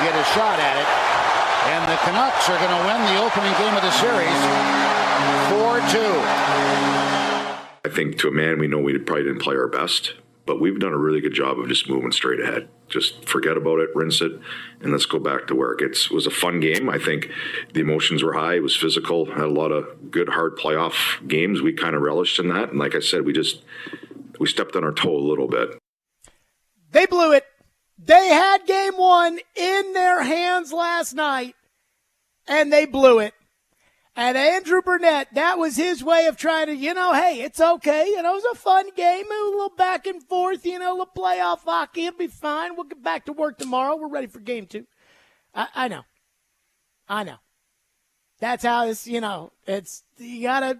get a shot at it. And the Canucks are going to win the opening game of the series 4-2. I think to a man, we know we probably didn't play our best, but we've done a really good job of just moving straight ahead. Just forget about it, rinse it, and let's go back to work. It was a fun game. I think the emotions were high. It was physical. Had a lot of good, hard playoff games. We kind of relished in that. And like I said, we stepped on our toe a little bit. They blew it. They had game one in their hands last night, and they blew it. And Andrew Brunette, that was his way of trying to, hey, it's okay. It was a fun game, a little back and forth, a little playoff hockey. It'll be fine. We'll get back to work tomorrow. We're ready for game two. I know. That's how this, it's, you gotta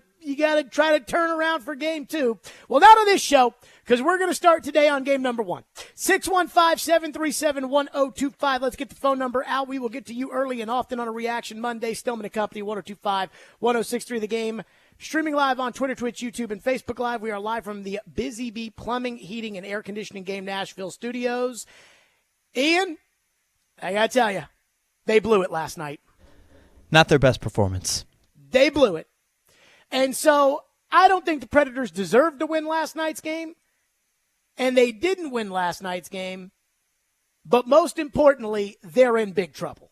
try to turn around for game two. Well, not on this show, because we're going to start today on game number one. 615-737-1025. Let's get the phone number out. We will get to you early and often on a Reaction Monday. Stillman and Company, 1025-1063 The Game. Streaming live on Twitter, Twitch, YouTube, and Facebook Live. We are live from the Busy Bee Plumbing, Heating, and Air Conditioning Game Nashville studios. Ian, I got to tell you, they blew it last night. Not their best performance. They blew it. And so I don't think the Predators deserved to win last night's game. And they didn't win last night's game. But most importantly, they're in big trouble.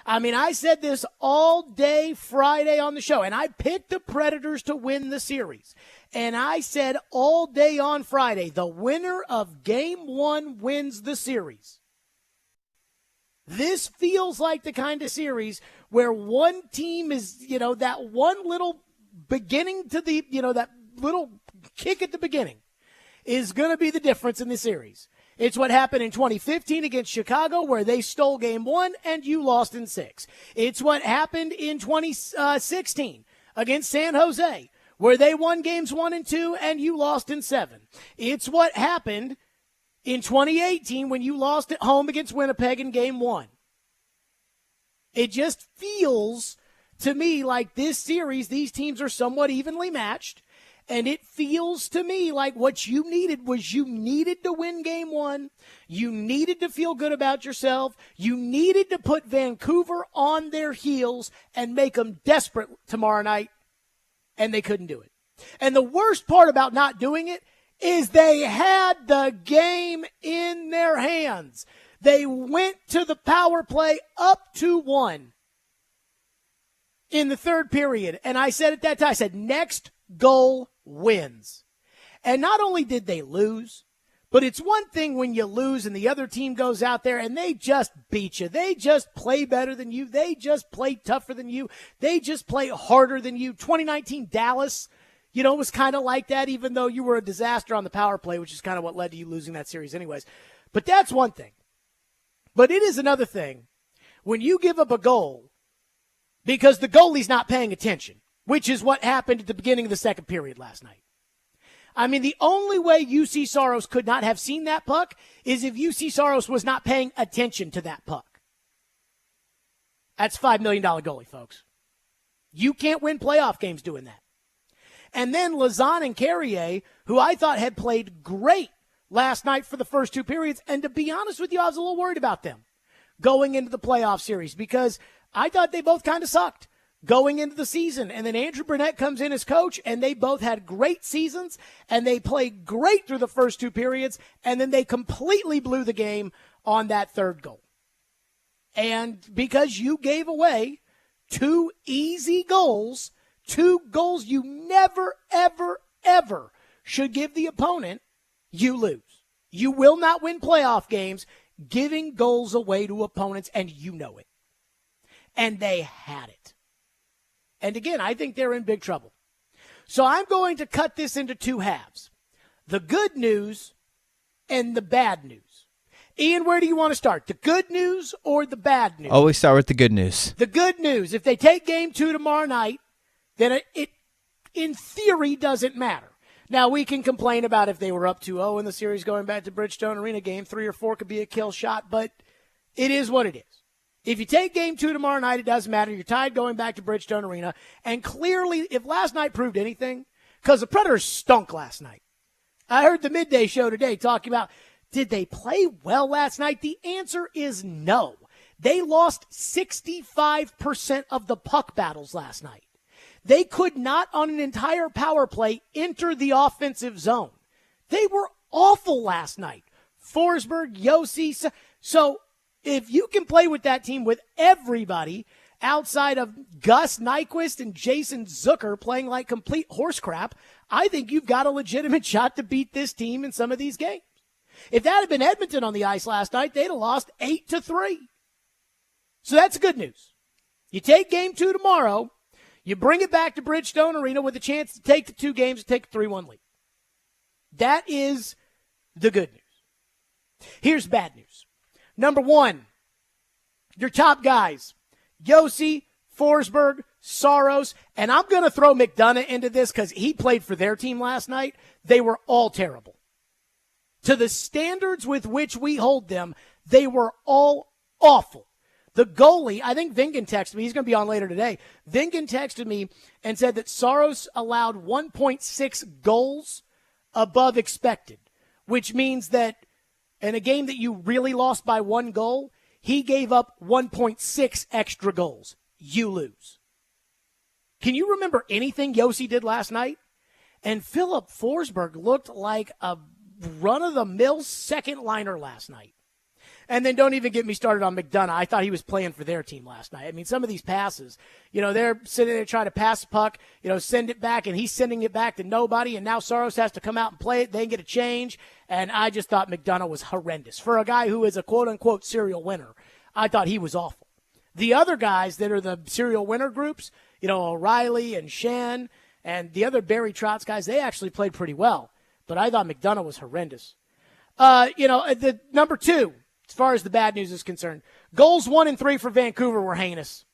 I mean, I said this all day Friday on the show, and I picked the Predators to win the series. And I said all day on Friday, the winner of game one wins the series. This feels like the kind of series where one team is, that one little beginning to the, that little kick at the beginning is going to be the difference in the series. It's what happened in 2015 against Chicago, where they stole game one and you lost in 6. It's what happened in 2016 against San Jose, where they won games 1 and 2 and you lost in 7. It's what happened in 2018 when you lost at home against Winnipeg in game 1. It just feels to me like this series, these teams are somewhat evenly matched. And it feels to me like what you needed was you needed to win game one. You needed to feel good about yourself. You needed to put Vancouver on their heels and make them desperate tomorrow night. And they couldn't do it. And the worst part about not doing it is they had the game in their hands. They went to the power play up 2-1 in the third period. And I said at that time, I said, next goal wins. And not only did they lose, but it's one thing when you lose and the other team goes out there and they just beat you. They just play better than you. They just play tougher than you. They just play harder than you. 2019 Dallas, was kind of like that, even though you were a disaster on the power play, which is kind of what led to you losing that series anyways. But that's one thing. But it is another thing when you give up a goal because the goalie's not paying attention, which is what happened at the beginning of the second period last night. I mean, the only way UC Saros could not have seen that puck is if UC Saros was not paying attention to that puck. That's $5 million goalie, folks. You can't win playoff games doing that. And then Lazan and Carrier, who I thought had played great last night for the first 2 periods, and to be honest with you, I was a little worried about them going into the playoff series because I thought they both kind of sucked going into the season. And then Andrew Brunette comes in as coach, and they both had great seasons, and they played great through the first 2 periods, and then they completely blew the game on that third goal. And because you gave away 2 easy goals, 2 goals you never, ever, ever should give the opponent, you lose. You will not win playoff games giving goals away to opponents, and you know it. And they had it. And again, I think they're in big trouble. So I'm going to cut this into 2 halves. The good news and the bad news. Ian, where do you want to start? The good news or the bad news? Always start with the good news. The good news. If they take game 2 tomorrow night, then it in theory doesn't matter. Now, we can complain about if they were up 2-0 in the series going back to Bridgestone Arena. Game 3 or 4 could be a kill shot, but it is what it is. If you take game 2 tomorrow night, it doesn't matter. You're tied going back to Bridgestone Arena. And clearly, if last night proved anything, because the Predators stunk last night. I heard the midday show today talking about, did they play well last night? The answer is no. They lost 65% of the puck battles last night. They could not, on an entire power play, enter the offensive zone. They were awful last night. Forsberg, Josi. So if you can play with that team with everybody outside of Gus Nyquist and Jason Zucker playing like complete horse crap, I think you've got a legitimate shot to beat this team in some of these games. If that had been Edmonton on the ice last night, they'd have lost 8-3. So that's good news. You take game 2 tomorrow, you bring it back to Bridgestone Arena with a chance to take the 2 games and take a 3-1 lead. That is the good news. Here's bad news. Number 1, your top guys, Josi, Forsberg, Saros, and I'm going to throw McDonough into this because he played for their team last night. They were all terrible. To the standards with which we hold them, they were all awful. The goalie, I think Vingan texted me. He's going to be on later today. Vingan texted me and said that Saros allowed 1.6 goals above expected, which means that in a game that you really lost by 1 goal, he gave up 1.6 extra goals. You lose. Can you remember anything Josi did last night? And Philip Forsberg looked like a run-of-the-mill second liner last night. And then don't even get me started on McDonough. I thought he was playing for their team last night. I mean, some of these passes, they're sitting there trying to pass the puck, send it back, and he's sending it back to nobody, and now Saros has to come out and play it. They get a change, and I just thought McDonough was horrendous. For a guy who is a quote-unquote serial winner, I thought he was awful. The other guys that are the serial winner groups, O'Reilly and Shen and the other Barry Trotz guys, they actually played pretty well. But I thought McDonough was horrendous. The number 2, as far as the bad news is concerned, goals 1 and 3 for Vancouver were heinous.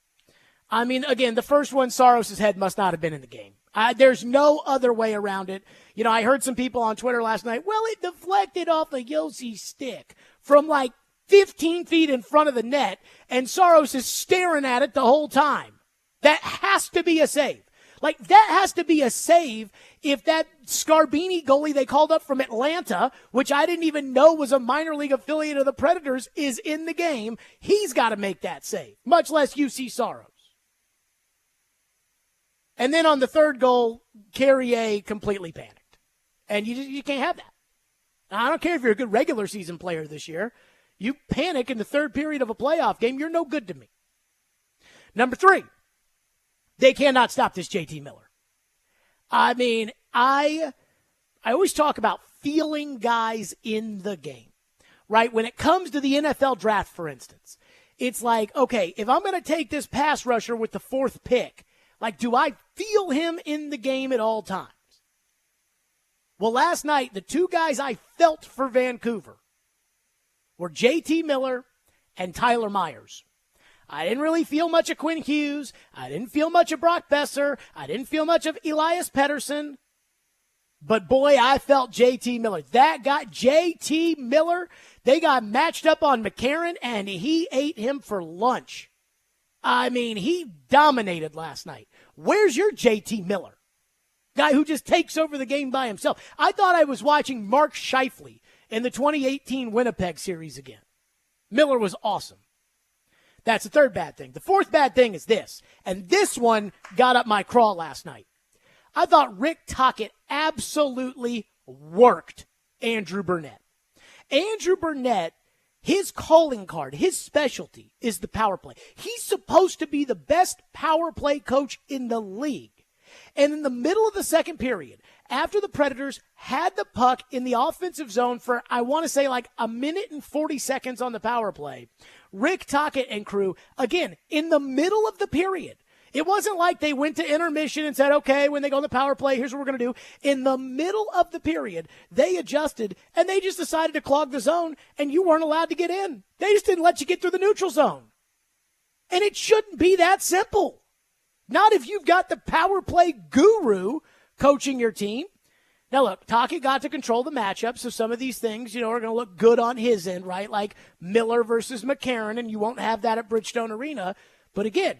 I mean, again, the first one, Saros' head must not have been in the game. There's no other way around it. I heard some people on Twitter last night, well, it deflected off of Yosi's stick from like 15 feet in front of the net, and Saros is staring at it the whole time. That has to be a save. Like, that has to be a save if that Scarbini goalie they called up from Atlanta, which I didn't even know was a minor league affiliate of the Predators, is in the game. He's got to make that save, much less UC Saros. And then on the third goal, Carrier completely panicked. And you can't have that. Now, I don't care if you're a good regular season player this year. You panic in the third period of a playoff game, you're no good to me. Number 3. They cannot stop this JT Miller. I mean, I always talk about feeling guys in the game, right? When it comes to the NFL draft, for instance, it's like, okay, if I'm going to take this pass rusher with the 4th pick, like, do I feel him in the game at all times? Well, last night, the 2 guys I felt for Vancouver were JT Miller and Tyler Myers. I didn't really feel much of Quinn Hughes. I didn't feel much of Brock Besser. I didn't feel much of Elias Pettersson. But, boy, I felt JT Miller. That guy, JT Miller, they got matched up on McCarron, and he ate him for lunch. I mean, he dominated last night. Where's your JT Miller? Guy who just takes over the game by himself. I thought I was watching Mark Scheifele in the 2018 Winnipeg series again. Miller was awesome. That's the third bad thing. The fourth bad thing is this, and this one got up my craw last night. I thought Rick Tocchet absolutely worked Andrew Brunette. Andrew Brunette, his calling card, his specialty is the power play. He's supposed to be the best power play coach in the league. And in the middle of the second period, after the Predators had the puck in the offensive zone for, I want to say, like a minute and 40 seconds on the power play, Rick Tocchet and crew, again, in the middle of the period, it wasn't like they went to intermission and said, okay, when they go on the power play, here's what we're going to do. In the middle of the period, they adjusted, and they just decided to clog the zone, and you weren't allowed to get in. They just didn't let you get through the neutral zone. And it shouldn't be that simple. Not if you've got the power play guru coaching your team. Now, look, Tocchet got to control the matchup, so some of these things, are going to look good on his end, right? Like Miller versus McCarron, and you won't have that at Bridgestone Arena. But again,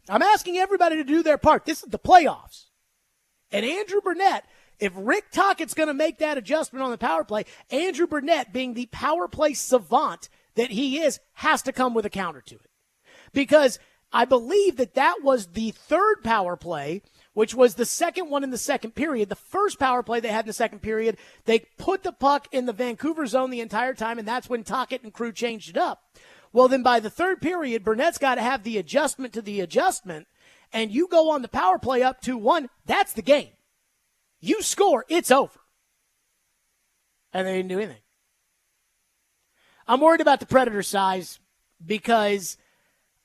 I'm asking everybody to do their part. This is the playoffs. And Andrew Brunette, if Rick Tocchet's going to make that adjustment on the power play, Andrew Brunette being the power play savant that he is has to come with a counter to it. Because I believe that was the third power play, which was the second one in the second period. The first power play they had in the second period, they put the puck in the Vancouver zone the entire time, and that's when Tocchet and crew changed it up. Well, then by the third period, Brunette's got to have the adjustment to the adjustment, and you go on the power play up 2-1, that's the game. You score, it's over. And they didn't do anything. I'm worried about the Predators' size because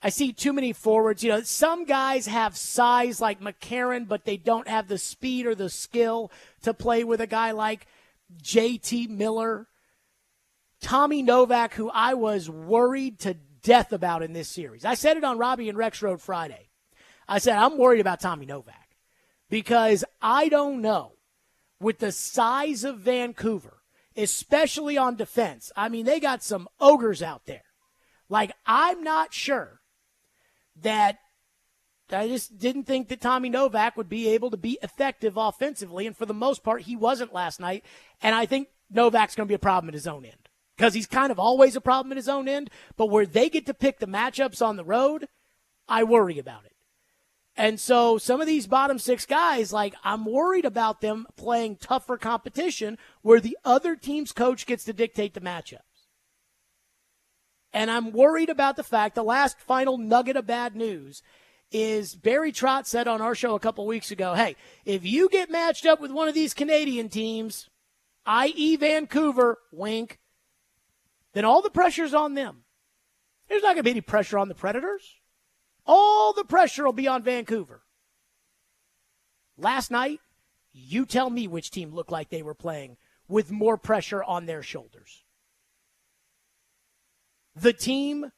I see too many forwards. You know, some guys have size like McCarron, but they don't have the speed or the skill to play with a guy like J.T. Miller. Tommy Novak, who I was worried to death about in this series. I said it on Robbie and Rex Road Friday. I said, I'm worried about Tommy Novak because I don't know, with the size of Vancouver, especially on defense. I mean, they got some ogres out there. Like, I'm not sure that I just didn't think that Tommy Novak would be able to be effective offensively, and for the most part, he wasn't last night. And I think Novak's going to be a problem at his own end because he's kind of always a problem at his own end, but where they get to pick the matchups on the road, I worry about it. And so some of these bottom six guys, like, I'm worried about them playing tougher competition where the other team's coach gets to dictate the matchups. And I'm worried about the fact, the last final nugget of bad news is Barry Trotz said on our show a couple weeks ago, hey, if you get matched up with one of these Canadian teams, i.e. Vancouver, wink, then all the pressure's on them. There's not going to be any pressure on the Predators. All the pressure will be on Vancouver. Last night, you tell me which team looked like they were playing with more pressure on their shoulders. The team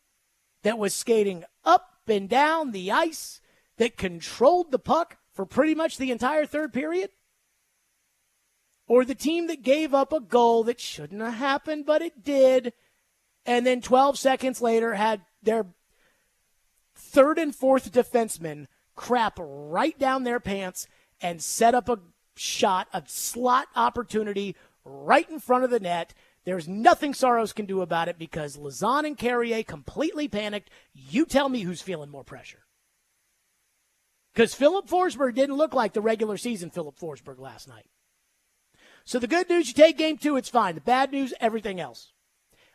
that was skating up and down the ice, that controlled the puck for pretty much the entire third period? Or the team that gave up a goal that shouldn't have happened, but it did, and then 12 seconds later had their third and fourth defensemen crap right down their pants and set up a shot, a slot opportunity right in front of the net. There's nothing Saros can do about it because Lauzon and Carrier completely panicked. You tell me who's feeling more pressure. Because Philip Forsberg didn't look like the regular season Philip Forsberg last night. So the good news, you take game two, it's fine. The bad news, everything else.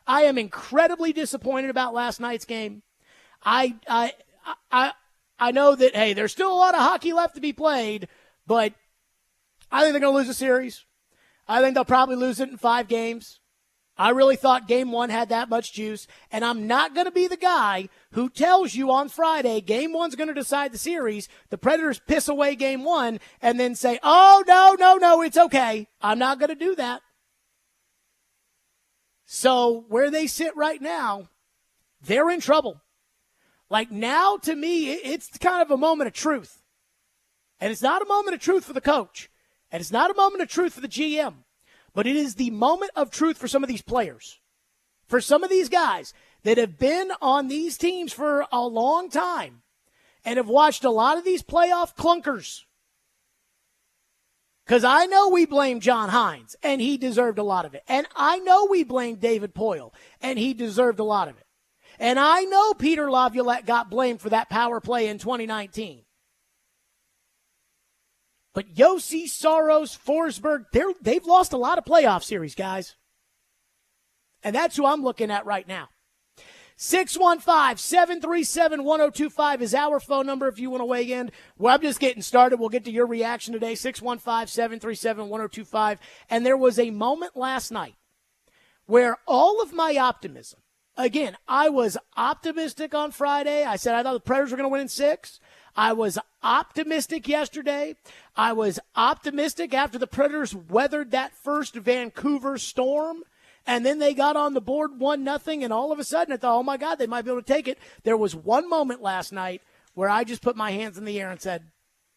I am incredibly disappointed about last night's game. I know that, hey, there's still a lot of hockey left to be played, but I think they're going to lose the series. I think they'll probably lose it in 5 games. I really thought game one had that much juice, and I'm not going to be the guy who tells you on Friday game one's going to decide the series, the Predators piss away game one, and then say, oh, no, it's okay. I'm not going to do that. So where they sit right now, they're in trouble. Like now, to me, it's kind of a moment of truth. And it's not a moment of truth for the coach. And it's not a moment of truth for the GM. But it is the moment of truth for some of these players. For some of these guys that have been on these teams for a long time and have watched a lot of these playoff clunkers. Because I know we blame John Hines, and he deserved a lot of it. And I know we blame David Poile, and he deserved a lot of it. And I know Peter Laviolette got blamed for that power play in 2019. But Josi, Saros, Forsberg, they've lost a lot of playoff series, guys. And that's who I'm looking at right now. 615-737-1025 is our phone number if you want to weigh in. Well, I'm just getting started. We'll get to your reaction today, 615-737-1025. And there was a moment last night where all of my optimism, again, I was optimistic on Friday. I said I thought the Predators were going to win in 6. I was optimistic yesterday. I was optimistic after the Predators weathered that first Vancouver storm, and then they got on the board 1-0, and all of a sudden I thought, oh, my God, they might be able to take it. There was one moment last night where I just put my hands in the air and said,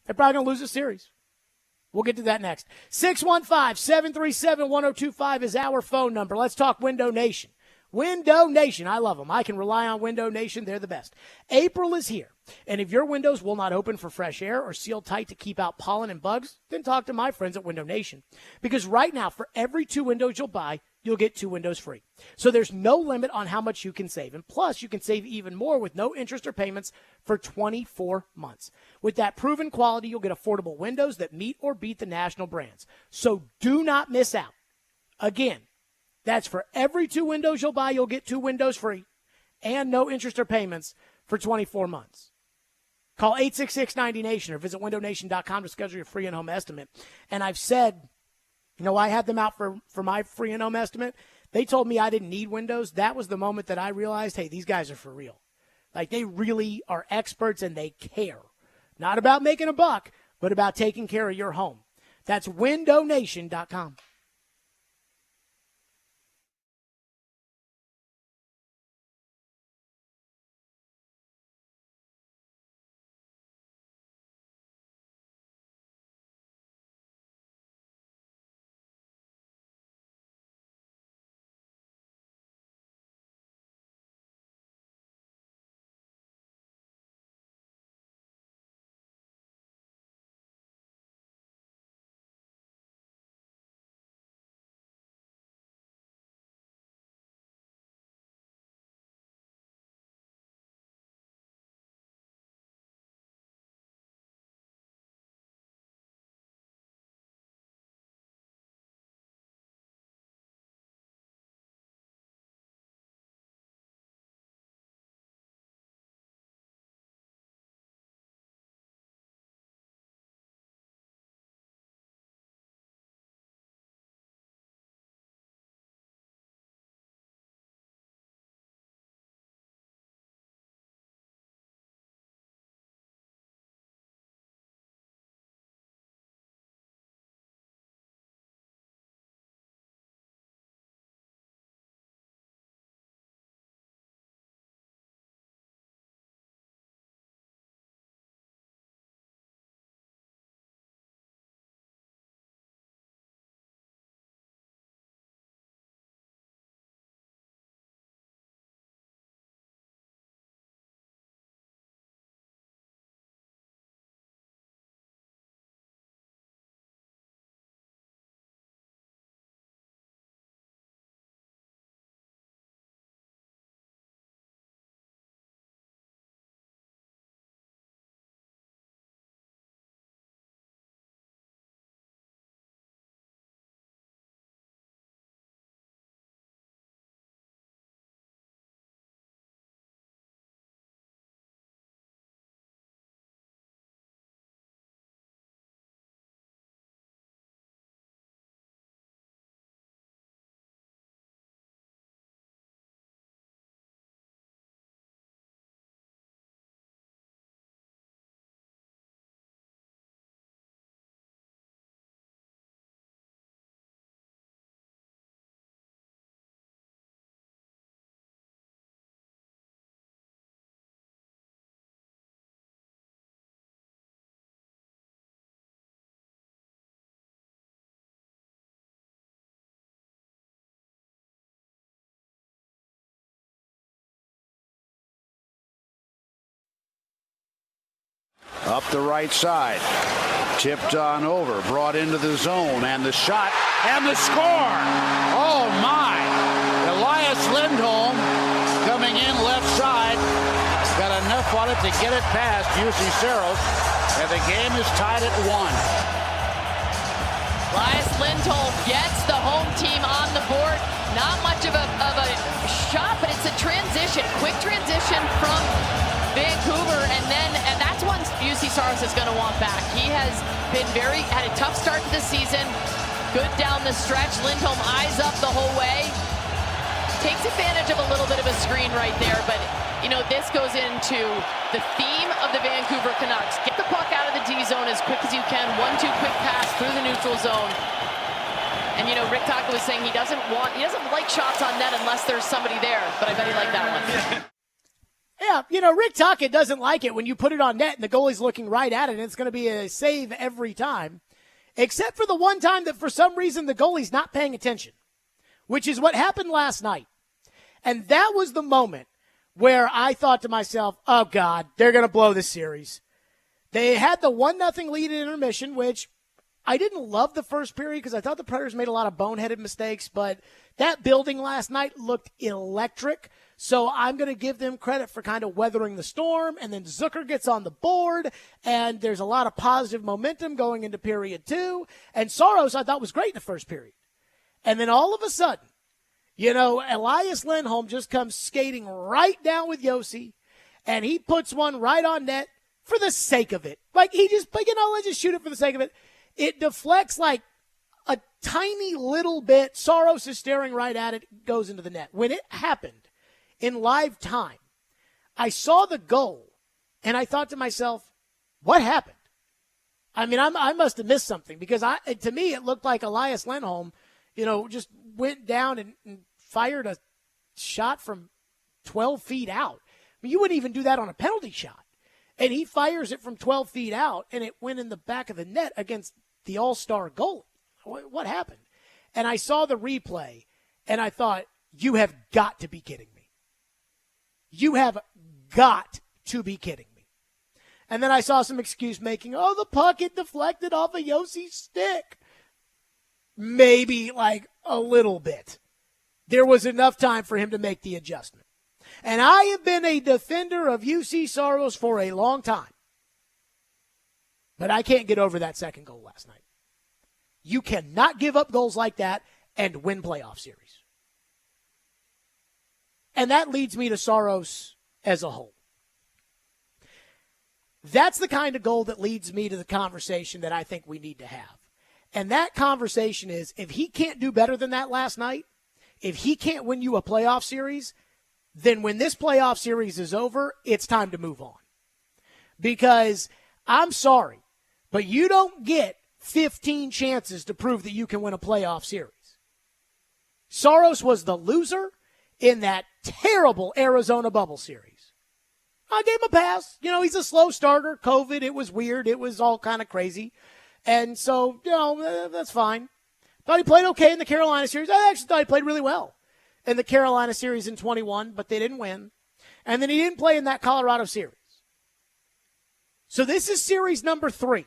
they're probably going to lose the series. We'll get to that next. 615-737-1025 is our phone number. Let's talk Window Nation. Window Nation, I love them. I can rely on Window Nation. They're the best. April is here, and if your windows will not open for fresh air or seal tight to keep out pollen and bugs, then talk to my friends at Window Nation. Because right now, for every 2 windows you'll buy, you'll get 2 windows free. So there's no limit on how much you can save. And plus, you can save even more with no interest or payments for 24 months. With that proven quality, you'll get affordable windows that meet or beat the national brands. So do not miss out. Again, that's for every 2 windows you'll buy, you'll get 2 windows free and no interest or payments for 24 months. Call 866-90-NATION or visit windownation.com to schedule your free in-home estimate. And I've said, I had them out for my free in-home estimate. They told me I didn't need windows. That was the moment that I realized, hey, these guys are for real. Like, they really are experts and they care. Not about making a buck, but about taking care of your home. That's windownation.com. Up the right side. Tipped on over. Brought into the zone. And the shot. And the score. Oh, my. Elias Lindholm coming in left side. Got enough on it to get it past UC Saros. And the game is tied at 1. Elias Lindholm gets the home team on the board. Not much of a shot, but it's a transition. Quick transition from Vancouver, and that's one UC Saros is going to want back. He has been had a tough start to the season. Good down the stretch. Lindholm eyes up the whole way. Takes advantage of a little bit of a screen right there, but this goes into the theme of the Vancouver Canucks. Get the puck out of the D zone as quick as you can. 1-2 quick pass through the neutral zone. And Rick Tocchet was saying he doesn't like shots on net unless there's somebody there, but I bet he liked that one. Yeah, Rick Tocchet doesn't like it when you put it on net and the goalie's looking right at it, and it's going to be a save every time, except for the one time that for some reason the goalie's not paying attention, which is what happened last night. And that was the moment where I thought to myself, oh, God, they're going to blow this series. They had the 1-0 lead in intermission, which I didn't love the first period because I thought the Predators made a lot of boneheaded mistakes, but that building last night looked electric. So I'm going to give them credit for kind of weathering the storm. And then Zucker gets on the board, and there's a lot of positive momentum going into period 2. And Saros, I thought, was great in the first period. And then all of a sudden, Elias Lindholm just comes skating right down with Yossi, and he puts one right on net for the sake of it. Like, let's just shoot it for the sake of it. It deflects like a tiny little bit. Saros is staring right at it, goes into the net. When it happened in live time, I saw the goal, and I thought to myself, what happened? I mean, I must have missed something because to me it looked like Elias Lindholm, just went down and fired a shot from 12 feet out. I mean, you wouldn't even do that on a penalty shot. And he fires it from 12 feet out, and it went in the back of the net against the all-star goalie. What happened? And I saw the replay, and I thought, you have got to be kidding me. You have got to be kidding me. And then I saw some excuse-making. Oh, the puck, it deflected off of Yossi's stick. Maybe like a little bit. There was enough time for him to make the adjustment. And I have been a defender of UC Saros for a long time. But I can't get over that second goal last night. You cannot give up goals like that and win playoff series. And that leads me to Saros as a whole. That's the kind of goal that leads me to the conversation that I think we need to have. And that conversation is, if he can't do better than that last night, if he can't win you a playoff series, then when this playoff series is over, it's time to move on. Because I'm sorry, but you don't get 15 chances to prove that you can win a playoff series. Saros was the loser in that terrible Arizona bubble series. I gave him a pass. He's a slow starter. COVID, it was weird. It was all kind of crazy. And so, that's fine. Thought he played okay in the Carolina series. I actually thought he played really well in the Carolina series in 21, but they didn't win. And then he didn't play in that Colorado series. So this is series number 3.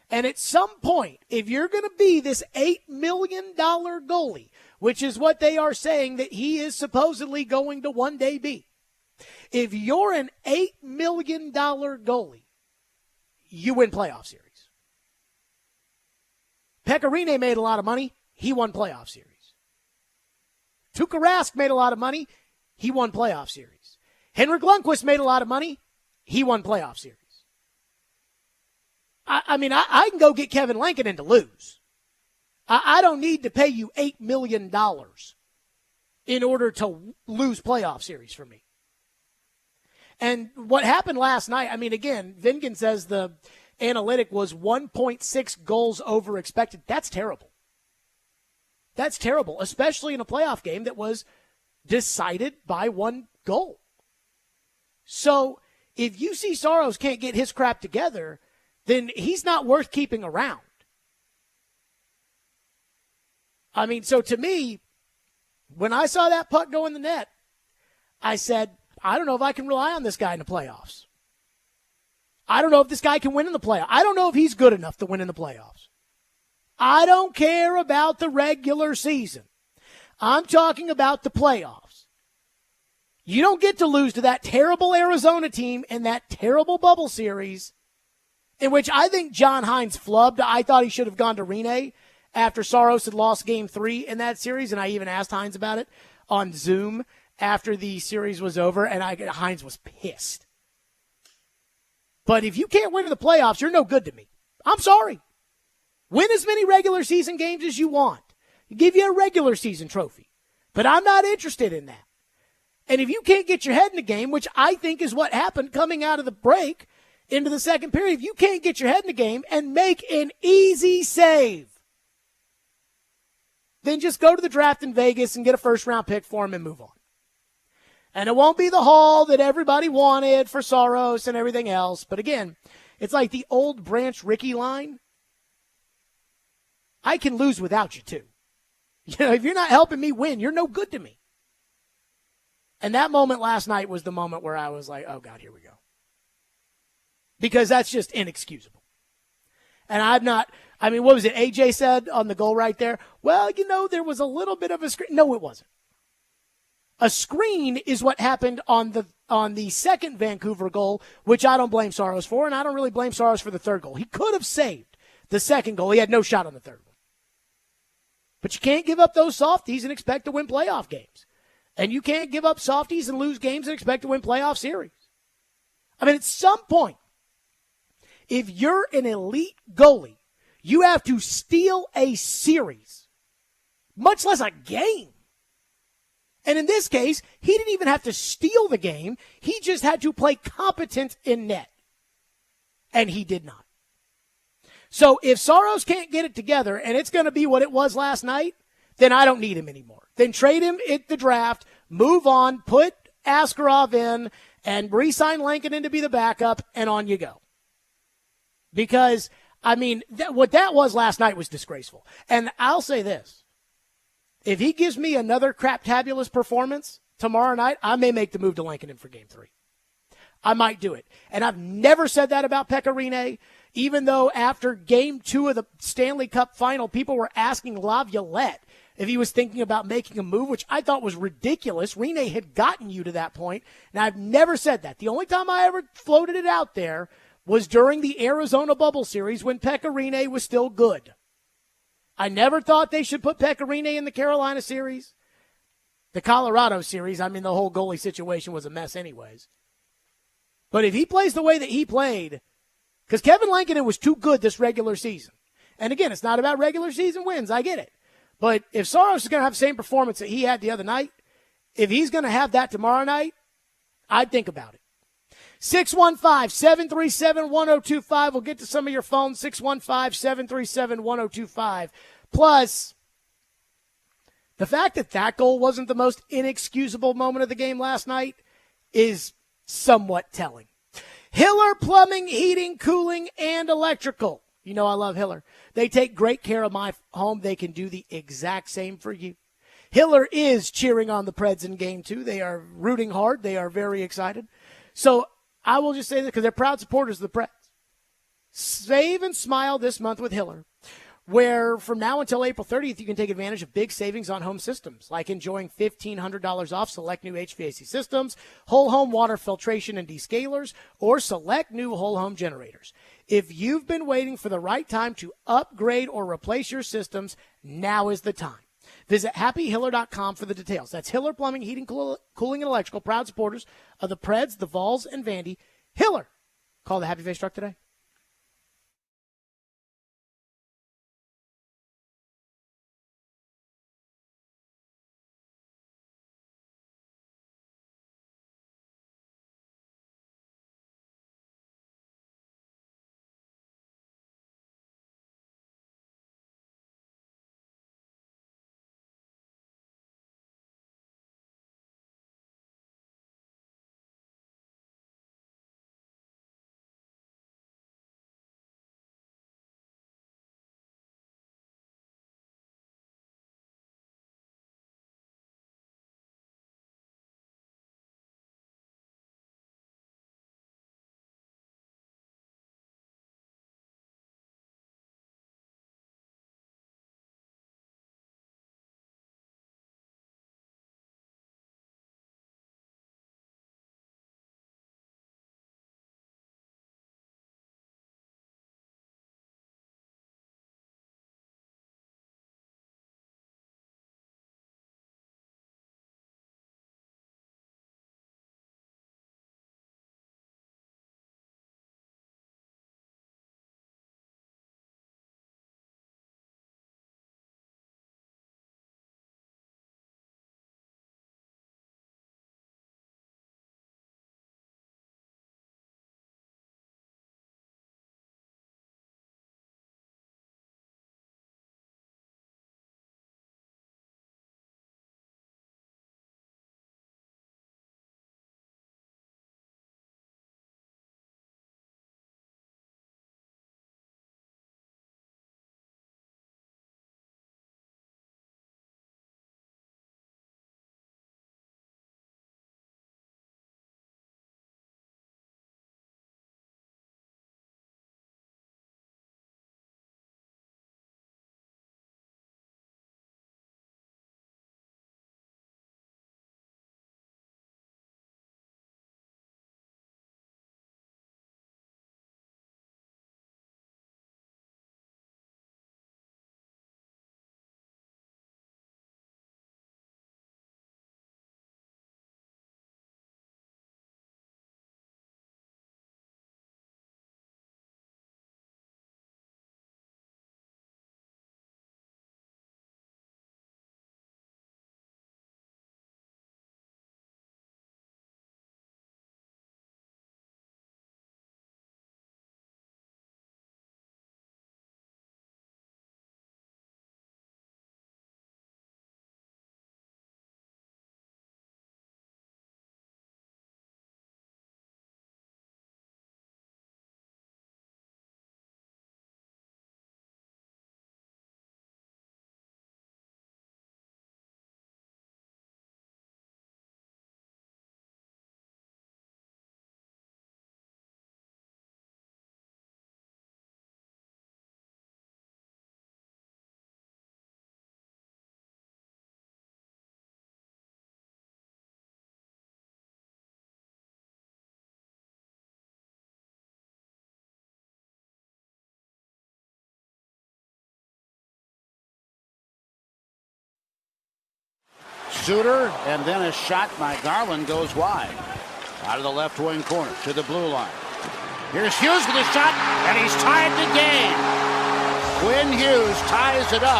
And at some point, if you're going to be this $8 million goalie, which is what they are saying that he is supposedly going to one day be, if you're an $8 million goalie, you win playoff series. Pecorine made a lot of money. He won playoff series. Tuukka Rask made a lot of money. He won playoff series. Henrik Lundqvist made a lot of money. He won playoff series. I can go get Kevin Lankinen to lose. I don't need to pay you $8 million in order to lose playoff series for me. And what happened last night, again, Vingan says the analytic was 1.6 goals over expected. That's terrible. That's terrible, especially in a playoff game that was decided by one goal. So if UC Saros can't get his crap together, then he's not worth keeping around. So to me, when I saw that puck go in the net, I said, I don't know if I can rely on this guy in the playoffs. I don't know if this guy can win in the playoffs. I don't know if he's good enough to win in the playoffs. I don't care about the regular season. I'm talking about the playoffs. You don't get to lose to that terrible Arizona team in that terrible bubble series, in which I think John Hines flubbed. I thought he should have gone to Rene after Saros had lost game 3 in that series, and I even asked Hines about it on Zoom after the series was over, and Hines was pissed. But if you can't win in the playoffs, you're no good to me. I'm sorry. Win as many regular season games as you want. Give you a regular season trophy. But I'm not interested in that. And if you can't get your head in the game, which I think is what happened coming out of the break into the second period, if you can't get your head in the game and make an easy save, then just go to the draft in Vegas and get a first-round pick for him and move on. And it won't be the haul that everybody wanted for Saros and everything else. But again, it's like the old Branch Rickey line. I can lose without you, too. If you're not helping me win, you're no good to me. And that moment last night was the moment where I was like, oh, God, here we go. Because that's just inexcusable. And what was it AJ said on the goal right there? Well, there was a little bit of a screen. No, it wasn't. A screen is what happened on the second Vancouver goal, which I don't blame Saros for, and I don't really blame Saros for the third goal. He could have saved the second goal. He had no shot on the third one. But you can't give up those softies and expect to win playoff games. And you can't give up softies and lose games and expect to win playoff series. I mean, at some point, if you're an elite goalie, you have to steal a series, much less a game. And in this case, he didn't even have to steal the game. He just had to play competent in net. And he did not. So if Saros can't get it together and it's going to be what it was last night, then I don't need him anymore. Then trade him at the draft, move on, put Askarov in, and re-sign Lankinen to be the backup, and on you go. Because, what that was last night was disgraceful. And I'll say this. If he gives me another craptabulous performance tomorrow night, I may make the move to Lankinen for Game 3. I might do it. And I've never said that about Pekka Rinne, even though after Game 2 of the Stanley Cup Final, people were asking Laviolette if he was thinking about making a move, which I thought was ridiculous. Rinne had gotten you to that point, and I've never said that. The only time I ever floated it out there was during the Arizona Bubble Series when Pekka Rinne was still good. I never thought they should put Pekka Rinne in the Carolina series. The Colorado series, the whole goalie situation was a mess anyways. But if he plays the way that he played, because Kevin Lankinen was too good this regular season. And again, it's not about regular season wins. I get it. But if Saros is going to have the same performance that he had the other night, if he's going to have that tomorrow night, I'd think about it. 615-737-1025. We'll get to some of your phones. 615-737-1025. Plus, the fact that goal wasn't the most inexcusable moment of the game last night is somewhat telling. Hiller Plumbing, Heating, Cooling, and Electrical. You know I love Hiller. They take great care of my home. They can do the exact same for you. Hiller is cheering on the Preds in Game 2. They are rooting hard. They are very excited. So I will just say this because they're proud supporters of the Preds. Save and smile this month with Hiller, where from now until April 30th, you can take advantage of big savings on home systems, like enjoying $1,500 off select new HVAC systems, whole home water filtration and descalers, or select new whole home generators. If you've been waiting for the right time to upgrade or replace your systems, now is the time. Visit happyhiller.com for the details. That's Hiller Plumbing, Heating, Cooling, and Electrical, proud supporters of the Preds, the Vols, and Vandy. Hiller. Call the Happy Face Truck today. Suter, and then a shot by Garland goes wide. Out of the left wing corner to the blue line. Here's Hughes with a shot, and he's tied the game. Quinn Hughes ties it up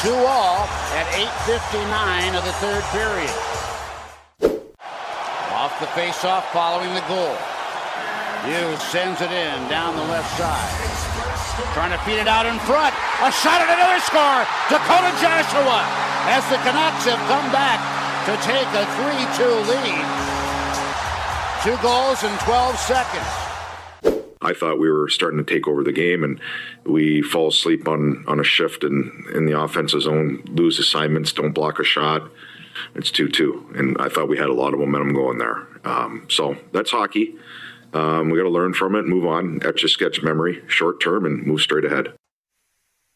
2-all at 8:59 of the third period. Off the face-off following the goal. Hughes sends it in down the left side. Trying to feed it out in front. A shot at another score. Dakota Joshua as the Canucks have come back to take a 3-2 lead. 2 goals in 12 seconds. I thought we were starting to take over the game, and we fall asleep on a shift in the offensive zone, lose assignments, don't block a shot. It's 2-2, and I thought we had a lot of momentum going there. So that's hockey. We got to learn from it, move on, etch-a-sketch memory, short term, and move straight ahead.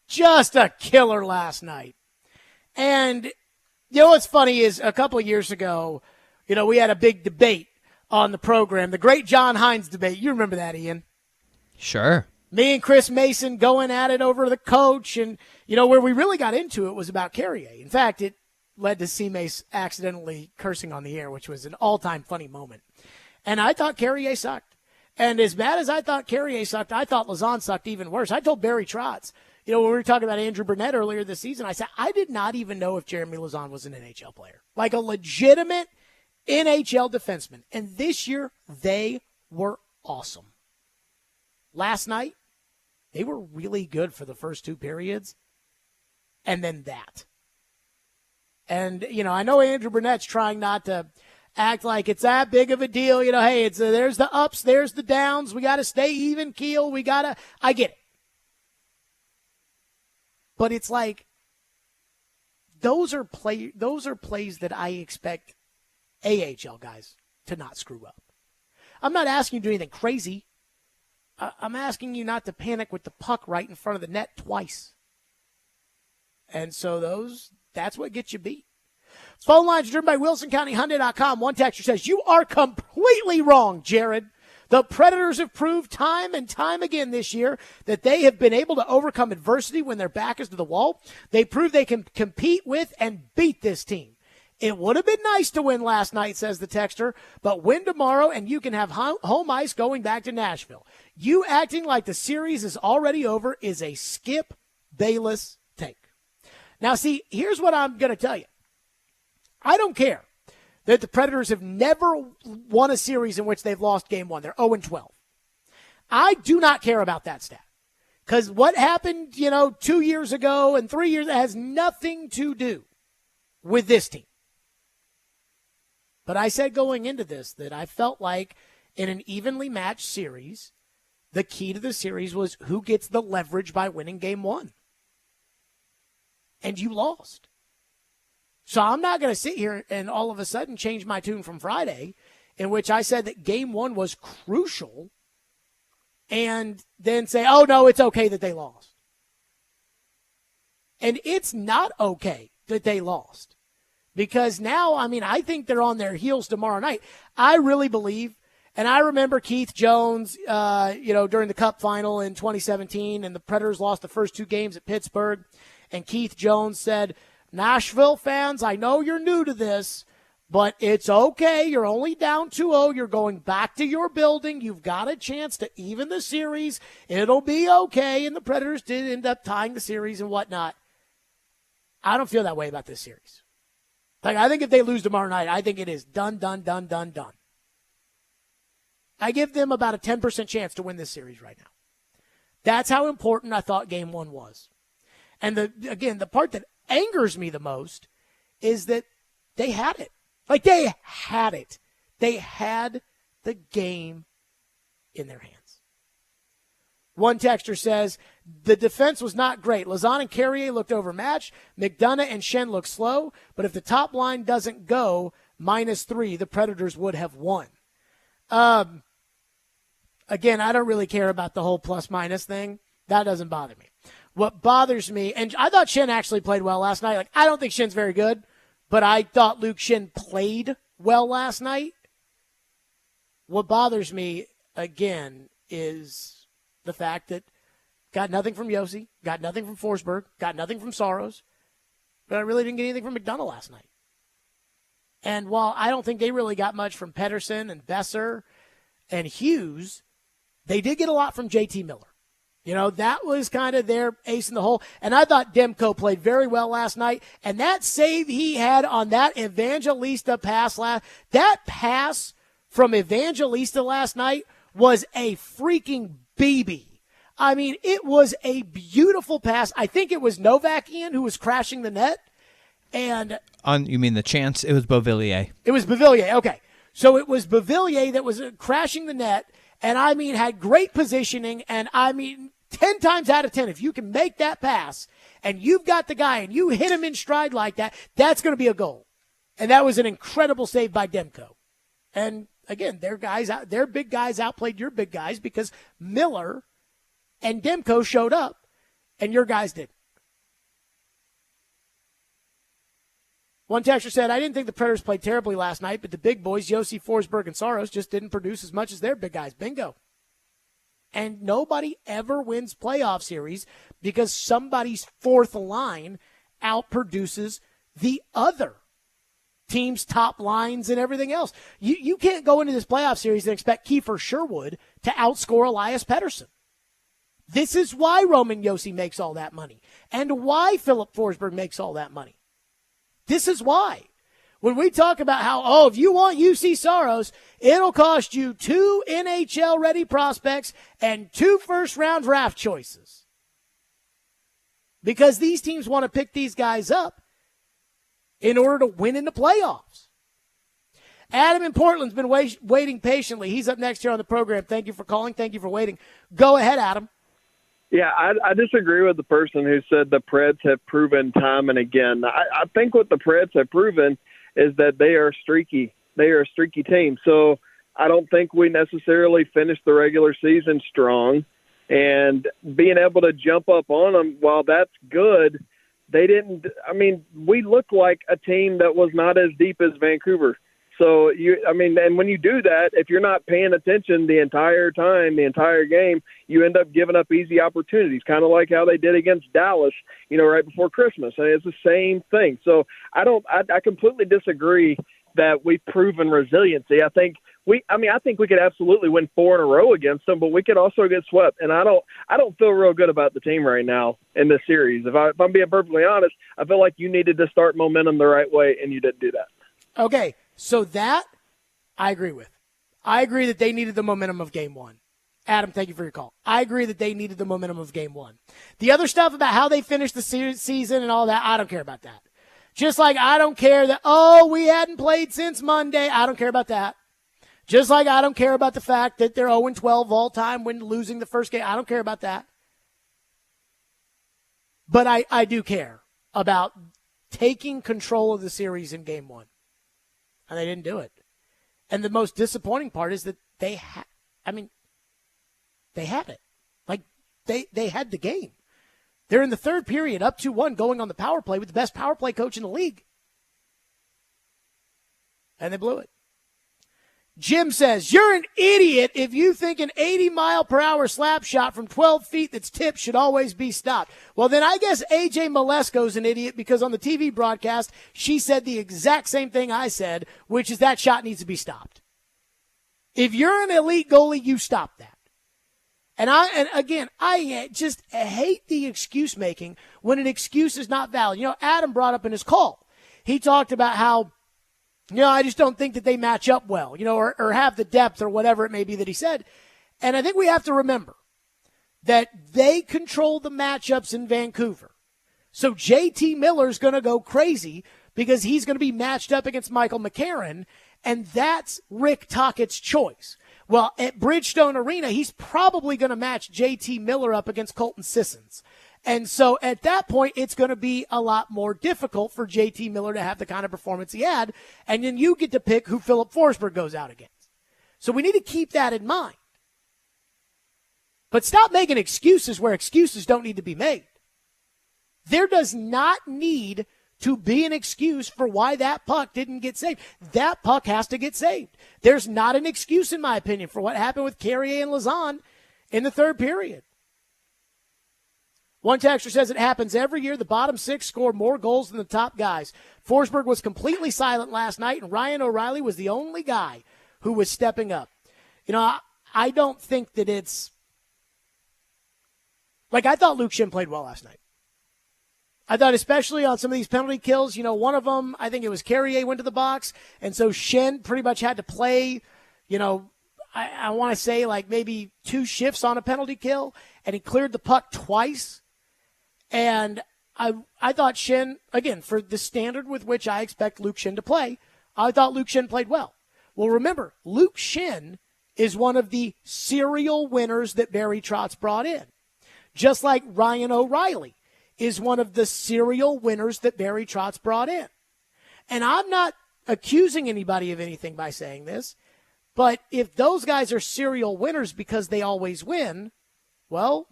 Just a killer last night. And you know what's funny is a couple of years ago, we had a big debate on the program, the great John Hines debate. You remember that, Ian? Sure. Me and Chris Mason going at it over the coach, and where we really got into it was about Carrier. In fact, it led to C-Mace accidentally cursing on the air, which was an all-time funny moment. And I thought Carrier sucked. And as bad as I thought Carrier sucked, I thought Lauzon sucked even worse. I told Barry Trotz, when we were talking about Andrew Brunette earlier this season, I said, I did not even know if Jeremy Lauzon was an NHL player. Like a legitimate NHL defenseman. And this year, they were awesome. Last night, they were really good for the first 2 periods. And then that. And, I know Andrew Burnett's trying not to act like it's that big of a deal. Hey, there's the ups, there's the downs. We got to stay even keel. I get it. But it's like, those are plays that I expect AHL guys to not screw up. I'm not asking you to do anything crazy. I'm asking you not to panic with the puck right in front of the net twice. And so that's what gets you beat. Phone lines are driven by WilsonCountyHyundai.com. One texter says, you are completely wrong, Jared. The Predators have proved time and time again this year that they have been able to overcome adversity when their back is to the wall. They prove they can compete with and beat this team. It would have been nice to win last night, says the texter, but win tomorrow and you can have home ice going back to Nashville. You acting like the series is already over is a Skip Bayless take. Now, see, here's what I'm going to tell you. I don't care that the Predators have never won a series in which they've lost game 1. They're 0-12. I do not care about that stat. Because what happened, 2 years ago and 3 years, has nothing to do with this team. But I said going into this that I felt like in an evenly matched series, the key to the series was who gets the leverage by winning game 1. And you lost. So I'm not going to sit here and all of a sudden change my tune from Friday, in which I said that game 1 was crucial, and then say, oh, no, it's okay that they lost. And it's not okay that they lost. Because now, I think they're on their heels tomorrow night. I really believe, and I remember Keith Jones, during the Cup final in 2017, and the Predators lost the first 2 games at Pittsburgh, and Keith Jones said, Nashville fans, I know you're new to this, but it's okay. You're only down 2-0. You're going back to your building. You've got a chance to even the series. It'll be okay. And the Predators did end up tying the series and whatnot. I don't feel that way about this series. I think if they lose tomorrow night, I think it is done. I give them about a 10% chance to win this series right now. That's how important I thought game 1 was. And the part that angers me the most is that they had it. They had it. They had the game in their hands. One texter says, the defense was not great. Lauzon and Carrier looked overmatched. McDonough and Schenn looked slow. But if the top line doesn't go -3, the Predators would have won. Again, I don't really care about the whole plus-minus thing. That doesn't bother me. What bothers me, and I thought Schenn actually played well last night. I don't think Schenn's very good, but I thought Luke Schenn played well last night. What bothers me, again, is the fact that got nothing from Yossi, got nothing from Forsberg, got nothing from Saros, but I really didn't get anything from McDonough last night. And while I don't think they really got much from Pedersen and Besser and Hughes, they did get a lot from JT Miller. You know, that was kind of their ace in the hole. And I thought Demko played very well last night. And that save he had on that Evangelista pass, that pass from Evangelista last night was a freaking BB. I mean, it was a beautiful pass. I think it was Novakian who was crashing the net. And you mean the chance? It was Beauvillier. It was Beauvillier. Okay. So it was Beauvillier that was crashing the net. And I mean, had great positioning. And I mean, 10 times out of 10, if you can make that pass and you've got the guy and you hit him in stride like that, that's going to be a goal. And that was an incredible save by Demko. And again, their big guys outplayed your big guys because Miller and Demko showed up and your guys didn't. One texter said, I didn't think the Predators played terribly last night, but the big boys, Yossi, Forsberg, and Saros, just didn't produce as much as their big guys. Bingo. And nobody ever wins playoff series because somebody's fourth line outproduces the other team's top lines and everything else. You can't go into this playoff series and expect Kiefer Sherwood to outscore Elias Pettersson. This is why Roman Josi makes all that money and why Philip Forsberg makes all that money. This is why. When we talk about how, if you want UC Saros, it'll cost you 2 NHL-ready prospects and 2 first-round draft choices. Because these teams want to pick these guys up in order to win in the playoffs. Adam in Portland's been waiting patiently. He's up next here on the program. Thank you for calling. Thank you for waiting. Go ahead, Adam. Yeah, I disagree with the person who said the Preds have proven time and again. I think what the Preds have proven is that they are streaky. They are a streaky team. So I don't think we necessarily finished the regular season strong. And being able to jump up on them, while that's good, they didn't – I mean, we look like a team that was not as deep as Vancouver. So, and when you do that, if you're not paying attention the entire time, the entire game, you end up giving up easy opportunities, kind of like how they did against Dallas, right before Christmas. And it's the same thing. So I completely disagree that we've proven resiliency. I think we could absolutely win 4 in a row against them, but we could also get swept. And I don't feel real good about the team right now in this series. If I'm being perfectly honest, I feel like you needed to start momentum the right way, and you didn't do that. Okay. So that I agree with. I agree that they needed the momentum of game 1. Adam, thank you for your call. I agree that they needed the momentum of game 1. The other stuff about how they finished the season and all that, I don't care about that. Just like I don't care that, we hadn't played since Monday. I don't care about that. Just like I don't care about the fact that they're 0-12 all time when losing the first game. I don't care about that. But I do care about taking control of the series in game 1. And they didn't do it. And the most disappointing part is that they had it. Like, they had the game. They're in the third period, up 2-1, going on the power play with the best power play coach in the league. And they blew it. Jim says, you're an idiot if you think an 80-mile-per-hour slap shot from 12 feet that's tipped should always be stopped. Well, then I guess A.J. Malesko's an idiot because on the TV broadcast, she said the exact same thing I said, which is that shot needs to be stopped. If you're an elite goalie, you stop that. And again, I just hate the excuse making when an excuse is not valid. Adam brought up in his call. He talked about how, I just don't think that they match up well, or have the depth or whatever it may be that he said. And I think we have to remember that they control the matchups in Vancouver. So JT Miller's going to go crazy because he's going to be matched up against Michael McCarron, and that's Rick Tockett's choice. Well, at Bridgestone Arena, he's probably going to match JT Miller up against Colton Sissons. And so at that point, it's going to be a lot more difficult for JT Miller to have the kind of performance he had. And then you get to pick who Philip Forsberg goes out against. So we need to keep that in mind. But stop making excuses where excuses don't need to be made. There does not need to be an excuse for why that puck didn't get saved. That puck has to get saved. There's not an excuse, in my opinion, for what happened with Carrier and Lazan in the third period. One texter says it happens every year. The bottom six score more goals than the top guys. Forsberg was completely silent last night, and Ryan O'Reilly was the only guy who was stepping up. I don't think that it's like I thought Luke Shin played well last night. I thought especially on some of these penalty kills, one of them, I think it was Carrier went to the box, and so Shin pretty much had to play, I want to say like maybe 2 shifts on a penalty kill, and he cleared the puck twice. And I thought Shin, again, for the standard with which I expect Luke Shin to play, I thought Luke Shin played well. Well, remember, Luke Shin is one of the serial winners that Barry Trotz brought in. Just like Ryan O'Reilly is one of the serial winners that Barry Trotz brought in. And I'm not accusing anybody of anything by saying this, but if those guys are serial winners because they always win, well,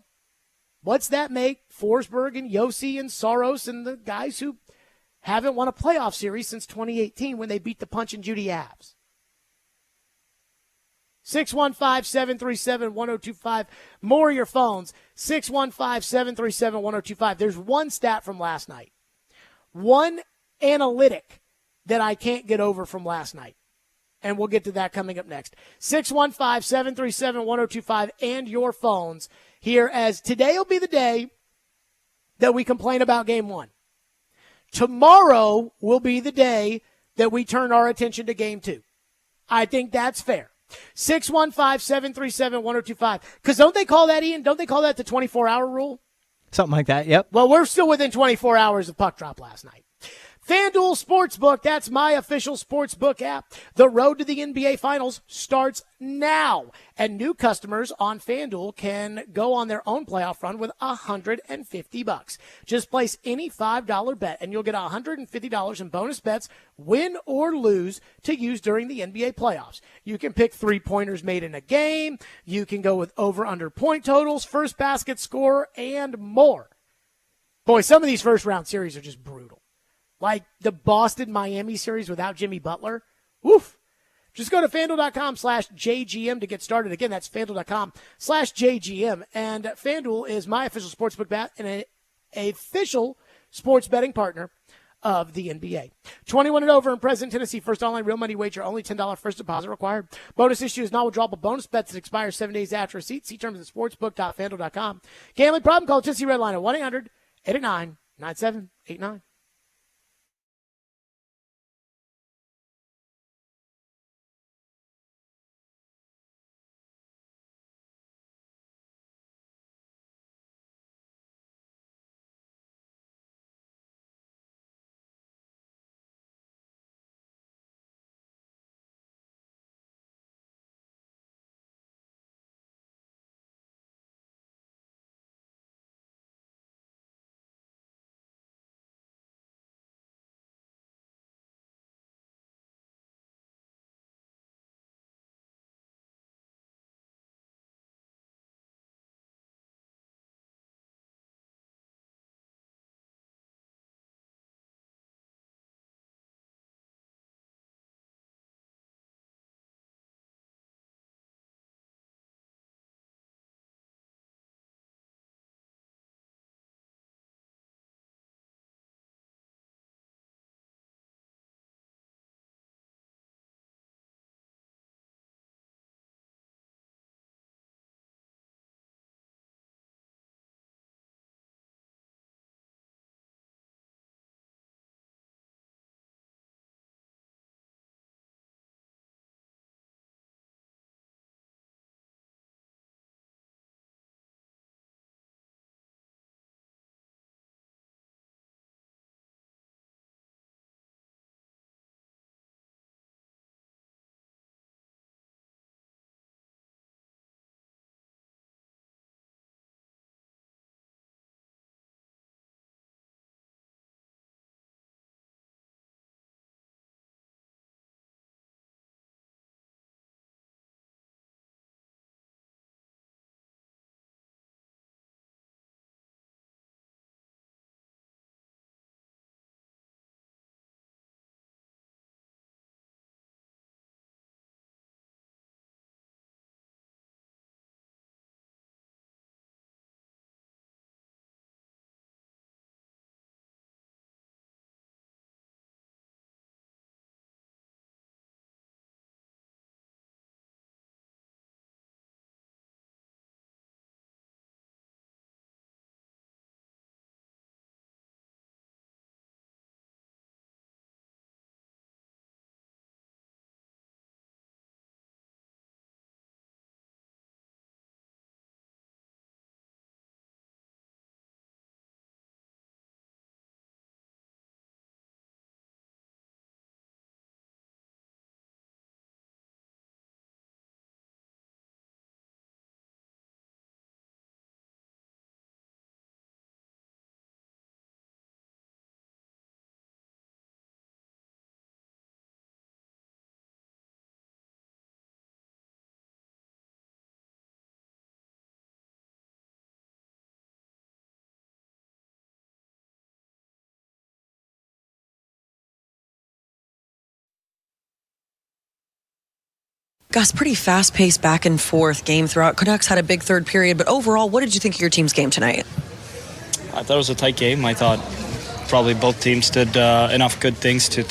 what's that make Forsberg and Yossi and Saros and the guys who haven't won a playoff series since 2018 when they beat the Punch and Judy Avs? 615-737-1025. More of your phones. 615-737-1025. There's one stat from last night. One analytic that I can't get over from last night. And we'll get to that coming up next. 615-737-1025 and your phones here, as today will be the day that we complain about Game 1. Tomorrow will be the day that we turn our attention to Game 2. I think that's fair. 615-737-1025. Because don't they call that, Ian? Don't they call that the 24-hour rule? Something like that, yep. Well, we're still within 24 hours of puck drop last night. FanDuel Sportsbook, that's my official sportsbook app. The road to the NBA Finals starts now. And new customers on FanDuel can go on their own playoff run with $150. Just place any $5 bet, and you'll get $150 in bonus bets, win or lose, to use during the NBA playoffs. You can pick 3-pointers made in a game. You can go with over-under point totals, first basket score, and more. Boy, some of these first-round series are just brutal. Like the Boston-Miami series without Jimmy Butler. Woof. Just go to FanDuel.com/JGM to get started. Again, that's FanDuel.com/JGM. And FanDuel is my official sportsbook bet and an official sports betting partner of the NBA. 21 and over in present Tennessee. First online real money wager. Only $10 first deposit required. Bonus issue is non-withdrawable bonus bets that expire 7 days after receipt. See terms at sportsbook.fanduel.com. Gambling problem? Call Tennessee Redline at 1-800-889-9789. Gus, pretty fast-paced back and forth game throughout. Canucks had a big third period, but overall, what did you think of your team's game tonight? I thought it was a tight game. I thought probably both teams did enough good things to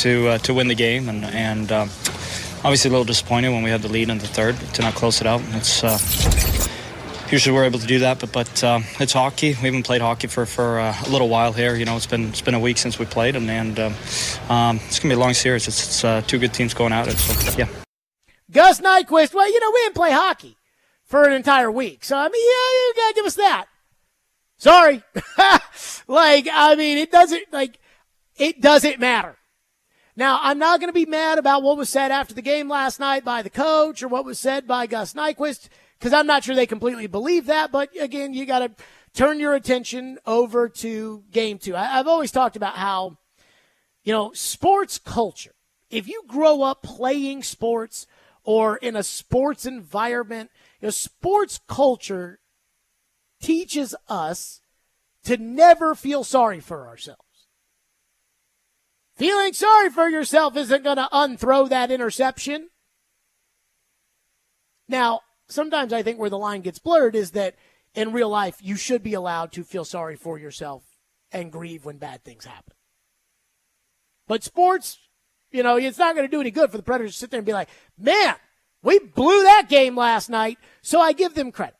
win the game, and obviously a little disappointed when we had the lead in the third to not close it out. It's usually we're able to do that, but it's hockey. We haven't played hockey for a little while here. You know, it's been a week since we played, and it's gonna be a long series. It's two good teams going at it. So yeah. Gus Nyquist, well, we didn't play hockey for an entire week. So, you got to give us that. Sorry. It doesn't matter. Now, I'm not going to be mad about what was said after the game last night by the coach or what was said by Gus Nyquist, because I'm not sure they completely believe that. But, again, you got to turn your attention over to game 2. I've always talked about how, sports culture, if you grow up playing sports or in a sports environment, sports culture teaches us to never feel sorry for ourselves. Feeling sorry for yourself isn't going to unthrow that interception. Now, sometimes I think where the line gets blurred is that in real life, you should be allowed to feel sorry for yourself and grieve when bad things happen. But sports, it's not going to do any good for the Predators to sit there and be like, man, we blew that game last night, so I give them credit.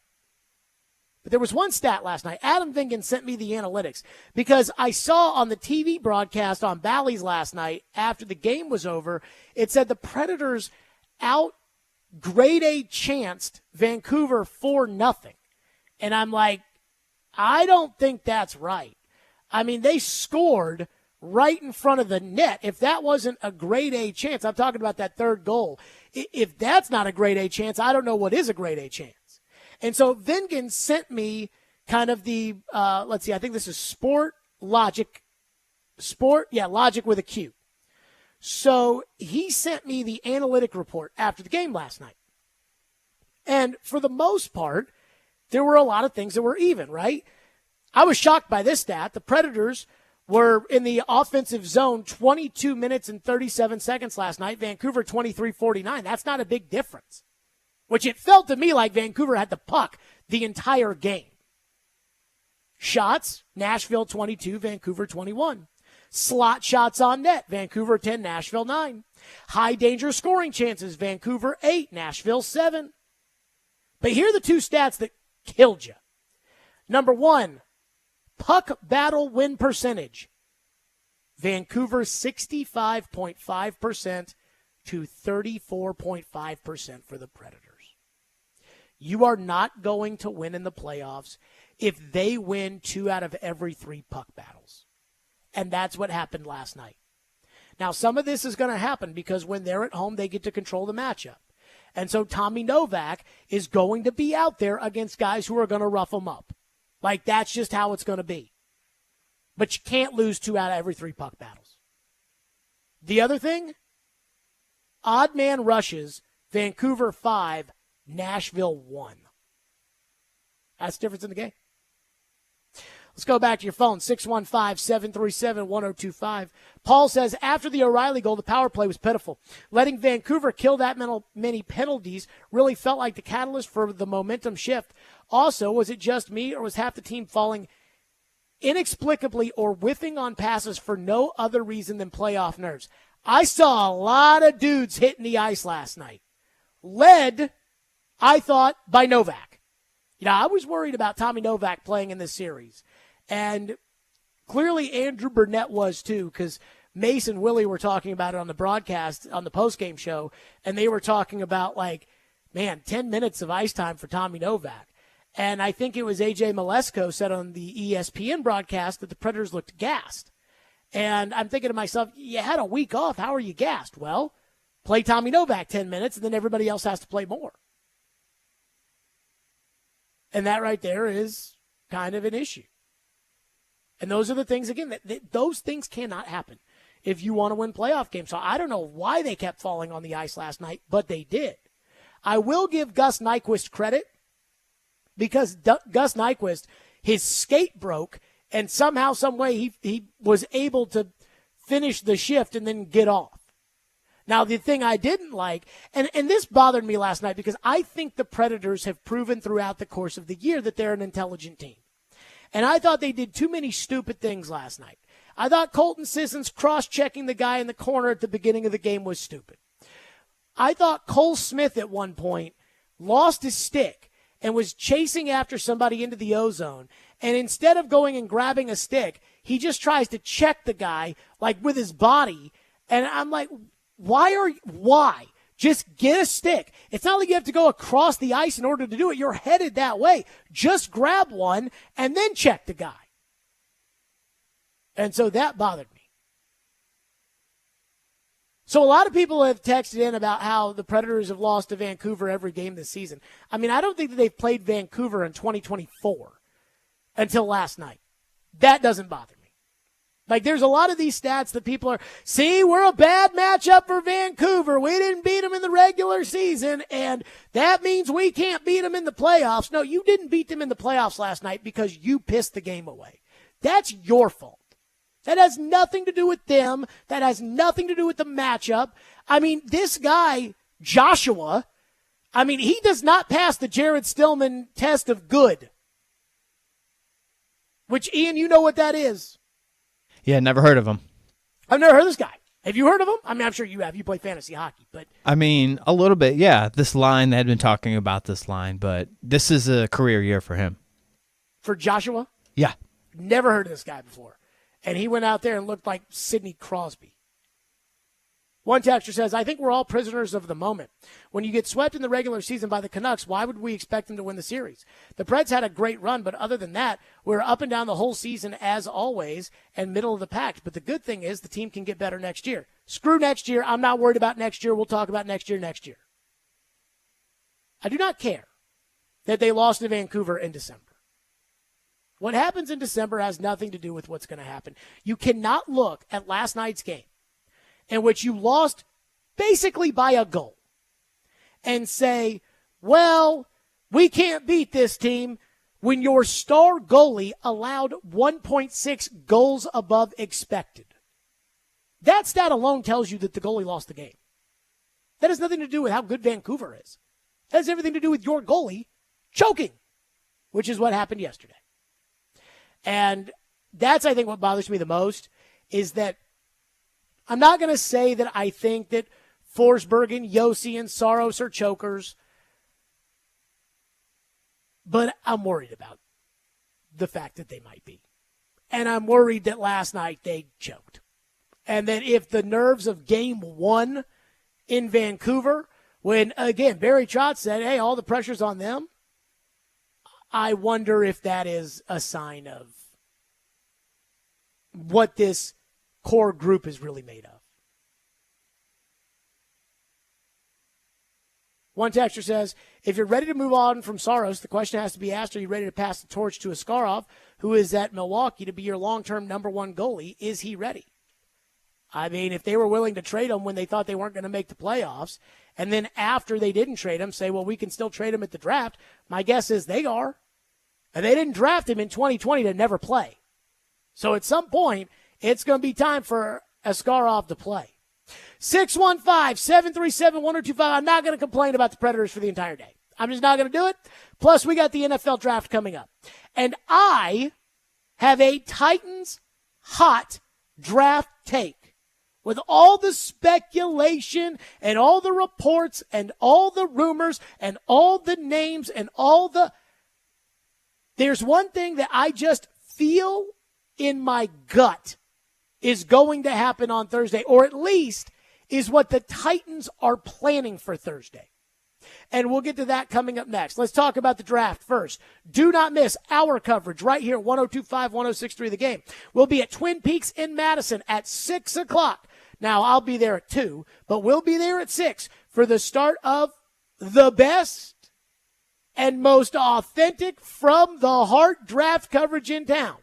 But there was one stat last night. Adam Vingan sent me the analytics because I saw on the TV broadcast on Bally's last night after the game was over, it said the Predators out grade A chanced Vancouver 4-0. And I'm like, I don't think that's right. They scored right in front of the net. If that wasn't a grade A chance, I'm talking about that third goal. If that's not a grade A chance, I don't know what is a grade A chance. And so Vingan sent me kind of the, I think this is Logic with a Q. So he sent me the analytic report after the game last night. And for the most part, there were a lot of things that were even, right? I was shocked by this stat. The Predators were in the offensive zone 22 minutes and 37 seconds last night. Vancouver 23:49. That's not a big difference. Which it felt to me like Vancouver had the puck the entire game. Shots, Nashville 22, Vancouver 21. Slot shots on net, Vancouver 10, Nashville 9. High danger scoring chances, Vancouver 8, Nashville 7. But here are the two stats that killed you. Number 1, puck battle win percentage. Vancouver 65.5% to 34.5% for the Predators. You are not going to win in the playoffs if they win 2 out of every 3 puck battles. And that's what happened last night. Now, some of this is going to happen because when they're at home, they get to control the matchup. And so Tommy Novak is going to be out there against guys who are going to rough them up. That's just how it's going to be. But you can't lose 2 out of every 3 puck battles. The other thing, odd man rushes, Vancouver 5, Nashville 1. That's the difference in the game. Let's go back to your phone, 615-737-1025. Paul says, after the O'Reilly goal, the power play was pitiful. Letting Vancouver kill that many penalties really felt like the catalyst for the momentum shift. Also, was it just me, or was half the team falling inexplicably or whiffing on passes for no other reason than playoff nerves? I saw a lot of dudes hitting the ice last night. Led, I thought, by Novak. I was worried about Tommy Novak playing in this series. And clearly Andrew Brunette was too, because Mace and Willie were talking about it on the broadcast, on the postgame show, and they were talking about 10 minutes of ice time for Tommy Novak. And I think it was A.J. Malesko said on the ESPN broadcast that the Predators looked gassed. And I'm thinking to myself, you had a week off. How are you gassed? Well, play Tommy Novak 10 minutes, and then everybody else has to play more. And that right there is kind of an issue. And those are the things, again, that those things cannot happen if you want to win playoff games. So I don't know why they kept falling on the ice last night, but they did. I will give Gus Nyquist credit because Gus Nyquist, his skate broke, and somehow, some way, he was able to finish the shift and then get off. Now, the thing I didn't like, and this bothered me last night because I think the Predators have proven throughout the course of the year that they're an intelligent team. And I thought they did too many stupid things last night. I thought Colton Sissons cross-checking the guy in the corner at the beginning of the game was stupid. I thought Cole Smith at one point lost his stick and was chasing after somebody into the O-zone. And instead of going and grabbing a stick, he just tries to check the guy like with his body. And I'm like, why? Just get a stick. It's not like you have to go across the ice in order to do it. You're headed that way. Just grab one and then check the guy. And so that bothered me. So a lot of people have texted in about how the Predators have lost to Vancouver every game this season. I mean, I don't think that they've played Vancouver in 2024 until last night. That doesn't bother me. Like, there's a lot of these stats that people are, see, we're a bad matchup for Vancouver. We didn't beat them in the regular season, and that means we can't beat them in the playoffs. No, you didn't beat them in the playoffs last night because you pissed the game away. That's your fault. That has nothing to do with them. That has nothing to do with the matchup. I mean, this guy, Joshua, I mean, he does not pass the Jared Stillman test of good. Which, Ian, you know what that is. Yeah, never heard of him. I've never heard of this guy. Have you heard of him? I mean, I'm sure you have. You play fantasy hockey, but I mean, a little bit, yeah. This line, they had been talking about this line, but this is a career year for him. For Joshua? Yeah. Never heard of this guy before. And he went out there and looked like Sidney Crosby. One texter says, I think we're all prisoners of the moment. When you get swept in the regular season by the Canucks, why would we expect them to win the series? The Preds had a great run, but other than that, we're up and down the whole season as always and middle of the pack. But the good thing is the team can get better next year. Screw next year. I'm not worried about next year. We'll talk about next year. I do not care that they lost to Vancouver in December. What happens in December has nothing to do with what's going to happen. You cannot look at last night's game in which you lost basically by a goal and say, well, we can't beat this team when your star goalie allowed 1.6 goals above expected. That stat alone tells you that the goalie lost the game. That has nothing to do with how good Vancouver is. That has everything to do with your goalie choking, which is what happened yesterday. And that's, I think, what bothers me the most is that I'm not going to say that I think that Forsberg and Yossi and Saros are chokers, but I'm worried about the fact that they might be. And I'm worried that last night they choked. And that if the nerves of game one in Vancouver, when, again, Barry Trotz said, hey, all the pressure's on them, I wonder if that is a sign of what this core group is really made of. One texter says, if you're ready to move on from Saros, the question has to be asked, are you ready to pass the torch to Askarov, who is at Milwaukee to be your long-term number one goalie? Is he ready? I mean, if they were willing to trade him when they thought they weren't going to make the playoffs, and then after they didn't trade him, say, well, we can still trade him at the draft, my guess is they are. And they didn't draft him in 2020 to never play. So at some point, it's going to be time for Askarov to play. 615-737-1025. I'm not going to complain about the Predators for the entire day. I'm just not going to do it. Plus, we got the NFL draft coming up. And I have a Titans hot draft take with all the speculation and all the reports and all the rumors and all the names and all the... There's one thing that I just feel in my gut is going to happen on Thursday, or at least is what the Titans are planning for Thursday. And we'll get to that coming up next. Let's talk about the draft first. Do not miss our coverage right here, 102.5, 106.3 The Game. We'll be at Twin Peaks in Madison at 6 o'clock. Now, I'll be there at 2, but we'll be there at 6 for the start of the best and most authentic from the heart draft coverage in town.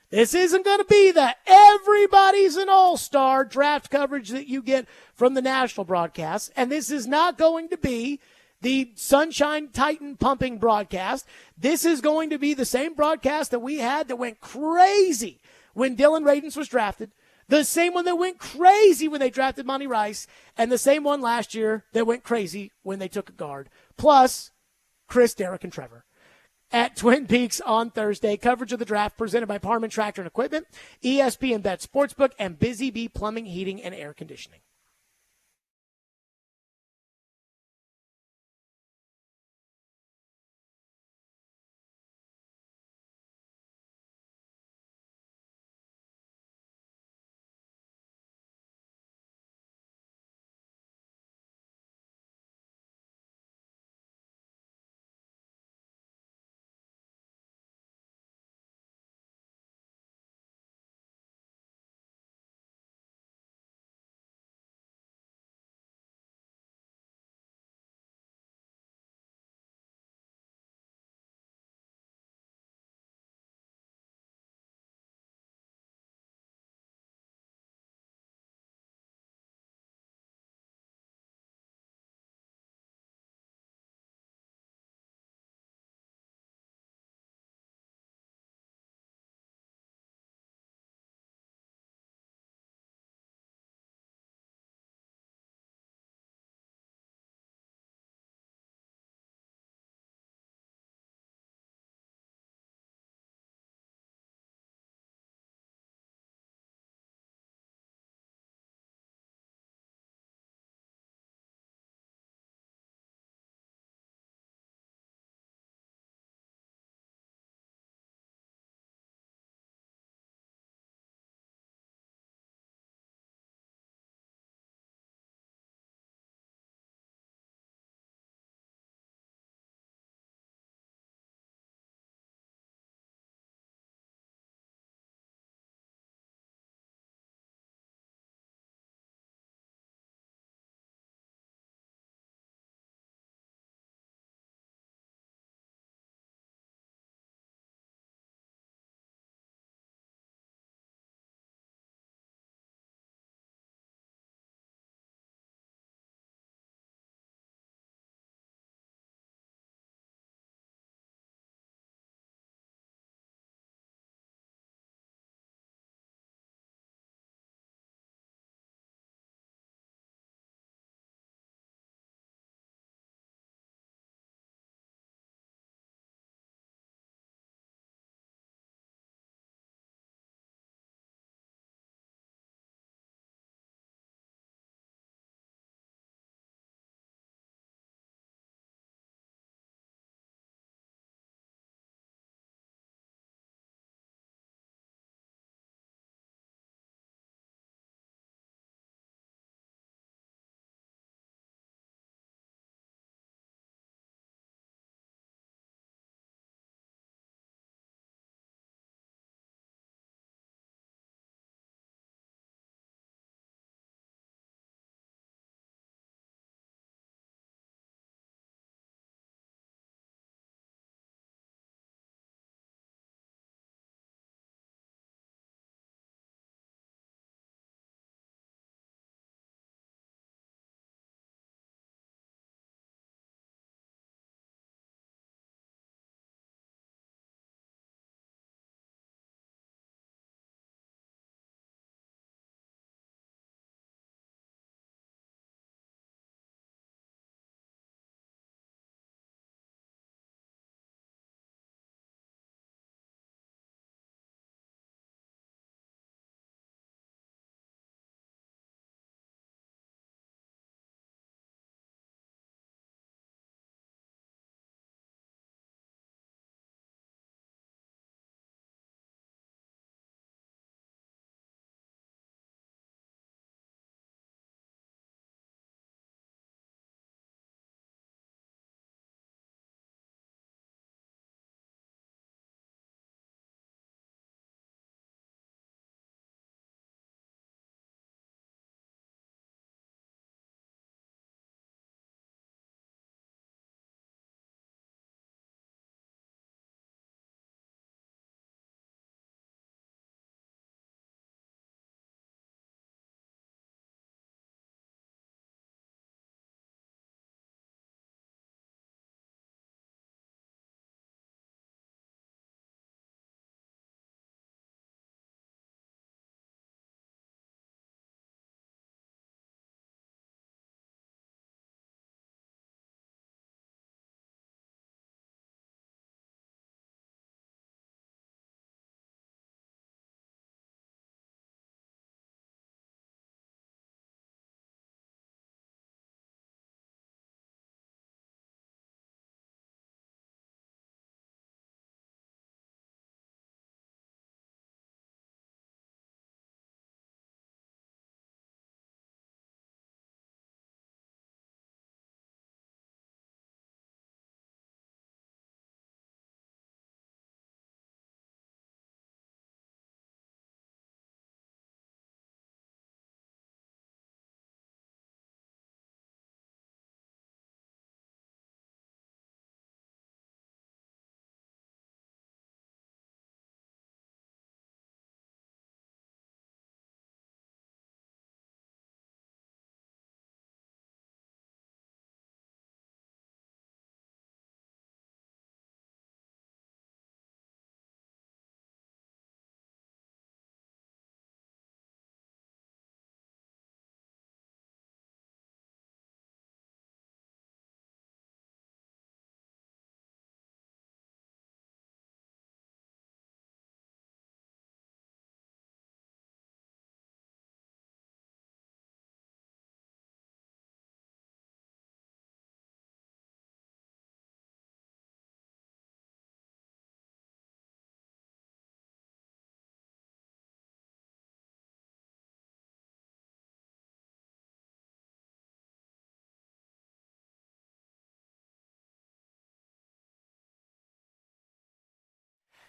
This isn't going to be the everybody's an all-star draft coverage that you get from the national broadcast, and this is not going to be the Sunshine Titan pumping broadcast. This is going to be the same broadcast that we had that went crazy when Dylan Radins was drafted, The same one that went crazy when they drafted Monty Rice, and the same one last year that went crazy when they took a guard. Plus, Chris, Derek, and Trevor. At Twin Peaks on Thursday, coverage of the draft presented by Parman Tractor and Equipment, ESPN Bet Sportsbook, and Busy Bee Plumbing, Heating, and Air Conditioning.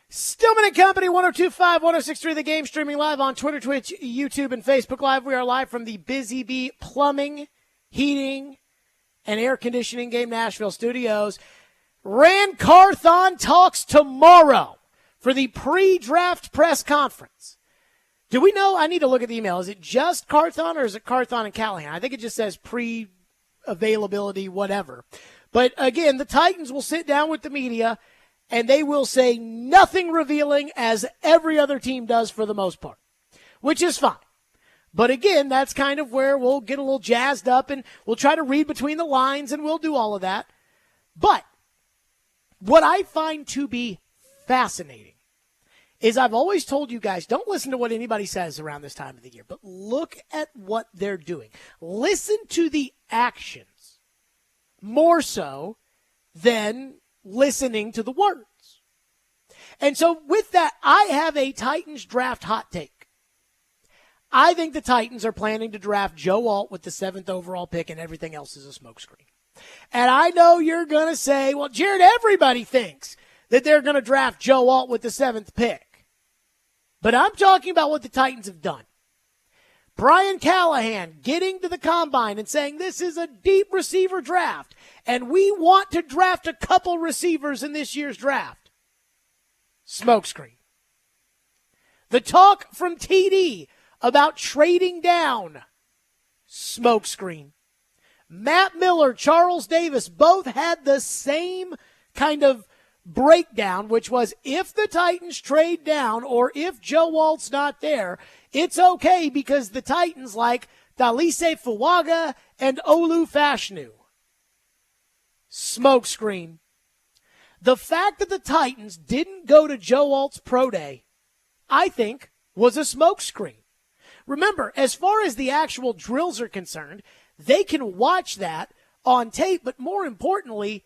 Stillman and Company, 102.5, 106.3 The Game, streaming live on Twitter, Twitch, YouTube, and Facebook Live. We are live from the Busy Bee Plumbing, Heating, and Air Conditioning Game Nashville studios. Rand Carthon talks tomorrow for the pre-draft press conference. Do we know? I need to look at the email. Is it just Carthon or is it Carthon and Callahan? I think it just says pre-availability, whatever. But again, the Titans will sit down with the media and they will say nothing revealing, as every other team does for the most part, which is fine. But again, that's kind of where we'll get a little jazzed up and we'll try to read between the lines and we'll do all of that. But what I find to be fascinating is I've always told you guys, don't listen to what anybody says around this time of the year, but look at what they're doing. Listen to the actions more so than listening to the words. And so with that, I have a Titans draft hot take. I think the Titans are planning to draft Joe Alt with the 7th overall pick and everything else is a smokescreen. And I know you're going to say, well, Jared, everybody thinks that they're going to draft Joe Alt with the 7th pick. But I'm talking about what the Titans have done. Brian Callahan getting to the combine and saying this is a deep receiver draft, and we want to draft a couple receivers in this year's draft. Smokescreen. The talk from TD about trading down. Smokescreen. Matt Miller, Charles Davis, both had the same kind of breakdown, which was if the Titans trade down or if Joe Walt's not there, it's okay because the Titans like Dalise Fuaga and Olu Fashanu. Smokescreen. The fact that the Titans didn't go to Joe Alt's pro day, I think, was a smokescreen. Remember, as far as the actual drills are concerned, they can watch that on tape, but more importantly,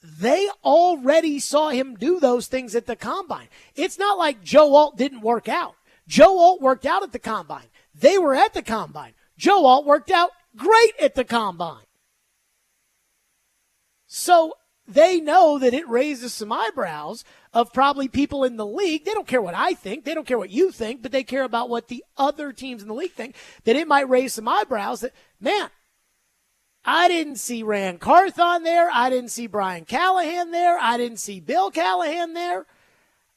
they already saw him do those things at the combine. It's not like Joe Alt didn't work out. Joe Alt worked out at the combine. They were at the combine. Joe Alt worked out great at the combine. So they know that it raises some eyebrows of probably people in the league. They don't care what I think. They don't care what you think, but they care about what the other teams in the league think, that it might raise some eyebrows that, man, I didn't see Rand Carthon there. I didn't see Brian Callahan there. I didn't see Bill Callahan there.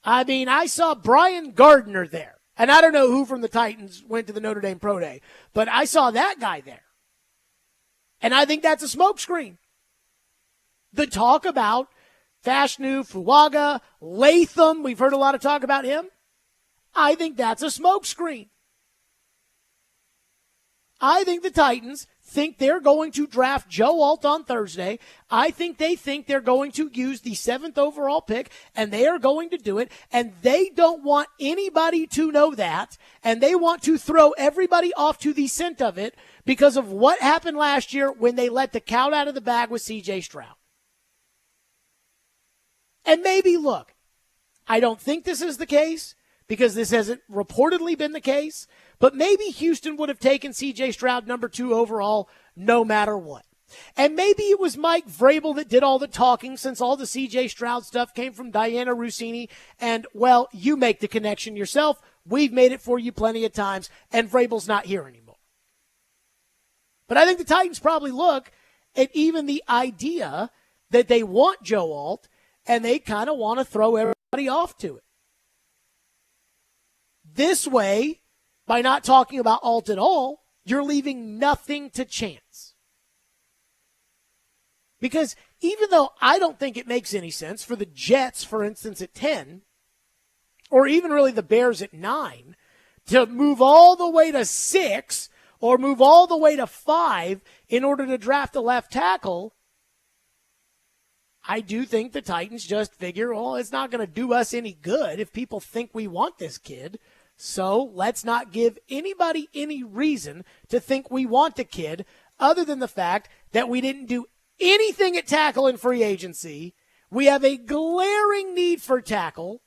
I mean, I saw Brian Gardner there. And I don't know who from the Titans went to the Notre Dame Pro Day, but I saw that guy there. And I think that's a smokescreen. The talk about Fashanu, Fuaga, Latham, we've heard a lot of talk about him. I think that's a smokescreen. I think the Titans think they're going to draft Joe Alt on Thursday. I think they're going to use the 7th overall pick, and they are going to do it, and they don't want anybody to know that, and they want to throw everybody off to the scent of it because of what happened last year when they let the cat out of the bag with C.J. Stroud. And maybe, look, I don't think this is the case because this hasn't reportedly been the case, but maybe Houston would have taken C.J. Stroud number 2 overall no matter what. And maybe it was Mike Vrabel that did all the talking since all the C.J. Stroud stuff came from Diana Rossini. And, well, you make the connection yourself. We've made it for you plenty of times, and Vrabel's not here anymore. But I think the Titans probably look at even the idea that they want Joe Alt, and they kind of want to throw everybody off to it. This way, by not talking about Alt at all, you're leaving nothing to chance. Because even though I don't think it makes any sense for the Jets, for instance, at 10, or even really the Bears at 9, to move all the way to 6 or move all the way to 5 in order to draft a left tackle, I do think the Titans just figure, well, it's not going to do us any good if people think we want this kid. So let's not give anybody any reason to think we want the kid other than the fact that we didn't do anything at tackle in free agency. We have a glaring need for tackle.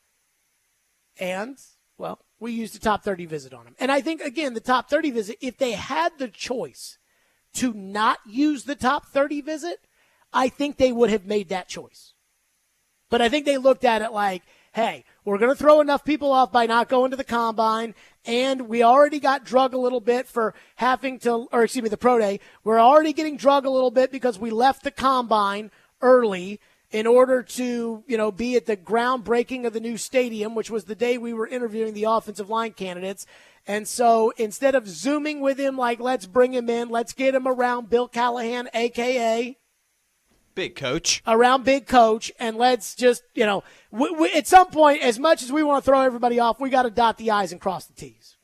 And, well, we used a top 30 visit on him. And I think, again, the top 30 visit, if they had the choice to not use the top 30 visit, I think they would have made that choice. But I think they looked at it like, hey, we're going to throw enough people off by not going to the combine, and we already got drug a little bit for the pro day. We're already getting drug a little bit because we left the combine early in order to, be at the groundbreaking of the new stadium, which was the day we were interviewing the offensive line candidates. And so instead of Zooming with him, like, let's bring him in, let's get him around Bill Callahan, a.k.a. Big Coach. Around Big Coach, and let's just, at some point, as much as we want to throw everybody off, we got to dot the I's and cross the T's.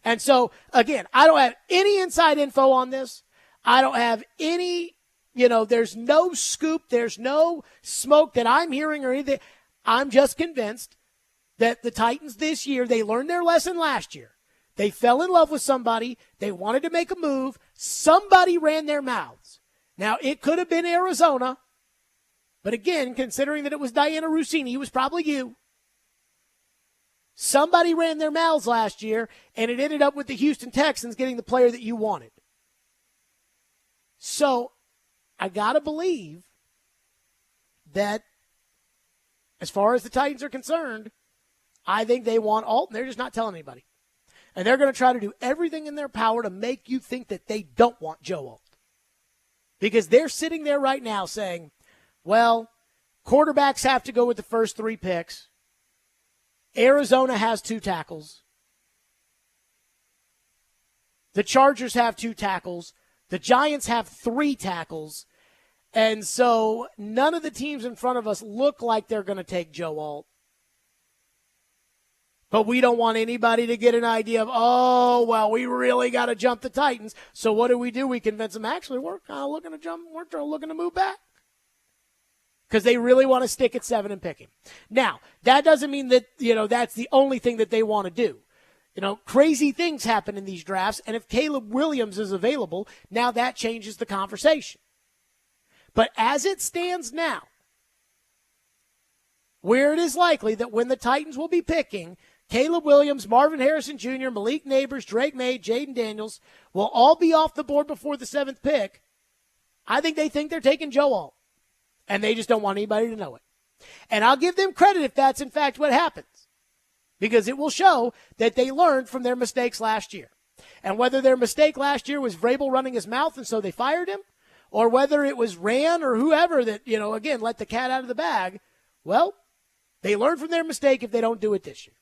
And so, again, I don't have any inside info on this. I don't have any, there's no scoop, there's no smoke that I'm hearing or anything. I'm just convinced that the Titans this year, they learned their lesson last year. They fell in love with somebody. They wanted to make a move. Somebody ran their mouths. Now, it could have been Arizona, but again, considering that it was Diana Rossini, it was probably you. Somebody ran their mouths last year, and it ended up with the Houston Texans getting the player that you wanted. So, I got to believe that as far as the Titans are concerned, I think they want Alton. They're just not telling anybody. And they're going to try to do everything in their power to make you think that they don't want Joe Alt. Because they're sitting there right now saying, well, quarterbacks have to go with the first 3 picks. Arizona has 2 tackles. The Chargers have 2 tackles. The Giants have 3 tackles. And so none of the teams in front of us look like they're going to take Joe Alt. But we don't want anybody to get an idea of, we really got to jump the Titans. So what do? We convince them, actually, we're kind of looking to jump. We're looking to move back. Because they really want to stick at 7 and pick him. Now, that doesn't mean that, that's the only thing that they want to do. Crazy things happen in these drafts. And if Caleb Williams is available, now that changes the conversation. But as it stands now, where it is likely that when the Titans will be picking, Caleb Williams, Marvin Harrison Jr., Malik Neighbors, Drake May, Jaden Daniels will all be off the board before the 7th pick. I think they think they're taking Joe Alt, and they just don't want anybody to know it. And I'll give them credit if that's in fact what happens, because it will show that they learned from their mistakes last year. And whether their mistake last year was Vrabel running his mouth and so they fired him, or whether it was Rand or whoever that, again, let the cat out of the bag, well, they learn from their mistake if they don't do it this year.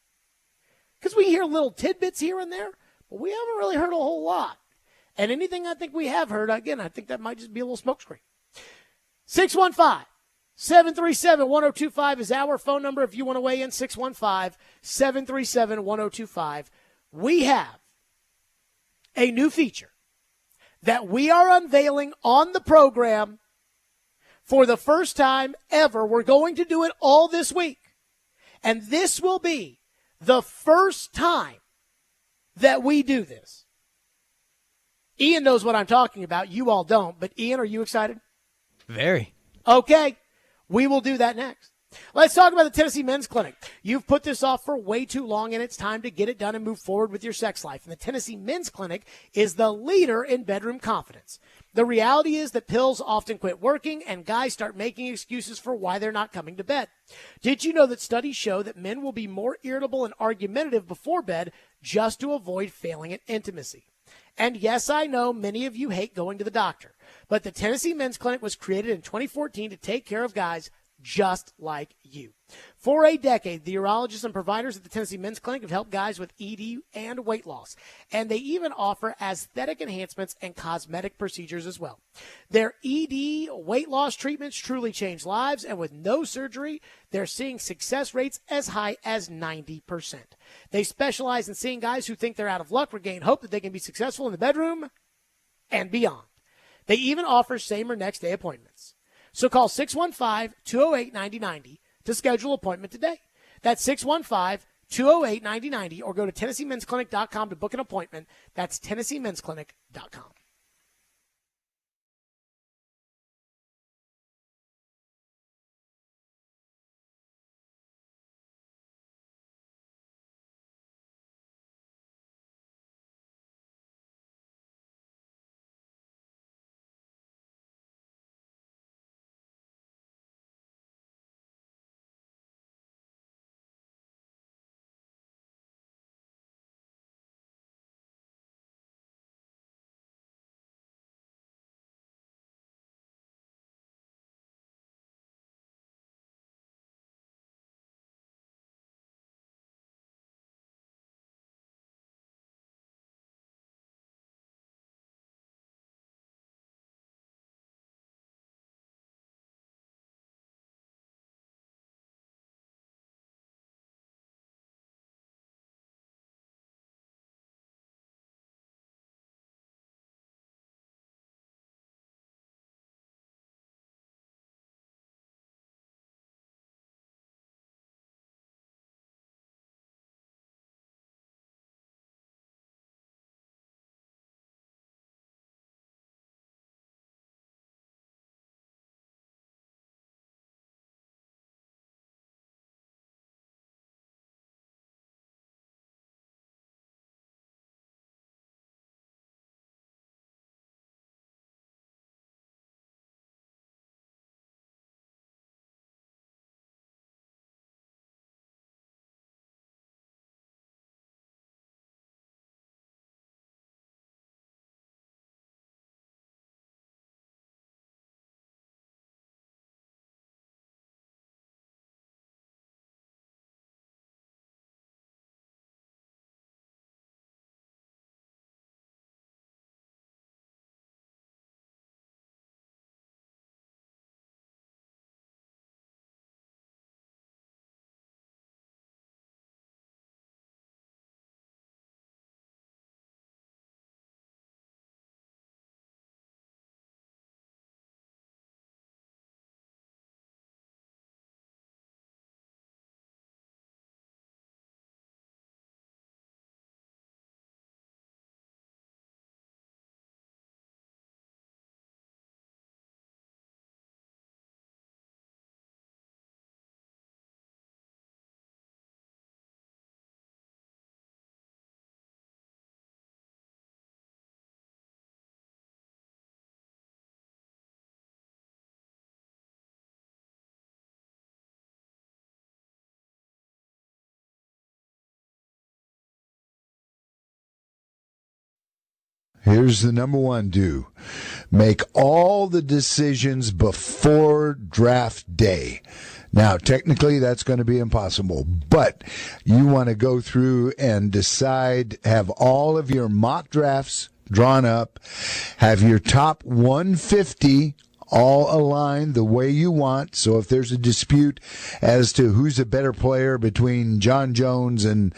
Because we hear little tidbits here and there, but we haven't really heard a whole lot. And anything I think we have heard, again, I think that might just be a little smokescreen. 615-737-1025 is our phone number if you want to weigh in, 615-737-1025. We have a new feature that we are unveiling on the program for the first time ever. We're going to do it all this week. And this will be the first time that we do this. Ian knows what I'm talking about. You all don't. But Ian, are you excited? Very. Okay. We will do that next. Let's talk about the Tennessee Men's Clinic. You've put this off for way too long, and it's time to get it done and move forward with your sex life. And the Tennessee Men's Clinic is the leader in bedroom confidence. The reality is that pills often quit working, and guys start making excuses for why they're not coming to bed. Did you know that studies show that men will be more irritable and argumentative before bed just to avoid failing at intimacy? And yes, I know many of you hate going to the doctor, but the Tennessee Men's Clinic was created in 2014 to take care of guys just like you. For a decade, the urologists and providers at the Tennessee Men's Clinic have helped guys with ED and weight loss, and they even offer aesthetic enhancements and cosmetic procedures as well. Their ED weight loss treatments truly change lives, and with no surgery, they're seeing success rates as high as 90%. They specialize in seeing guys who think they're out of luck regain hope that they can be successful in the bedroom and beyond. They even offer same or next day appointments. So call 615-208-9090 to schedule an appointment today. That's 615-208-9090 or go to TennesseeMen'sClinic.com to book an appointment. That's TennesseeMen'sClinic.com. Here's the number one do. Make all the decisions before draft day. Now, technically, that's going to be impossible, but you want to go through and decide, have all of your mock drafts drawn up, have your top 150 all aligned the way you want. So if there's a dispute as to who's a better player between John Jones and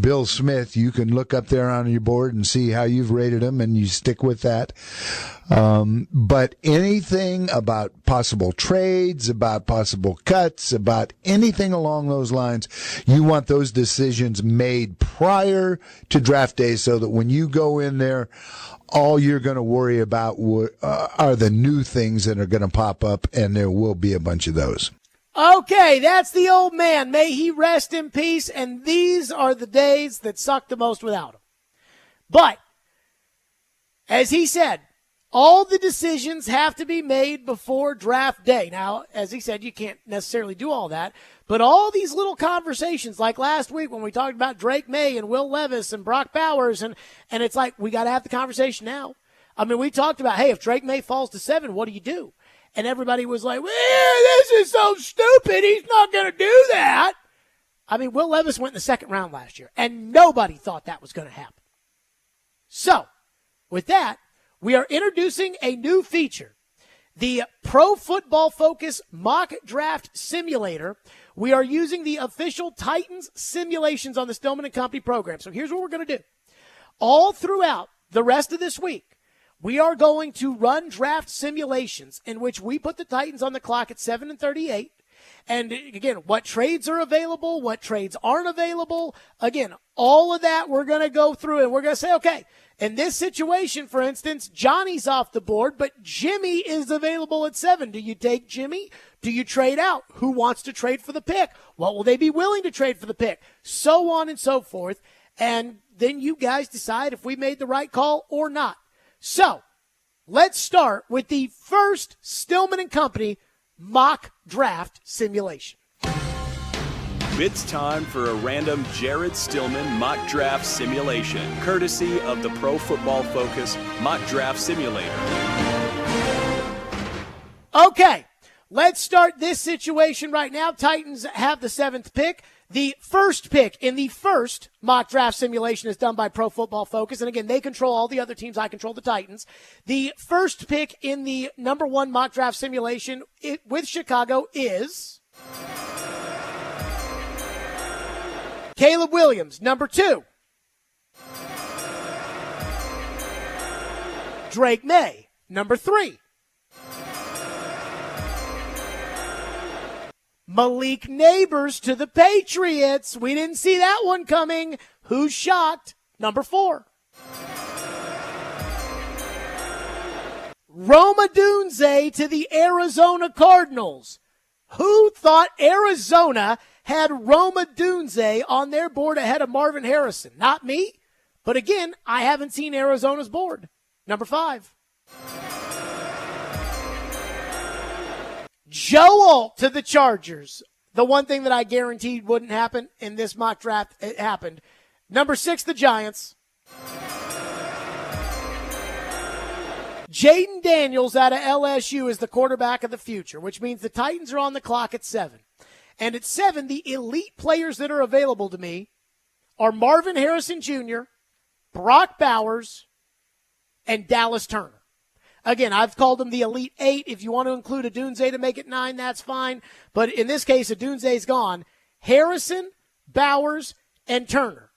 Bill Smith, you can look up there on your board and see how you've rated them, and you stick with that. But anything about possible trades, about possible cuts, about anything along those lines, you want those decisions made prior to draft day so that when you go in there, all you're going to worry about are the new things that are going to pop up, and there will be a bunch of those. Okay, that's the old man. May he rest in peace, and these are the days that suck the most without him. But, as he said, all the decisions have to be made before draft day. Now, as he said, you can't necessarily do all that, but all these little conversations, like last week when we talked about Drake May and Will Levis and Brock Bowers, and it's like we got to have the conversation now. I mean, we talked about, hey, if Drake May falls to 7, what do you do? And everybody was like, well, this is so stupid. He's not going to do that. I mean, Will Levis went in the second round last year, and nobody thought that was going to happen. So, with that, we are introducing a new feature, the Pro Football Focus Mock Draft Simulator. We are using the official Titans simulations on the Stillman & Company program. So here's what we're going to do. All throughout the rest of this week, we are going to run draft simulations in which we put the Titans on the clock at 7:38. And again, what trades are available, what trades aren't available. Again, all of that we're going to go through, and we're going to say, okay, in this situation, for instance, Johnny's off the board, but Jimmy is available at 7. Do you take Jimmy? Do you trade out? Who wants to trade for the pick? What will they be willing to trade for the pick? So on and so forth. And then you guys decide if we made the right call or not. So let's start with the first Stillman & Company mock draft simulation. It's time for a random Jared Stillman mock draft simulation, courtesy of the Pro Football Focus Mock Draft Simulator. Okay, let's start this situation right now. Titans have the 7th pick. The first pick in the first mock draft simulation is done by Pro Football Focus. And again, they control all the other teams. I control the Titans. The first pick in the number 1 mock draft simulation with Chicago is Caleb Williams. Number 2, Drake May. Number 3, Malik Neighbors to the Patriots. We didn't see that one coming. Who's shocked? Number 4, Roma Dunze to the Arizona Cardinals. Who thought Arizona had Roma Dunze on their board ahead of Marvin Harrison? Not me. But again, I haven't seen Arizona's board. Number 5, Joe Alt to the Chargers. The one thing that I guaranteed wouldn't happen in this mock draft, it happened. Number 6, the Giants. Jaden Daniels out of LSU is the quarterback of the future, which means the Titans are on the clock at 7. And at 7, the elite players that are available to me are Marvin Harrison Jr., Brock Bowers, and Dallas Turner. Again, I've called them the Elite 8. If you want to include Adunze to make it 9, that's fine. But in this case, Adunze's gone. Harrison, Bowers, and Turner.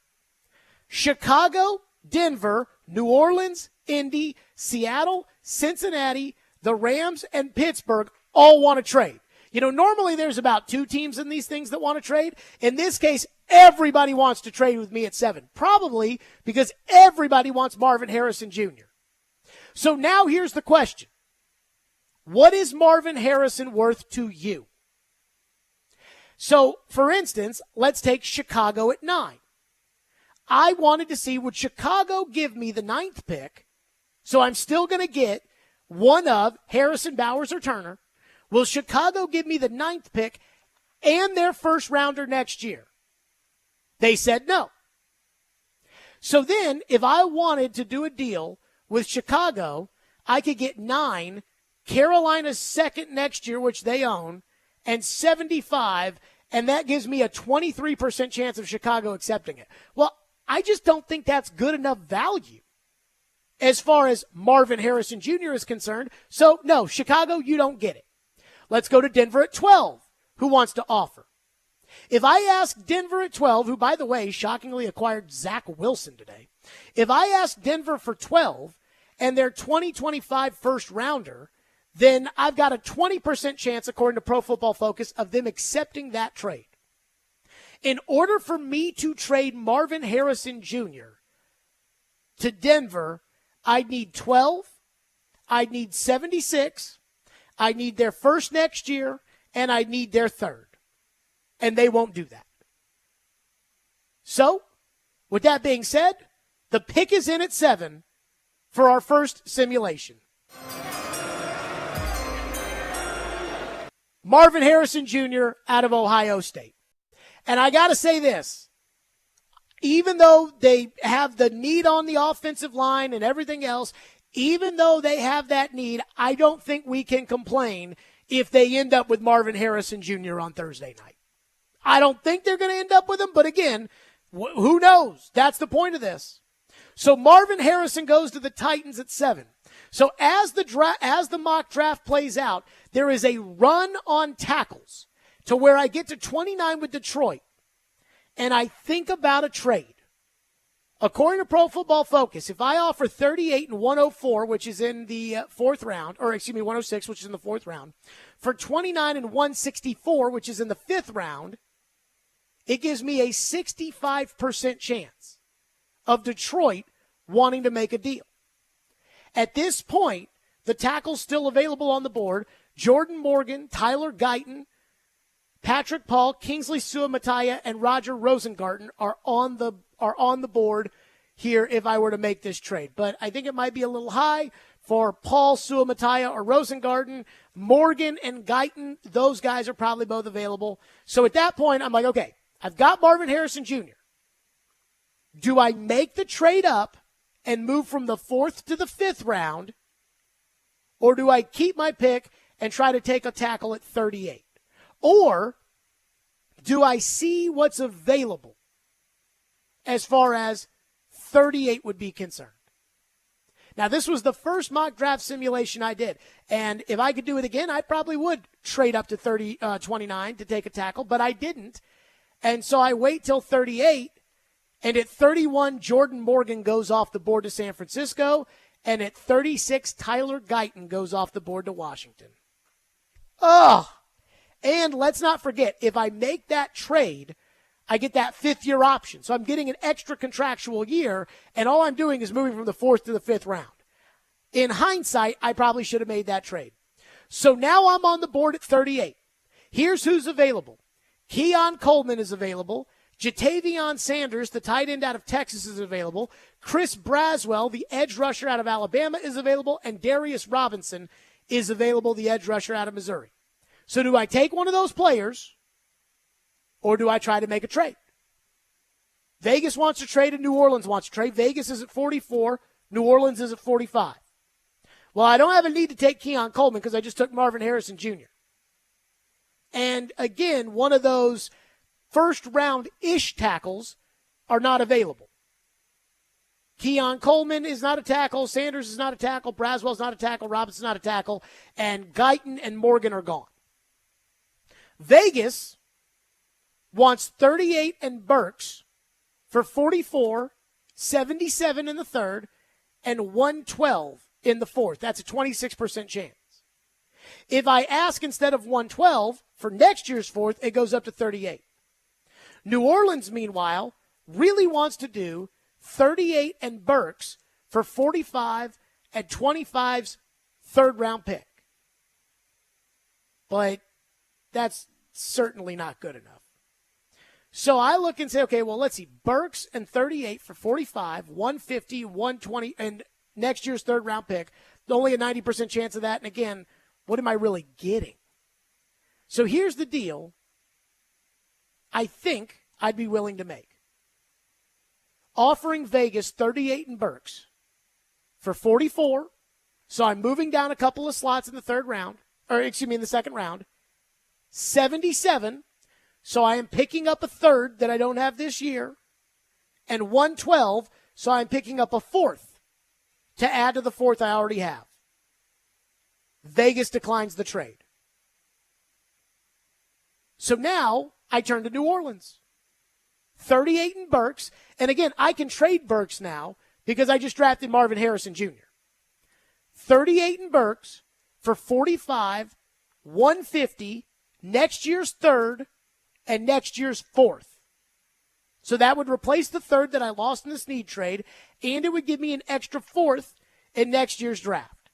Chicago, Denver, New Orleans, Indy, Seattle, Cincinnati, the Rams, and Pittsburgh all want to trade. You know, normally there's about 2 teams in these things that want to trade. In this case, everybody wants to trade with me at 7. Probably because everybody wants Marvin Harrison Jr. So now here's the question. What is Marvin Harrison worth to you? So, for instance, let's take Chicago at 9. I wanted to see, would Chicago give me the 9th pick? So I'm still going to get one of Harrison, Bowers, or Turner. Will Chicago give me the 9th pick and their first rounder next year? They said no. So then, if I wanted to do a deal With Chicago, I could get 9, Carolina's second next year, which they own, and 75, and that gives me a 23% chance of Chicago accepting it. Well, I just don't think that's good enough value as far as Marvin Harrison Jr. is concerned. So, no, Chicago, you don't get it. Let's go to Denver at 12. Who wants to offer? If I ask Denver at 12, who, by the way, shockingly acquired Zach Wilson today, if I ask Denver for 12 and their 2025 first rounder, then I've got a 20% chance, according to Pro Football Focus, of them accepting that trade. In order for me to trade Marvin Harrison Jr. to Denver, I'd need 12, I'd need 76, I'd need their first next year, and I'd need their third. And they won't do that. So, with that being said, the pick is in at 7 for our first simulation. Marvin Harrison Jr. out of Ohio State. And I got to say this. Even though they have the need on the offensive line and everything else, even though they have that need, I don't think we can complain if they end up with Marvin Harrison Jr. on Thursday night. I don't think they're going to end up with him, but again, who knows? That's the point of this. So Marvin Harrison goes to the Titans at 7. So as the mock draft plays out, there is a run on tackles to where I get to 29 with Detroit, and I think about a trade. According to Pro Football Focus, if I offer 38 and 104, which is in the fourth round, 106, which is in the fourth round, for 29 and 164, which is in the fifth round, it gives me a 65% chance of Detroit wanting to make a deal. At this point, the tackles still available on the board, Jordan Morgan, Tyler Guyton, Patrick Paul, Kingsley Suamataia, and Roger Rosengarten are on the board here if I were to make this trade. But I think it might be a little high for Paul, Suamataia, or Rosengarten. Morgan and Guyton, those guys are probably both available. So at that point, I'm like, okay, I've got Marvin Harrison Jr. Do I make the trade up and move from the 4th to the 5th round, or do I keep my pick and try to take a tackle at 38? Or do I see what's available as far as 38 would be concerned? Now, this was the first mock draft simulation I did, and if I could do it again, I probably would trade up to 29 to take a tackle, but I didn't. And so I wait till 38, and at 31, Jordan Morgan goes off the board to San Francisco, and at 36, Tyler Guyton goes off the board to Washington. Oh, and let's not forget, if I make that trade, I get that 5th-year option. So I'm getting an extra contractual year, and all I'm doing is moving from the 4th to the 5th round. In hindsight, I probably should have made that trade. So now I'm on the board at 38. Here's who's available. Keon Coleman is available. Jatavion Sanders, the tight end out of Texas, is available. Chris Braswell, the edge rusher out of Alabama, is available. And Darius Robinson is available, the edge rusher out of Missouri. So do I take one of those players, or do I try to make a trade? Vegas wants to trade and New Orleans wants to trade. Vegas is at 44. New Orleans is at 45. Well, I don't have a need to take Keon Coleman because I just took Marvin Harrison Jr. And again, one of those first-round-ish tackles are not available. Keon Coleman is not a tackle. Sanders is not a tackle. Braswell's not a tackle. Robinson's not a tackle. And Guyton and Morgan are gone. Vegas wants 38 and Burks for 44, 77 in the third, and 112 in the fourth. That's a 26% chance. If I ask instead of 112 for next year's fourth, it goes up to 38. New Orleans, meanwhile, really wants to do 38 and Burks for 45 and 25's third-round pick. But that's certainly not good enough. So I look and say, okay, well, let's see. Burks and 38 for 45, 150, 120, and next year's third-round pick. Only a 90% chance of that. And again, what am I really getting? So here's the deal I think I'd be willing to make. Offering Vegas 38 and Burks for 44. So I'm moving down a couple of slots in the in the second round. 77. So I am picking up a third that I don't have this year. And 112. So I'm picking up a fourth to add to the fourth I already have. Vegas declines the trade. So now I turn to New Orleans. 38 in Burks. And again, I can trade Burks now because I just drafted Marvin Harrison Jr. 38 in Burks for 45, 150, next year's third, and next year's fourth. So that would replace the third that I lost in the Snead trade, and it would give me an extra fourth in next year's draft.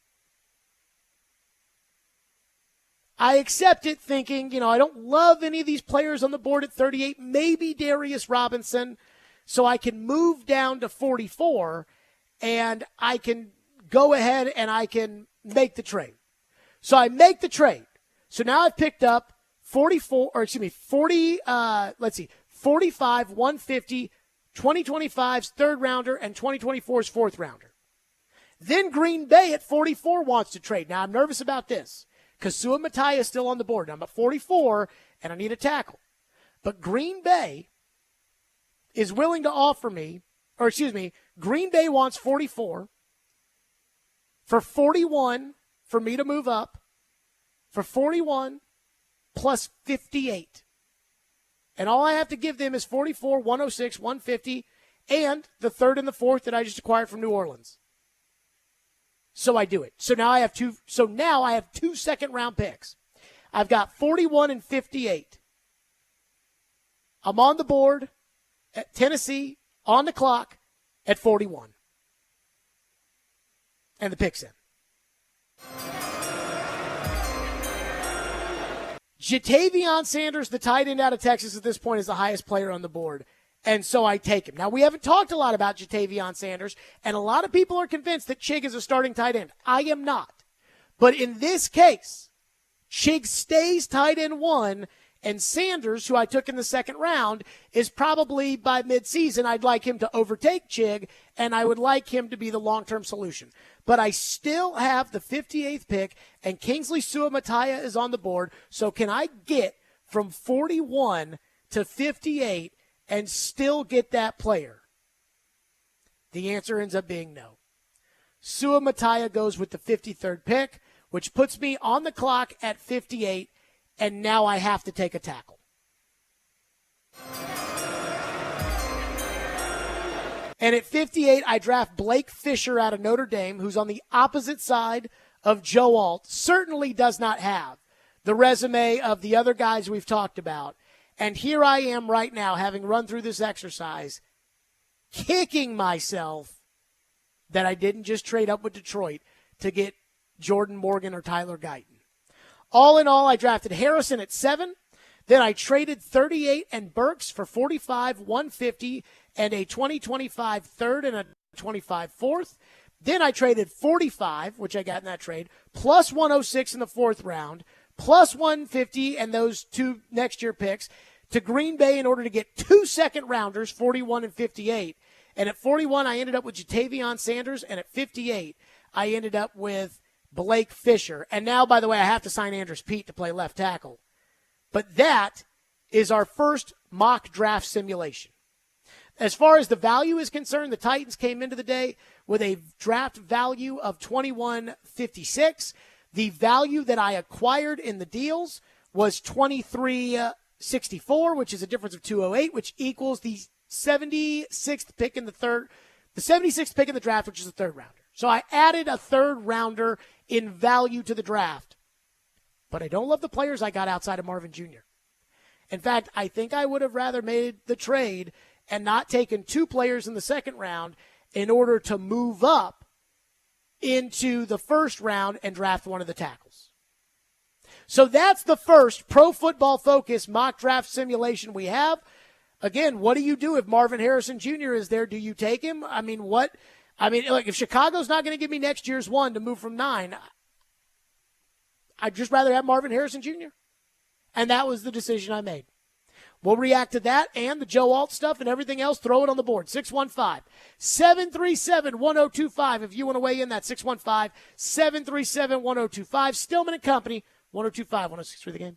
I accept it thinking, I don't love any of these players on the board at 38, maybe Darius Robinson, so I can move down to 44, and I can go ahead and I can make the trade. So I make the trade. So now I've picked up 45, 150, 2025's third rounder, and 2024's fourth rounder. Then Green Bay at 44 wants to trade. Now I'm nervous about this because Sua Matai is still on the board. Now I'm at 44 and I need a tackle. But Green Bay is willing to offer me, Green Bay wants 44 for 41 for me to move up, for 41 plus 58. And all I have to give them is 44, 106, 150, and the third and the fourth that I just acquired from New Orleans. So I do it. So now I have two second round picks. I've got 41 and 58. I'm on the board at Tennessee, on the clock at 41. And the pick's in. Jatavion Sanders, the tight end out of Texas at this point, is the highest player on the board. And so I take him. Now, we haven't talked a lot about Jatavion Sanders, and a lot of people are convinced that Chig is a starting tight end. I am not. But in this case, Chig stays tight end one, and Sanders, who I took in the second round, is probably by midseason, I'd like him to overtake Chig, and I would like him to be the long-term solution. But I still have the 58th pick, and Kingsley Sua-Matia is on the board. So can I get from 41 to 58 and still get that player? The answer ends up being no. Sua-Matia goes with the 53rd pick, which puts me on the clock at 58, and now I have to take a tackle. And at 58, I draft Blake Fisher out of Notre Dame, who's on the opposite side of Joe Alt. Certainly does not have the resume of the other guys we've talked about. And here I am right now, having run through this exercise, kicking myself that I didn't just trade up with Detroit to get Jordan Morgan or Tyler Guyton. All in all, I drafted Harrison at 7. Then I traded 38 and Burks for 45, 150, and a 2025 third and a 25 fourth. Then I traded 45, which I got in that trade, plus 106 in the fourth round, plus 150 and those two next year picks to Green Bay in order to get 2 second rounders, 41 and 58. And at 41, I ended up with Jatavion Sanders, and at 58, I ended up with Blake Fisher. And now, by the way, I have to sign Andrews Pete to play left tackle. But that is our first mock draft simulation. As far as the value is concerned, the Titans came into the day with a draft value of $21.56. The value that I acquired in the deals was $23.64, which is a difference of $208, which equals the 76th pick in the draft, which is the third rounder. So I added a third rounder in value to the draft. But I don't love the players I got outside of Marvin Jr. In fact, I think I would have rather made the trade and not taken 2 players in the second round in order to move up into the first round and draft one of the tackles. So that's the first Pro Football Focus mock draft simulation we have. Again, what do you do if Marvin Harrison Jr. is there? Do you take him? Look, if Chicago's not going to give me next year's one to move from 9, I'd just rather have Marvin Harrison Jr. And that was the decision I made. We'll react to that and the Joe Alt stuff and everything else. Throw it on the board. 615-737-1025. If you want to weigh in, that's 615-737-1025. Stillman and Company, 1025, 106.3 The Game.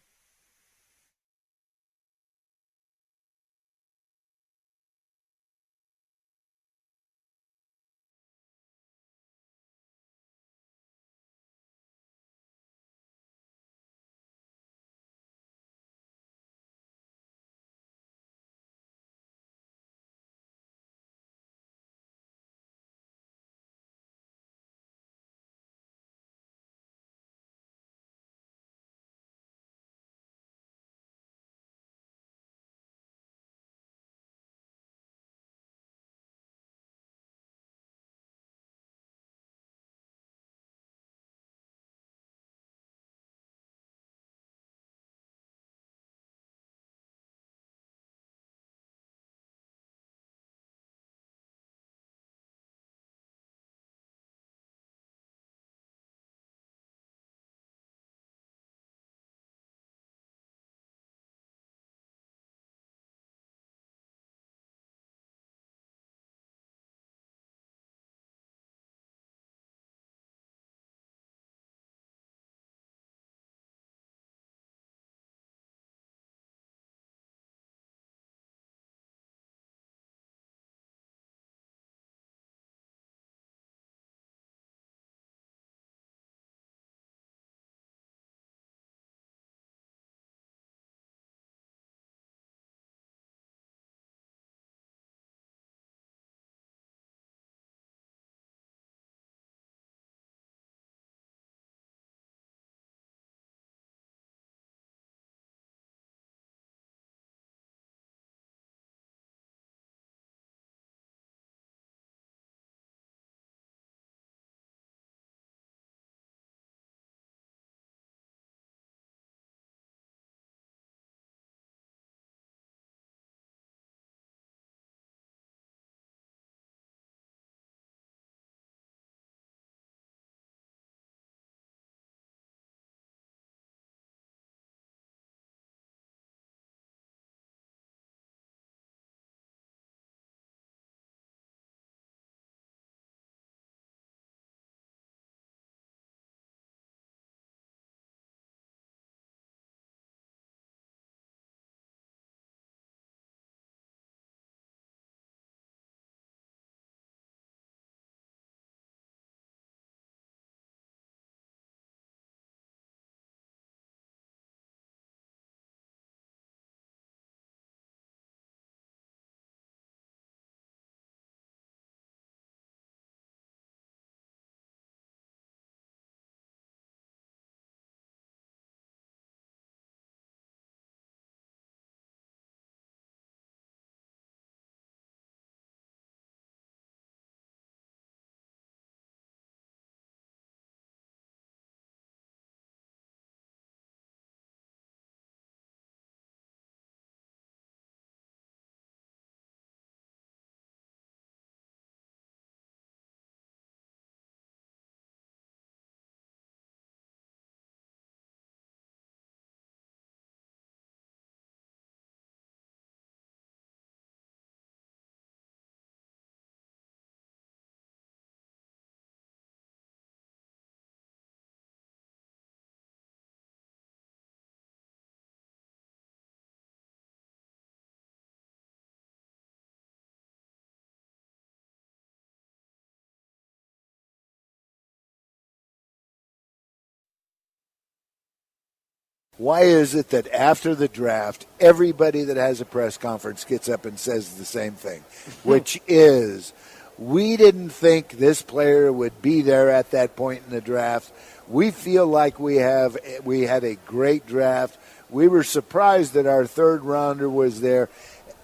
Why is it that after the draft, everybody that has a press conference gets up and says the same thing, which is, we didn't think this player would be there at that point in the draft. We feel like we had a great draft. We were surprised that our third rounder was there.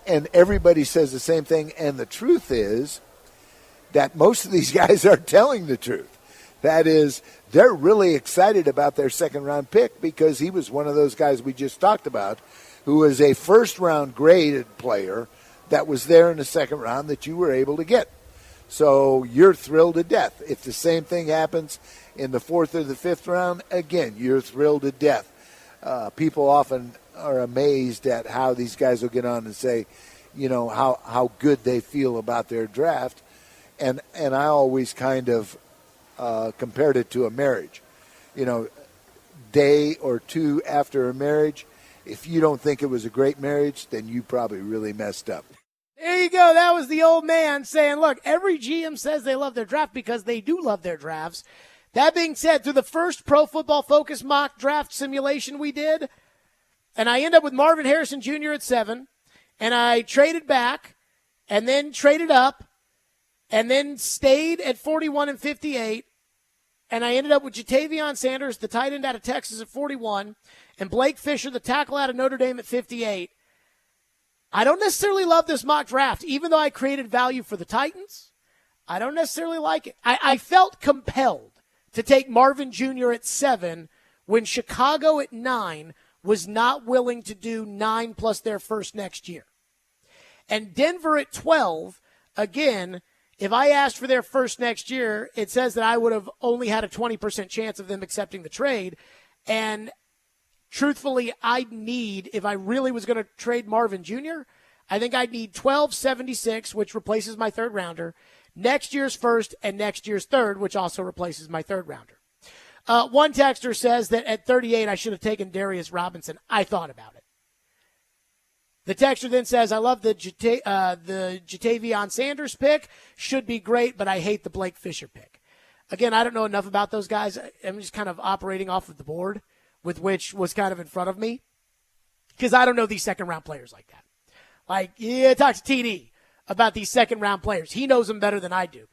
And everybody says the same thing. And the truth is that most of these guys are telling the truth. That is, they're really excited about their second-round pick because he was one of those guys we just talked about who was a first-round graded player that was there in the second round that you were able to get. So you're thrilled to death. If the same thing happens in the fourth or the fifth round, again, you're thrilled to death. People often are amazed at how these guys will get on and say, how good they feel about their draft. And I always kind of compared it to a marriage. Day or two after a marriage, if you don't think it was a great marriage, then you probably really messed up. There you go. That was the old man saying, look, every GM says they love their draft because they do love their drafts. That being said, through the first Pro Football Focus mock draft simulation we did, and I end up with Marvin Harrison Jr. at 7, and I traded back, and then traded up, and then stayed at 41 and 58, and I ended up with Jatavion Sanders, the tight end out of Texas, at 41, and Blake Fisher, the tackle out of Notre Dame, at 58. I don't necessarily love this mock draft, even though I created value for the Titans. I don't necessarily like it. I felt compelled to take Marvin Jr. at 7 when Chicago at 9 was not willing to do 9 plus their first next year. And Denver at 12, again, if I asked for their first next year, it says that I would have only had a 20% chance of them accepting the trade. And truthfully, I'd need, if I really was going to trade Marvin Jr., I think I'd need 1276, which replaces my third rounder, next year's first, and next year's third, which also replaces my third rounder. One texter says that at 38, I should have taken Darius Robinson. I thought about it. The texter then says, I love the Jatavion Sanders pick. Should be great, but I hate the Blake Fisher pick. Again, I don't know enough about those guys. I'm just kind of operating off of the board, with which was kind of in front of me, because I don't know these second-round players like that. Talk to TD about these second-round players. He knows them better than I do.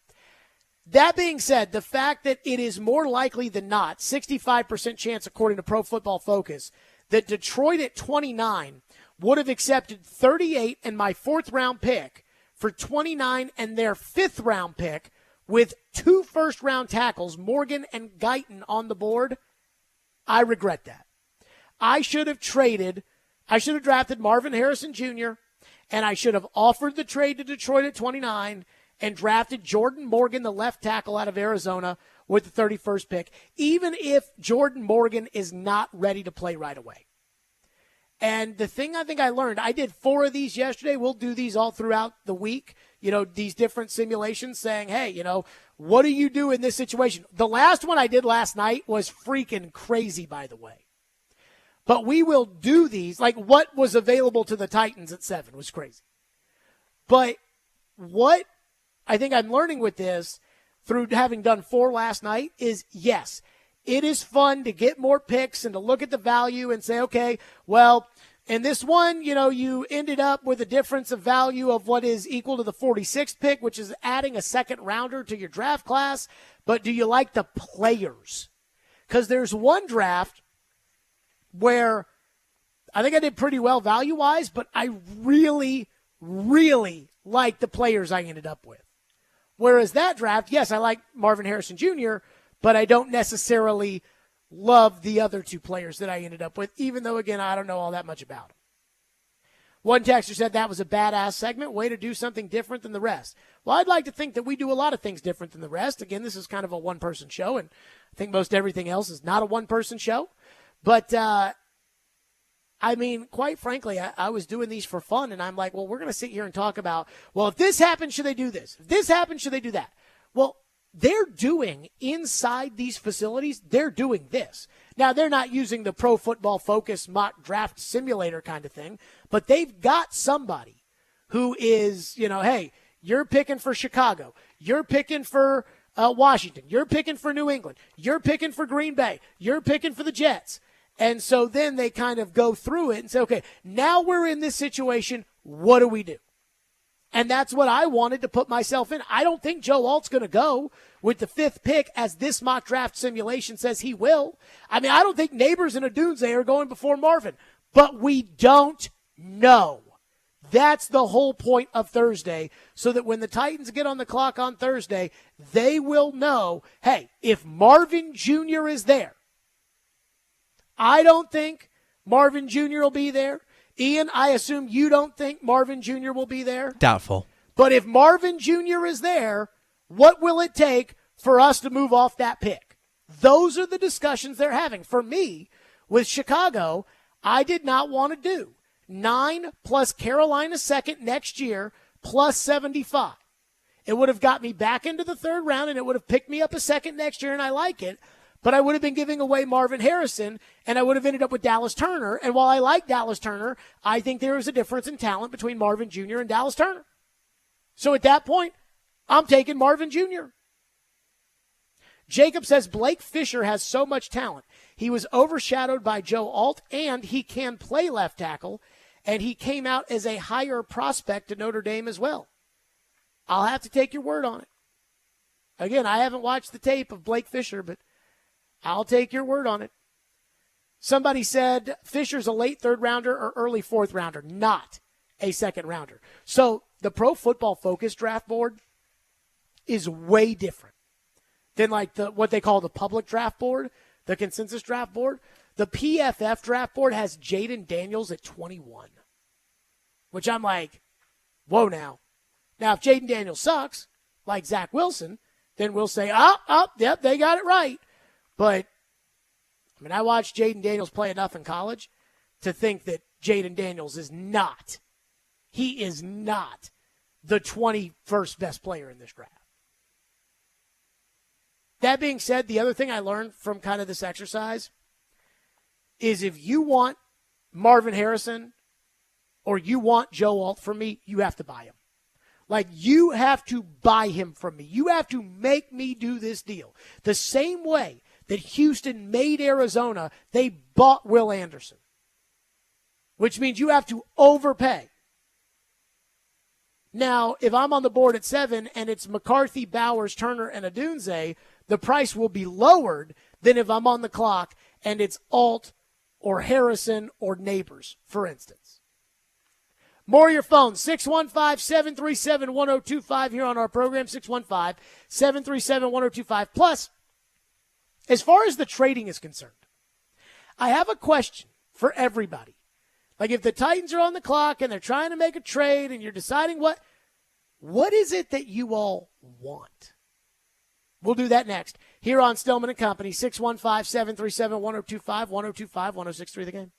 That being said, the fact that it is more likely than not, 65% chance according to Pro Football Focus, that Detroit at 29 would have accepted 38 and my fourth-round pick for 29 and their fifth-round pick with 2 first-round tackles, Morgan and Guyton, on the board, I regret that. I should have drafted Marvin Harrison Jr., and I should have offered the trade to Detroit at 29 and drafted Jordan Morgan, the left tackle out of Arizona, with the 31st pick, even if Jordan Morgan is not ready to play right away. And the thing I think I learned, I did 4 of these yesterday. We'll do these all throughout the week, these different simulations saying, hey, what do you do in this situation? The last one I did last night was freaking crazy, by the way. But we will do these, like what was available to the Titans at 7 was crazy. But what I think I'm learning with this, through having done 4 last night, is yes, it is fun to get more picks and to look at the value and say, okay, well, in this one, you ended up with a difference of value of what is equal to the 46th pick, which is adding a second rounder to your draft class. But do you like the players? Because there's one draft where I think I did pretty well value-wise, but I really, really like the players I ended up with. Whereas that draft, yes, I like Marvin Harrison Jr., but I don't necessarily love the other 2 players that I ended up with, even though, again, I don't know all that much about them. One texter said that was a badass segment, way to do something different than the rest. Well, I'd like to think that we do a lot of things different than the rest. Again, this is kind of a one-person show, and I think most everything else is not a one-person show. But, quite frankly, I was doing these for fun, and I'm like, well, we're going to sit here and talk about, well, if this happens, should they do this? If this happens, should they do that? Well, they're doing inside these facilities, they're doing this. Now, they're not using the Pro Football Focus mock draft simulator kind of thing, but they've got somebody who is, hey, you're picking for Chicago. You're picking for Washington. You're picking for New England. You're picking for Green Bay. You're picking for the Jets. And so then they kind of go through it and say, okay, now we're in this situation. What do we do? And that's what I wanted to put myself in. I don't think Joe Alt's going to go with the 5th pick, as this mock draft simulation says he will. I don't think Neighbors and Adunze are going before Marvin. But we don't know. That's the whole point of Thursday, so that when the Titans get on the clock on Thursday, they will know, hey, if Marvin Jr. is there, I don't think Marvin Jr. will be there. Ian, I assume you don't think Marvin Jr. will be there? Doubtful. But if Marvin Jr. is there, what will it take for us to move off that pick? Those are the discussions they're having. For me, with Chicago, I did not want to do 9 plus Carolina's second next year plus 75. It would have got me back into the third round, and it would have picked me up a second next year, and I like it. But I would have been giving away Marvin Harrison, and I would have ended up with Dallas Turner. And while I like Dallas Turner, I think there is a difference in talent between Marvin Jr. and Dallas Turner. So at that point, I'm taking Marvin Jr. Jacob says Blake Fisher has so much talent. He was overshadowed by Joe Alt, and he can play left tackle, and he came out as a higher prospect to Notre Dame as well. I'll have to take your word on it. Again, I haven't watched the tape of Blake Fisher, but I'll take your word on it. Somebody said Fisher's a late third rounder or early fourth rounder, not a second rounder. So the Pro Football Focus draft board is way different than like what they call the public draft board, the consensus draft board. The PFF draft board has Jaden Daniels at 21, which I'm like, whoa now. Now, if Jaden Daniels sucks, like Zach Wilson, then we'll say, yep, they got it right. But, I mean, I watched Jaden Daniels play enough in college to think that Jaden Daniels is not the 21st best player in this draft. That being said, the other thing I learned from kind of this exercise is if you want Marvin Harrison or you want Joe Alt from me, you have to buy him. Like, you have to buy him from me. You have to make me do this deal. The same way that Houston made Arizona, they bought Will Anderson, which means you have to overpay. Now, if I'm on the board at 7 and it's McCarthy, Bowers, Turner, and Adunze, the price will be lowered than if I'm on the clock and it's Alt or Harrison or Neighbors, for instance. More of your phones, 615-737-1025 here on our program, 615-737-1025. Plus, as far as the trading is concerned, I have a question for everybody. Like, if the Titans are on the clock and they're trying to make a trade and you're deciding what is it that you all want? We'll do that next here on Stillman & Company, 615-737-1025, 1025-1063 The Game.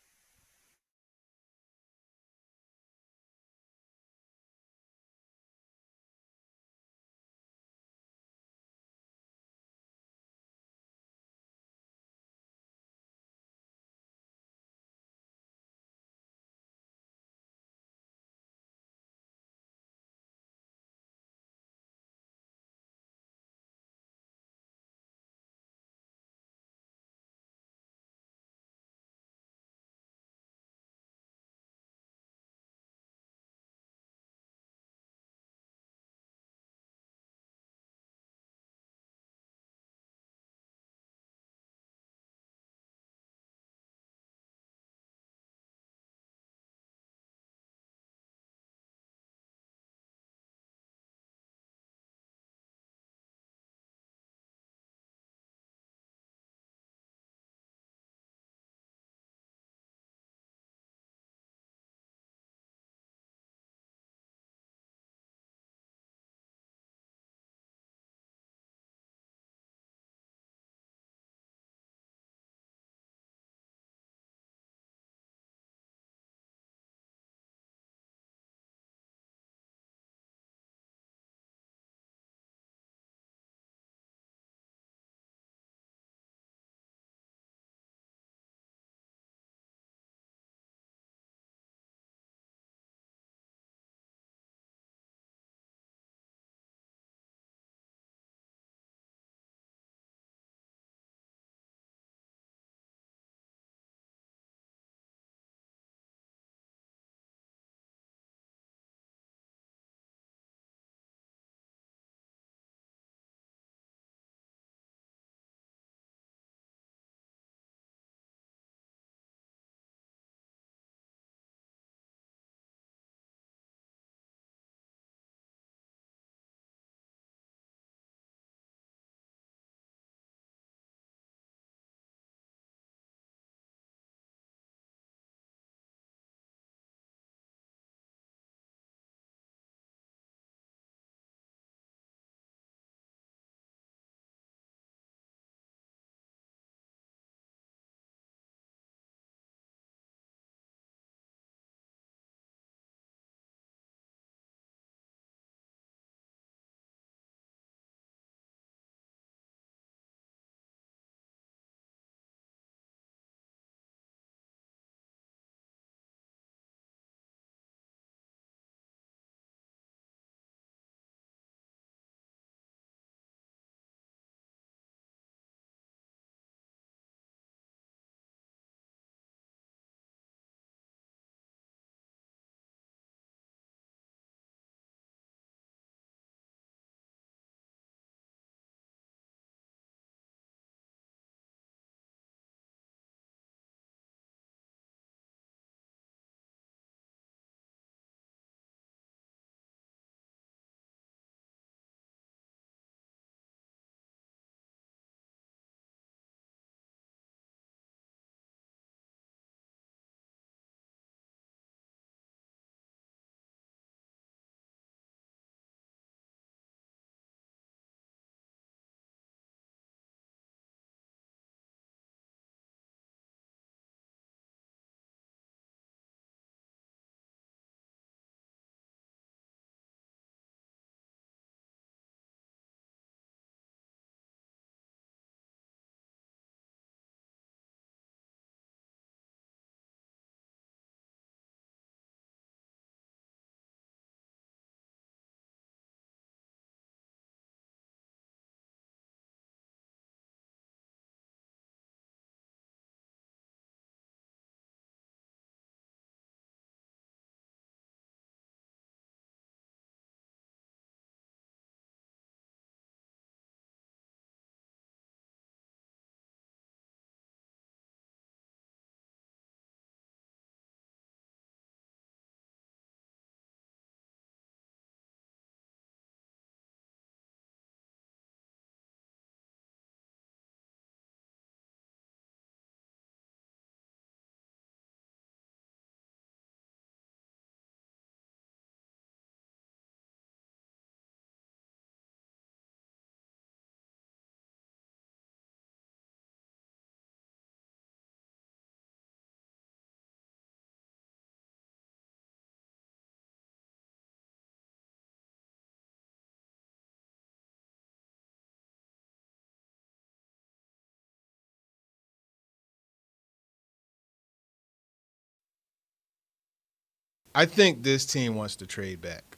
I think this team wants to trade back.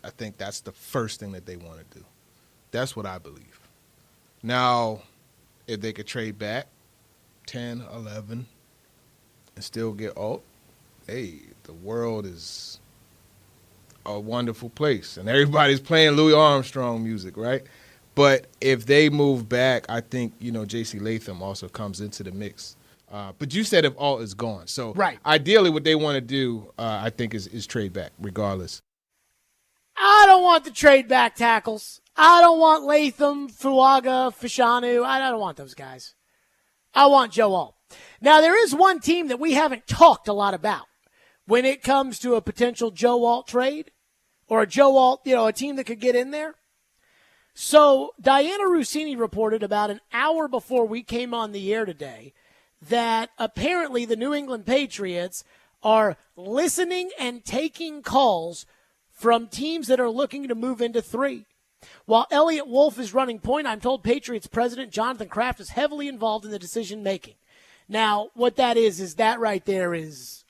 I think that's the first thing that they want to do. That's what I believe. Now, if they could trade back 10, 11, and still get Alt, hey, the world is a wonderful place. And everybody's playing Louis Armstrong music, right? But if they move back, I think, J.C. Latham also comes into the mix. But you said if Alt is gone. So right. Ideally what they want to do, I think, is trade back regardless. I don't want the trade back tackles. I don't want Latham, Fuaga, Fashanu. I don't want those guys. I want Joe Alt. Now, there is one team that we haven't talked a lot about when it comes to a potential Joe Alt trade or a Joe Alt, a team that could get in there. So Diana Rossini reported about an hour before we came on the air today that apparently the New England Patriots are listening and taking calls from teams that are looking to move into 3. While Elliot Wolf is running point, I'm told Patriots president Jonathan Kraft is heavily involved in the decision-making. Now, what that is that right there is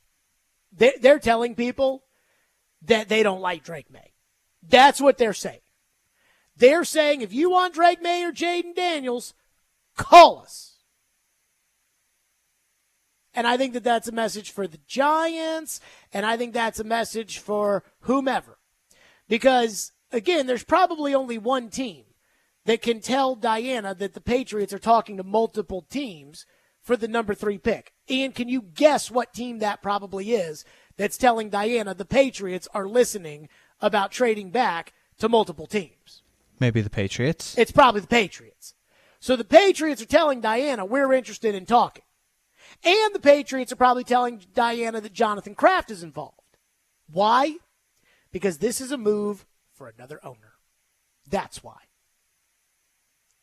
they're telling people that they don't like Drake May. That's what they're saying. They're saying if you want Drake May or Jaden Daniels, call us. And I think that that's a message for the Giants, and I think that's a message for whomever. Because, again, there's probably only one team that can tell Diana that the Patriots are talking to multiple teams for the number 3 pick. Ian, can you guess what team that probably is that's telling Diana the Patriots are listening about trading back to multiple teams? Maybe the Patriots. It's probably the Patriots. So the Patriots are telling Diana we're interested in talking. And the Patriots are probably telling Diana that Jonathan Kraft is involved. Why? Because this is a move for another owner. That's why.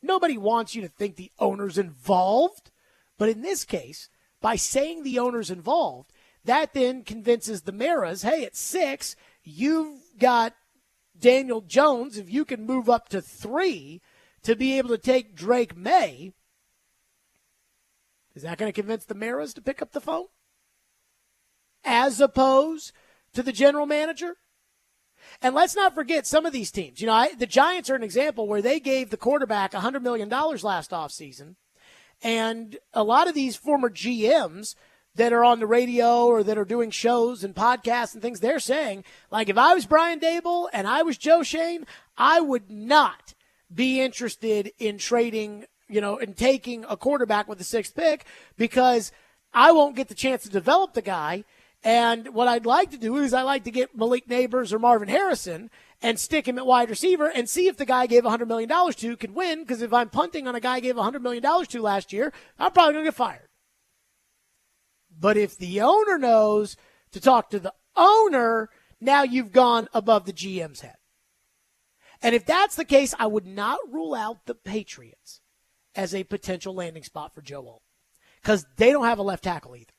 Nobody wants you to think the owner's involved. But in this case, by saying the owner's involved, that then convinces the Maras, hey, at 6, you've got Daniel Jones. If you can move up to 3 to be able to take Drake May, is that going to convince the Maras to pick up the phone? As opposed to the general manager? And let's not forget some of these teams. The Giants are an example where they gave the quarterback $100 million last offseason. And a lot of these former GMs that are on the radio or that are doing shows and podcasts and things, they're saying, like, if I was Brian Daboll and I was Joe Shane, I would not be interested in trading, and taking a quarterback with the 6th pick because I won't get the chance to develop the guy. And what I'd like to do is I'd like to get Malik Neighbors or Marvin Harrison and stick him at wide receiver and see if the guy I gave $100 million to can win, because if I'm punting on a guy I gave $100 million to last year, I'm probably going to get fired. But if the owner knows to talk to the owner, now you've gone above the GM's head. And if that's the case, I would not rule out the Patriots as a potential landing spot for Joe Alt, because they don't have a left tackle either.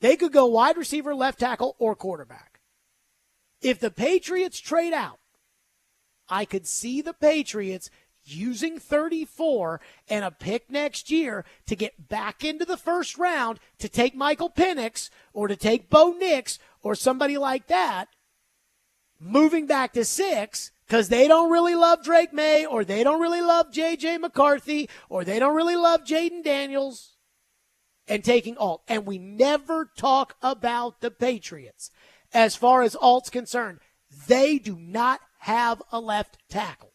They could go wide receiver, left tackle, or quarterback. If the Patriots trade out, I could see the Patriots using 34 and a pick next year to get back into the first round to take Michael Penix or to take Bo Nix or somebody like that, moving back to 6 because they don't really love Drake May or they don't really love J.J. McCarthy or they don't really love Jaden Daniels, and taking Alt. And we never talk about the Patriots. As far as Alt's concerned, they do not have a left tackle.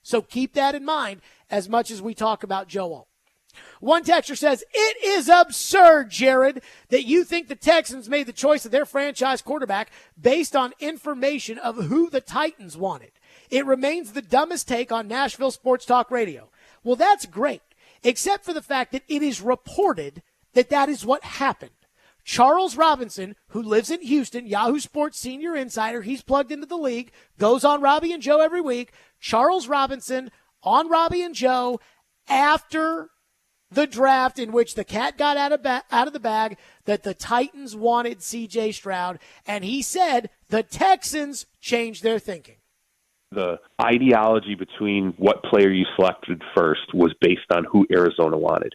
So keep that in mind as much as we talk about Joe Alt. One texter says, it is absurd, Jared, that you think the Texans made the choice of their franchise quarterback based on information of who the Titans wanted. It remains the dumbest take on Nashville Sports Talk Radio. Well, that's great, except for the fact that it is reported that is what happened. Charles Robinson, who lives in Houston, Yahoo Sports senior insider, he's plugged into the league, goes on Robbie and Joe every week. Charles Robinson on Robbie and Joe after the draft in which the cat got out of the bag that the Titans wanted C.J. Stroud, and he said the Texans changed their thinking. The ideology between what player you selected first was based on who Arizona wanted.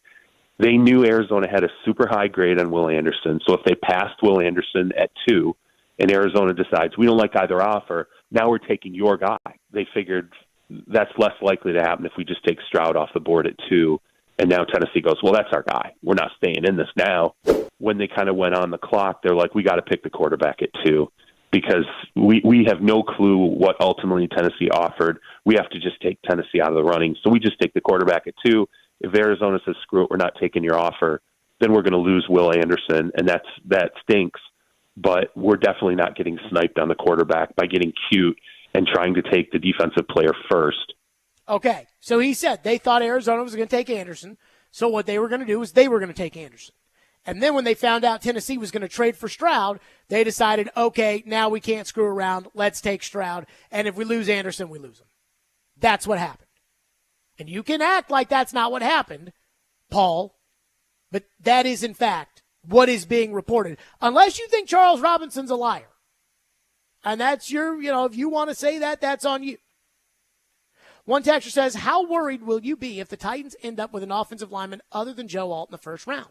They knew Arizona had a super high grade on Will Anderson, so if they passed Will Anderson at 2, and Arizona decides we don't like either offer, now we're taking your guy. They figured that's less likely to happen if we just take Stroud off the board at 2. And now Tennessee goes, well, that's our guy. We're not staying in this now. When they kind of went on the clock, they're like, we got to pick the quarterback at 2 because we have no clue what ultimately Tennessee offered. We have to just take Tennessee out of the running. So we just take the quarterback at 2. If Arizona says, screw it, we're not taking your offer, then we're going to lose Will Anderson, and that stinks. But we're definitely not getting sniped on the quarterback by getting cute and trying to take the defensive player first. Okay, so he said they thought Arizona was going to take Anderson, so what they were going to do is they were going to take Anderson. And then when they found out Tennessee was going to trade for Stroud, they decided, okay, now we can't screw around. Let's take Stroud. And if we lose Anderson, we lose him. That's what happened. And you can act like that's not what happened, Paul, but that is, in fact, what is being reported. Unless you think Charles Robinson's a liar. And that's your, if you want to say that, that's on you. One texter says, how worried will you be if the Titans end up with an offensive lineman other than Joe Alt in the first round?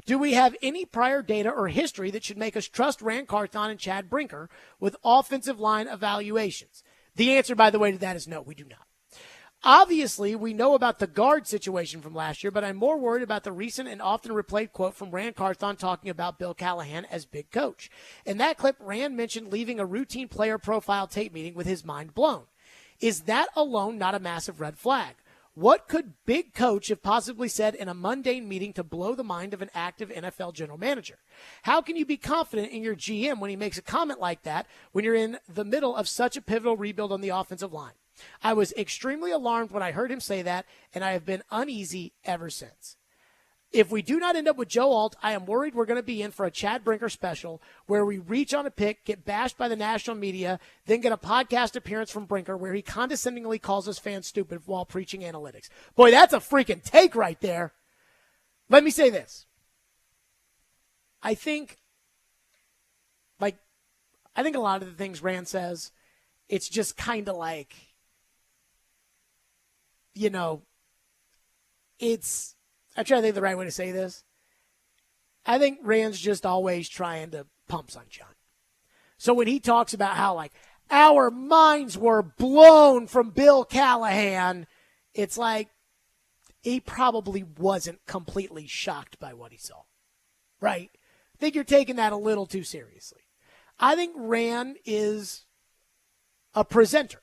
Do we have any prior data or history that should make us trust Ran Carthon and Chad Brinker with offensive line evaluations? The answer, by the way, to that is no, we do not. Obviously, we know about the guard situation from last year, but I'm more worried about the recent and often replayed quote from Ran Carthon talking about Bill Callahan as big coach. In that clip, Ran mentioned leaving a routine player profile tape meeting with his mind blown. Is that alone not a massive red flag? What could big coach have possibly said in a mundane meeting to blow the mind of an active NFL general manager? How can you be confident in your GM when he makes a comment like that when you're in the middle of such a pivotal rebuild on the offensive line? I was extremely alarmed when I heard him say that, and I have been uneasy ever since. If we do not end up with Joe Alt, I am worried we're going to be in for a Chad Brinker special where we reach on a pick, get bashed by the national media, then get a podcast appearance from Brinker where he condescendingly calls us fans stupid while preaching analytics. Boy, that's a freaking take right there. Let me say this. I think a lot of the things Rand says, it's just kind of like, I'm trying to think of the right way to say this. I think Rand's just always trying to pump sunshine. So when he talks about how, our minds were blown from Bill Callahan, it's like he probably wasn't completely shocked by what he saw. Right? I think you're taking that a little too seriously. I think Rand is a presenter.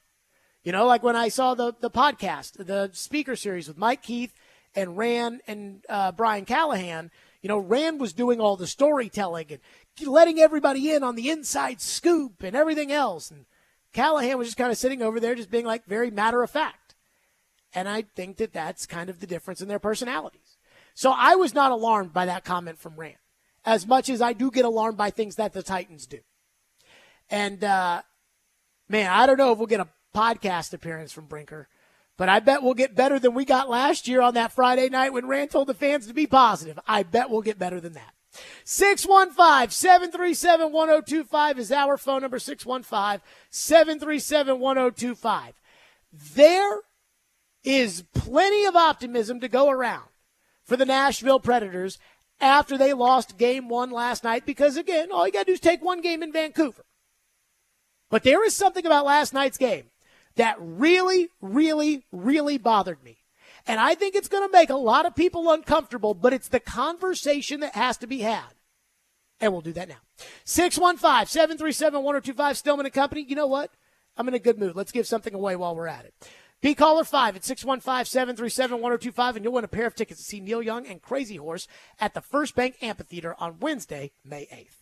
Like when I saw the podcast, the speaker series with Mike Keith and Rand and Brian Callahan, Rand was doing all the storytelling and letting everybody in on the inside scoop and everything else. And Callahan was just kind of sitting over there just being very matter of fact. And I think that that's kind of the difference in their personalities. So I was not alarmed by that comment from Rand, as much as I do get alarmed by things that the Titans do. And, man, I don't know if we'll get a podcast appearance from Brinker, but I bet we'll get better than we got last year on that Friday night when Rand told the fans to be positive. I bet we'll get better than that. 615-737-1025 is our phone number, 615-737-1025. There is plenty of optimism to go around for the Nashville Predators after they lost game 1 last night because, again, all you got to do is take one game in Vancouver. But there is something about last night's game that really, really, really bothered me. And I think it's going to make a lot of people uncomfortable, but it's the conversation that has to be had. And we'll do that now. 615-737-1025, Stillman and Company. You know what? I'm in a good mood. Let's give something away while we're at it. Be caller 5 at 615-737-1025, and you'll win a pair of tickets to see Neil Young and Crazy Horse at the First Bank Amphitheater on Wednesday, May 8th.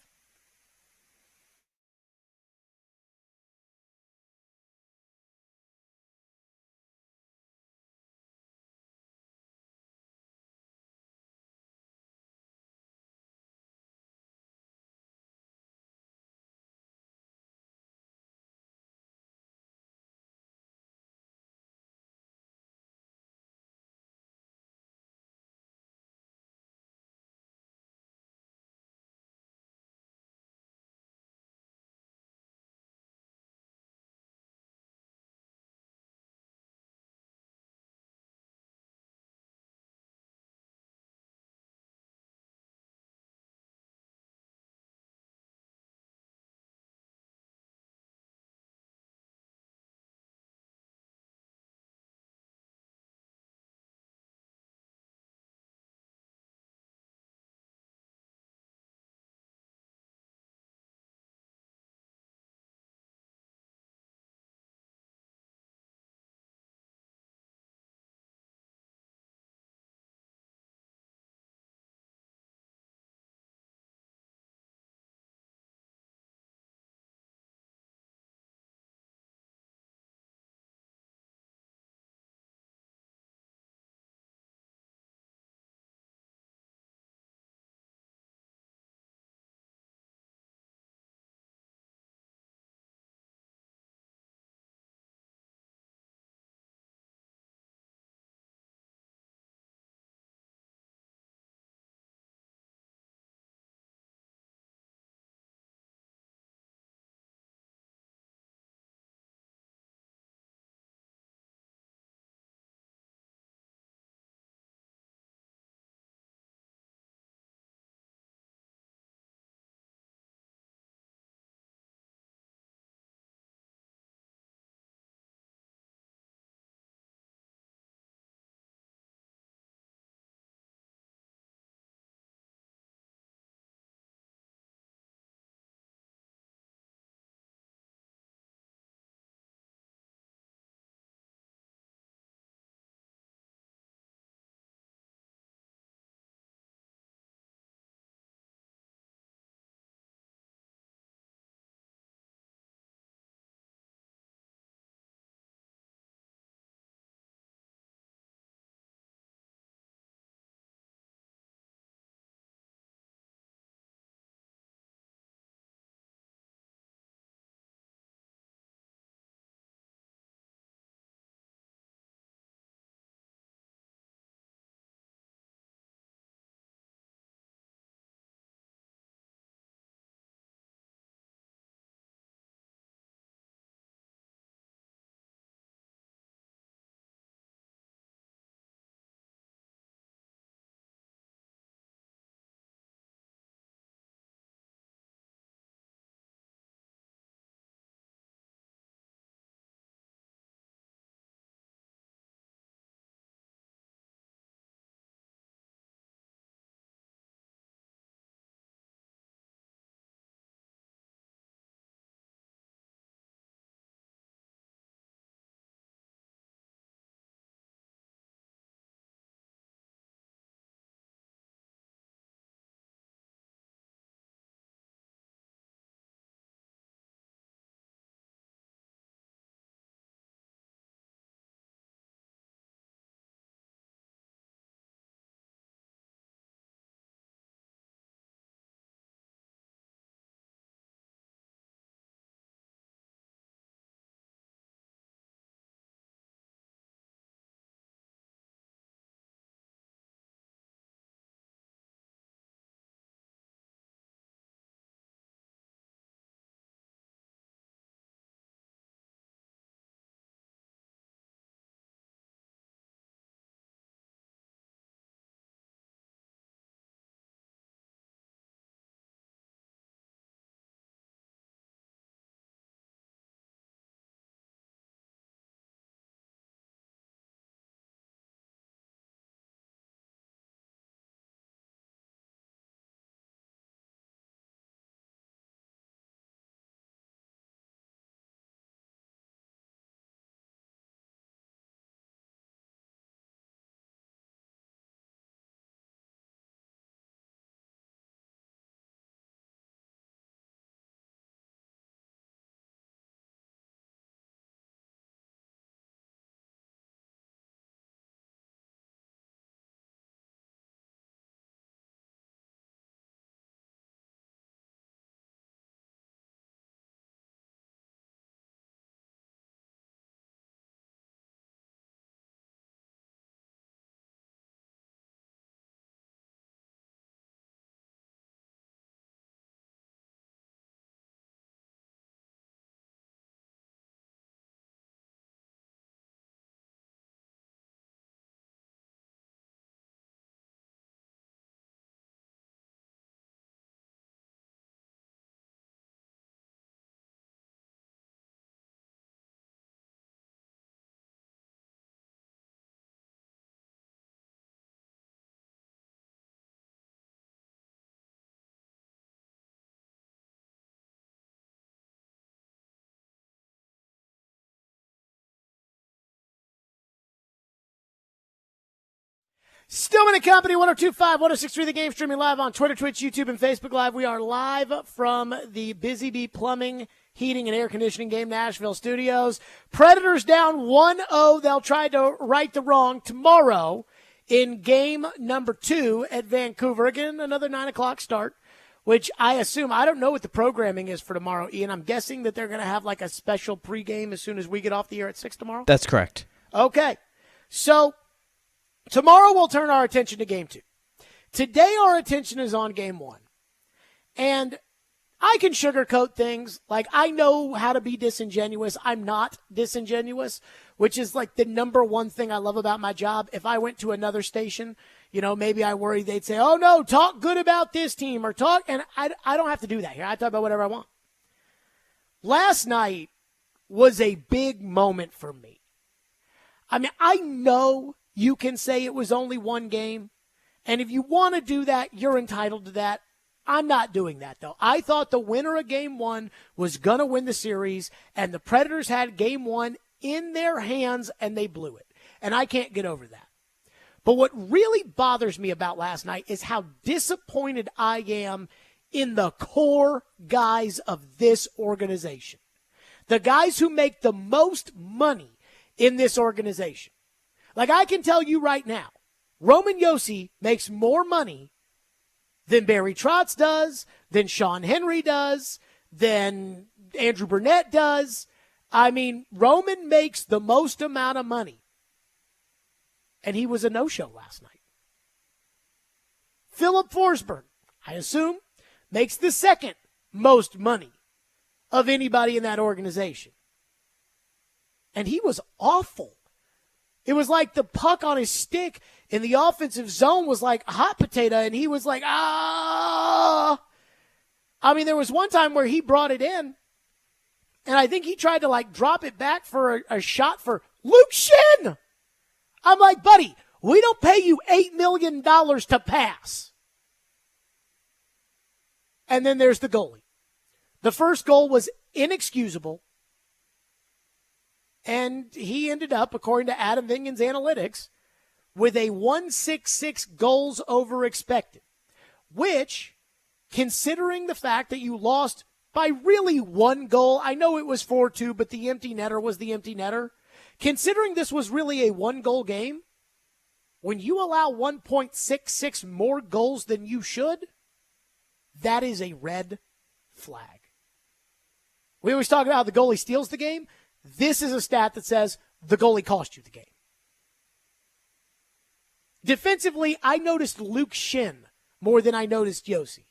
Stillman and Company, 102.5, 106.3 The Game, streaming live on Twitter, Twitch, YouTube, and Facebook Live. We are live from the Busy Bee Plumbing, Heating, and Air Conditioning Game Nashville studios. Predators down 1-0. They'll try to right the wrong tomorrow in game number 2 at Vancouver. Again, another 9 o'clock start, which I assume, I don't know what the programming is for tomorrow, Ian. I'm guessing that they're going to have like a special pregame as soon as we get off the air at 6 tomorrow? That's correct. Okay. So tomorrow we'll turn our attention to game 2. Today our attention is on game 1. And I can sugarcoat things. Like, I know how to be disingenuous. I'm not disingenuous, which is like the number one thing I love about my job. If I went to another station, you know, maybe I worry they'd say, oh, no, talk good about this team or talk. And I don't have to do that here. I talk about whatever I want. Last night was a big moment for me. I mean, I know you can say it was only one game. And if you want to do that, you're entitled to that. I'm not doing that, though. I thought the winner of game 1 was going to win the series, and the Predators had game 1 in their hands, and they blew it. And I can't get over that. But what really bothers me about last night is how disappointed I am in the core guys of this organization. The guys who make the most money in this organization. Like, I can tell you right now, Roman Josi makes more money than Barry Trotz does, than Sean Henry does, than Andrew Brunette does. I mean, Roman makes the most amount of money. And he was a no-show last night. Philip Forsberg, I assume, makes the second most money of anybody in that organization. And he was awful. It was like the puck on his stick in the offensive zone was like a hot potato, and he was like, ah. I mean, there was one time where he brought it in, and I think he tried to, like, drop it back for a shot for Luke Shin. I'm like, buddy, we don't pay you $8 million to pass. And then there's the goalie. The first goal was inexcusable. And he ended up, according to Adam Vingan's analytics, with a 1.66 goals over expected, which, considering the fact that you lost by really one goal, I know it was 4-2, but the empty netter was the empty netter. Considering this was really a one-goal game, when you allow 1.66 more goals than you should, that is a red flag. We always talk about how the goalie steals the game. This is a stat that says the goalie cost you the game. Defensively, I noticed Luke Shin more than I noticed Josi.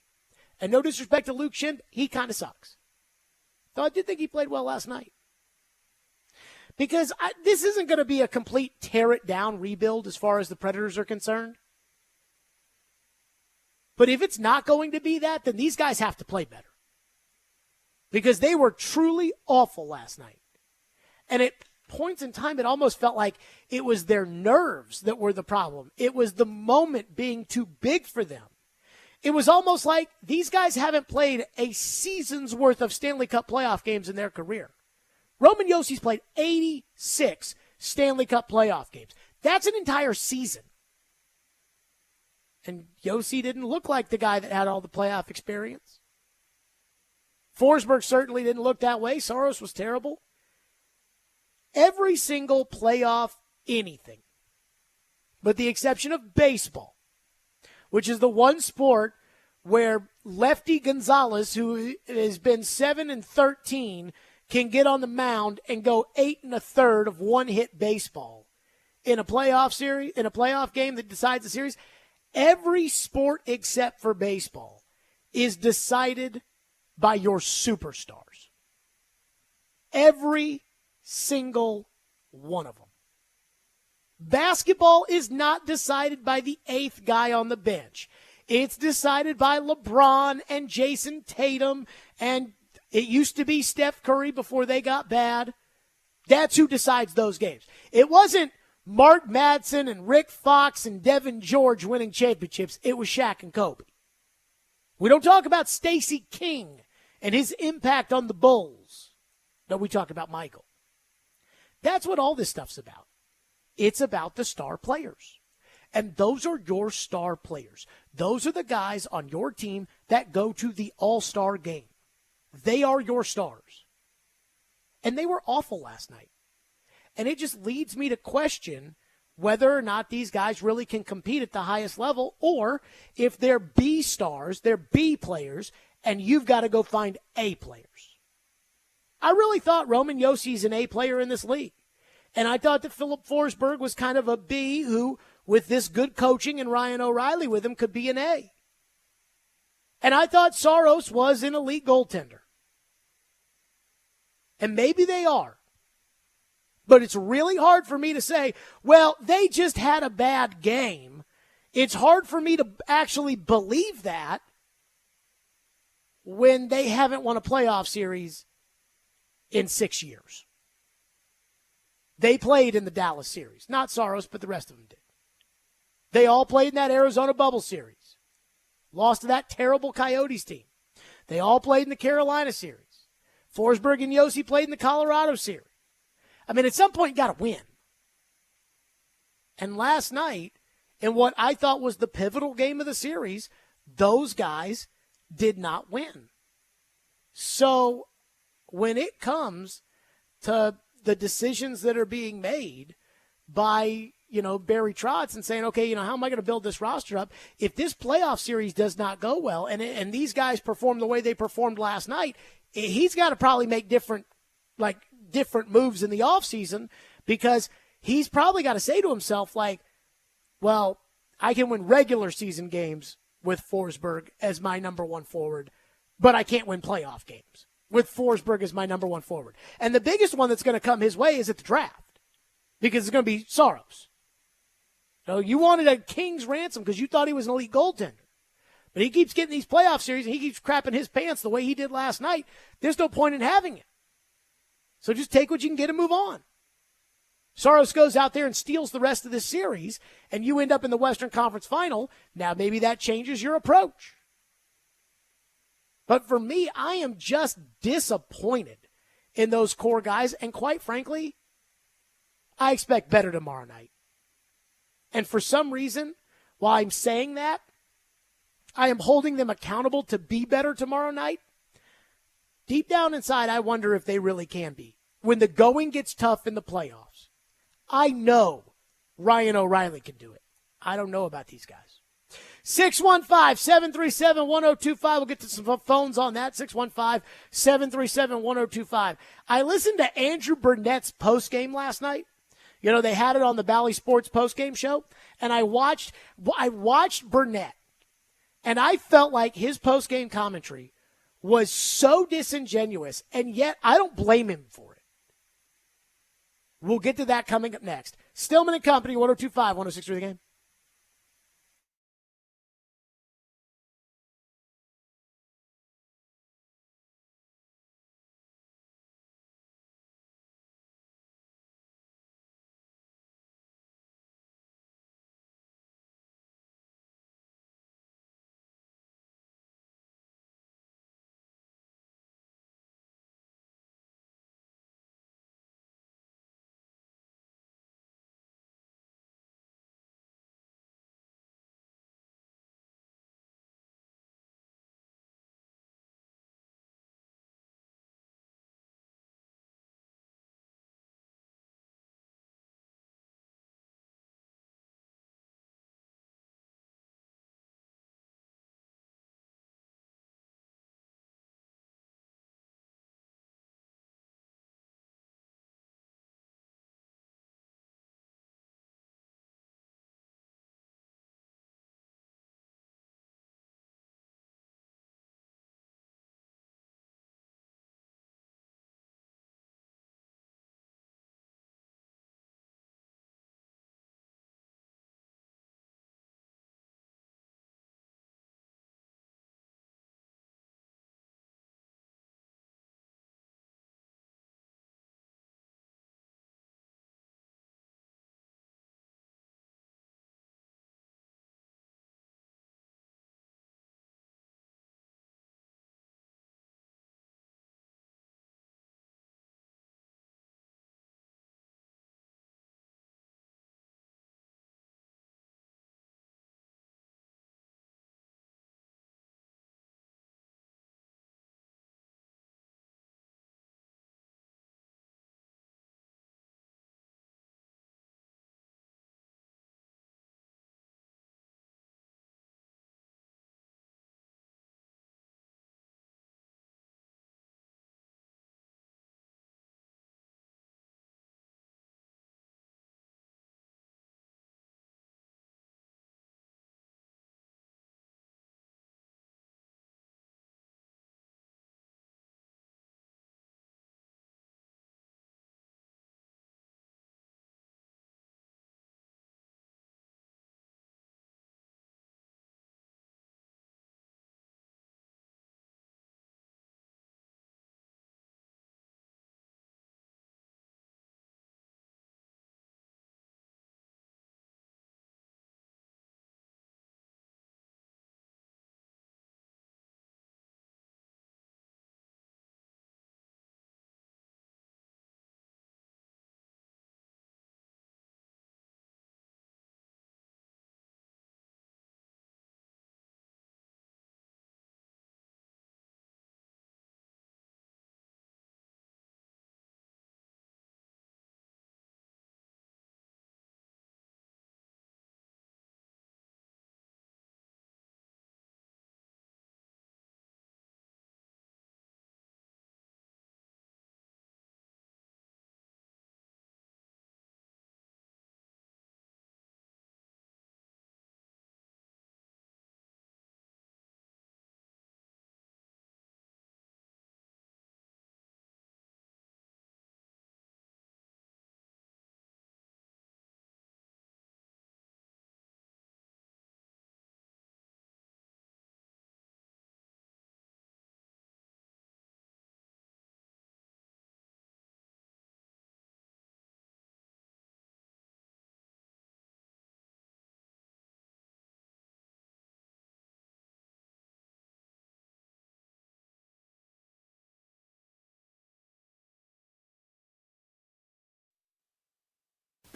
And no disrespect to Luke Shin, he kind of sucks. Though I did think he played well last night. Because this isn't going to be a complete tear-it-down rebuild as far as the Predators are concerned. But if it's not going to be that, then these guys have to play better. Because they were truly awful last night. And at points in time, it almost felt like it was their nerves that were the problem. It was the moment being too big for them. It was almost like these guys haven't played a season's worth of Stanley Cup playoff games in their career. Roman Josi's played 86 Stanley Cup playoff games. That's an entire season. And Josi didn't look like the guy that had all the playoff experience. Forsberg certainly didn't look that way. Saros was terrible. Every single playoff anything, with the exception of baseball, which is the one sport where Lefty Gonzalez, who has been 7-13, can get on the mound and go 8 1/3 of one-hit baseball in a playoff series, in a playoff game that decides the series. Every sport except for baseball is decided by your superstars. Every single one of them. Basketball is not decided by the 8th guy on the bench. It's decided by LeBron and Jason Tatum, and it used to be Steph Curry before they got bad. That's who decides those games. It wasn't Mark Madsen and Rick Fox and Devin George winning championships. It was Shaq and Kobe. We don't talk about Stacey King and his impact on the Bulls. No, we talk about Michael. That's what all this stuff's about. It's about the star players. And those are your star players. Those are the guys on your team that go to the All-Star game. They are your stars. And they were awful last night. And it just leads me to question whether or not these guys really can compete at the highest level, or if they're B stars, they're B players, and you've got to go find A players. I really thought Roman Yossi's an A player in this league. And I thought that Philip Forsberg was kind of a B who, with this good coaching and Ryan O'Reilly with him, could be an A. And I thought Saros was an elite goaltender. And maybe they are. But it's really hard for me to say, well, they just had a bad game. It's hard for me to actually believe that when they haven't won a playoff series in 6 years. They played in the Dallas series. Not Saros, but the rest of them did. They all played in that Arizona bubble series. Lost to that terrible Coyotes team. They all played in the Carolina series. Forsberg and Yossi played in the Colorado series. I mean, at some point, you got to win. And last night, in what I thought was the pivotal game of the series, those guys did not win. So when it comes to the decisions that are being made by, Barry Trotz and saying, okay, how am I going to build this roster up? If this playoff series does not go well and these guys perform the way they performed last night, he's got to probably make different moves in the offseason, because he's probably got to say to himself, well, I can win regular season games with Forsberg as my number one forward, but I can't win playoff games with Forsberg as my number one forward. And the biggest one that's going to come his way is at the draft, because it's going to be Saros. So you wanted a king's ransom because you thought he was an elite goaltender. But he keeps getting these playoff series and he keeps crapping his pants the way he did last night. There's no point in having it. So just take what you can get and move on. Saros goes out there and steals the rest of this series, and you end up in the Western Conference Final. Now maybe that changes your approach. But for me, I am just disappointed in those core guys, and quite frankly, I expect better tomorrow night. And for some reason, while I'm saying that, I am holding them accountable to be better tomorrow night. Deep down inside, I wonder if they really can be. When the going gets tough in the playoffs, I know Ryan O'Reilly can do it. I don't know about these guys. 615-737-1025. We'll get to some phones on that. 615-737-1025. I listened to Andrew Burnett's postgame last night. They had it on the Bally Sports postgame show, and I watched Burnett, and I felt like his postgame commentary was so disingenuous, and yet I don't blame him for it. We'll get to that coming up next. Stillman and Company, 102.5, 106.3 The Game.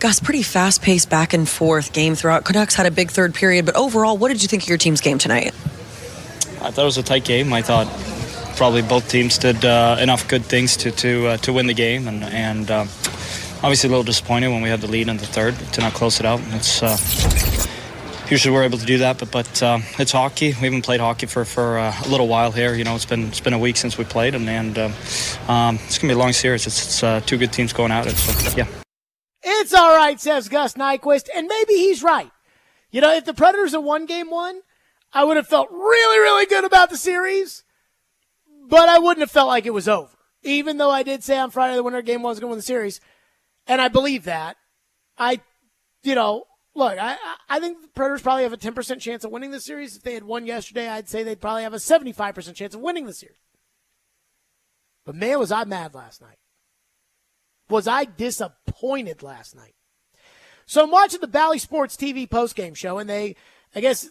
Gus, pretty fast-paced back and forth game throughout. Canucks had a big third period, but overall, what did you think of your team's game tonight? I thought it was a tight game. I thought probably both teams did enough good things to win the game, and obviously a little disappointed when we had the lead in the third to not close it out. It's usually we're able to do that, but it's hockey. We haven't played hockey for a little while here. You know, it's been a week since we played, and it's gonna be a long series. It's two good teams going at it. So yeah. It's all right, says Gus Nyquist, and maybe he's right. You know, if the Predators had won Game 1, I would have felt really, really good about the series, but I wouldn't have felt like it was over. Even though I did say on Friday the winner of Game 1 was going to win the series, and I believe that. Look, I think the Predators probably have a 10% chance of winning the series. If they had won yesterday, I'd say they'd probably have a 75% chance of winning the series. But man, was I mad last night. Was I disappointed last night? So I'm watching the Bally Sports TV postgame show, and they, I guess,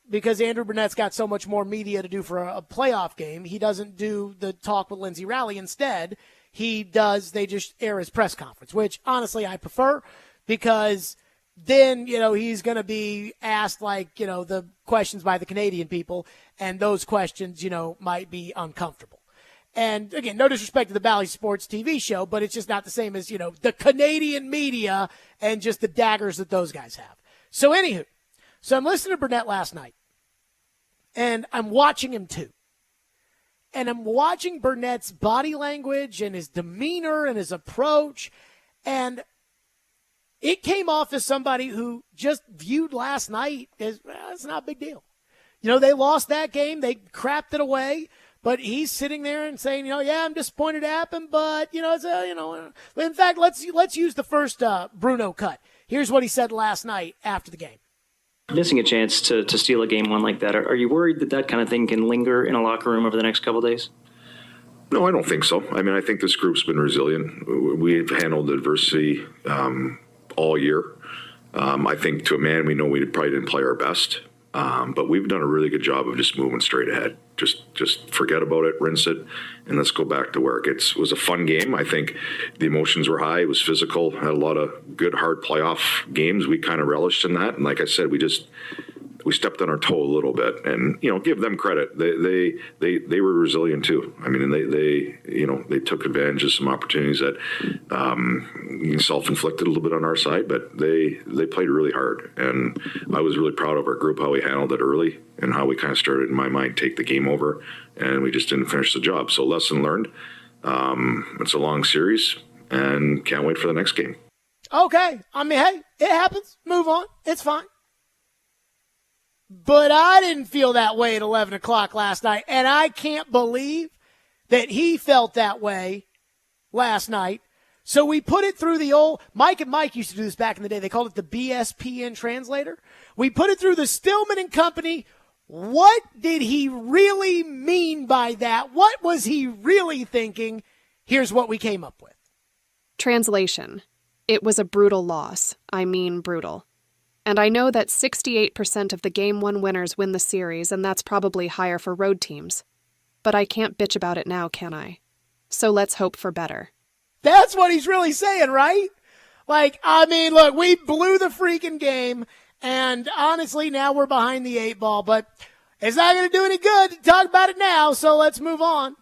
because Andrew Brunette's got so much more media to do for a playoff game, he doesn't do the talk with Lindsey Rowley. Instead, they just air his press conference, which honestly I prefer, because then, he's going to be asked the questions by the Canadian people, and those questions, might be uncomfortable. And again, no disrespect to the Bally Sports TV show, but it's just not the same as, the Canadian media and just the daggers that those guys have. So anywho, I'm listening to Brunette last night, and I'm watching him too. And I'm watching Brunette's body language and his demeanor and his approach, and it came off as somebody who just viewed last night as, it's not a big deal. They lost that game. They crapped it away. But he's sitting there and saying, yeah, I'm disappointed it happened, but, in fact, let's use the first Bruno cut. Here's what he said last night after the game. Missing a chance to steal a game one like that, are you worried that kind of thing can linger in a locker room over the next couple of days? No, I don't think so. I mean, I think this group's been resilient. We've handled adversity all year. I think to a man, we know we probably didn't play our best, but we've done a really good job of just moving straight ahead. Just forget about it, rinse it, and let's go back to work. It was a fun game. I think the emotions were high. It was physical. Had a lot of good, hard playoff games. We kind of relished in that. And like I said, we stepped on our toe a little bit, and give them credit. They were resilient too. I mean, they took advantage of some opportunities that self-inflicted a little bit on our side, but they played really hard, and I was really proud of our group, how we handled it early and how we kind of started, in my mind, take the game over, and we just didn't finish the job. So lesson learned. It's a long series, and can't wait for the next game. Okay, I mean, hey, it happens. Move on. It's fine. But I didn't feel that way at 11 o'clock last night, and I can't believe that he felt that way last night. So we put it through the old – Mike and Mike used to do this back in the day. They called it the BSPN translator. We put it through the Stillman and Company. What did he really mean by that? What was he really thinking? Here's what we came up with. Translation. It was a brutal loss. I mean brutal. And I know that 68% of the Game 1 winners win the series, and that's probably higher for road teams. But I can't bitch about it now, can I? So let's hope for better. That's what he's really saying, right? Look, we blew the freaking game, and honestly, now we're behind the 8 ball, but it's not going to do any good to talk about it now, so let's move on.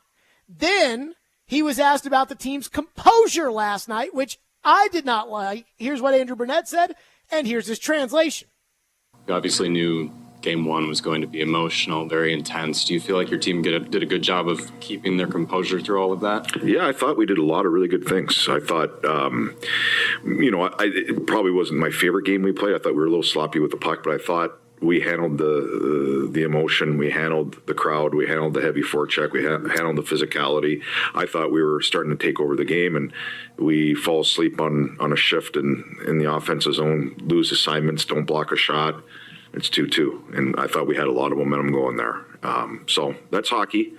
Then he was asked about the team's composure last night, which I did not like. Here's what Andrew Brunette said. And here's his translation. We obviously knew Game 1 was going to be emotional, very intense. Do you feel like your team did a good job of keeping their composure through all of that? Yeah, I thought we did a lot of really good things. I thought, it probably wasn't my favorite game we played. I thought we were a little sloppy with the puck, but I thought we handled the emotion, we handled the crowd, we handled the heavy forecheck, we handled the physicality. I thought we were starting to take over the game, and we fall asleep on a shift in the offensive zone, lose assignments, don't block a shot. It's 2-2, and I thought we had a lot of momentum going there. So that's hockey.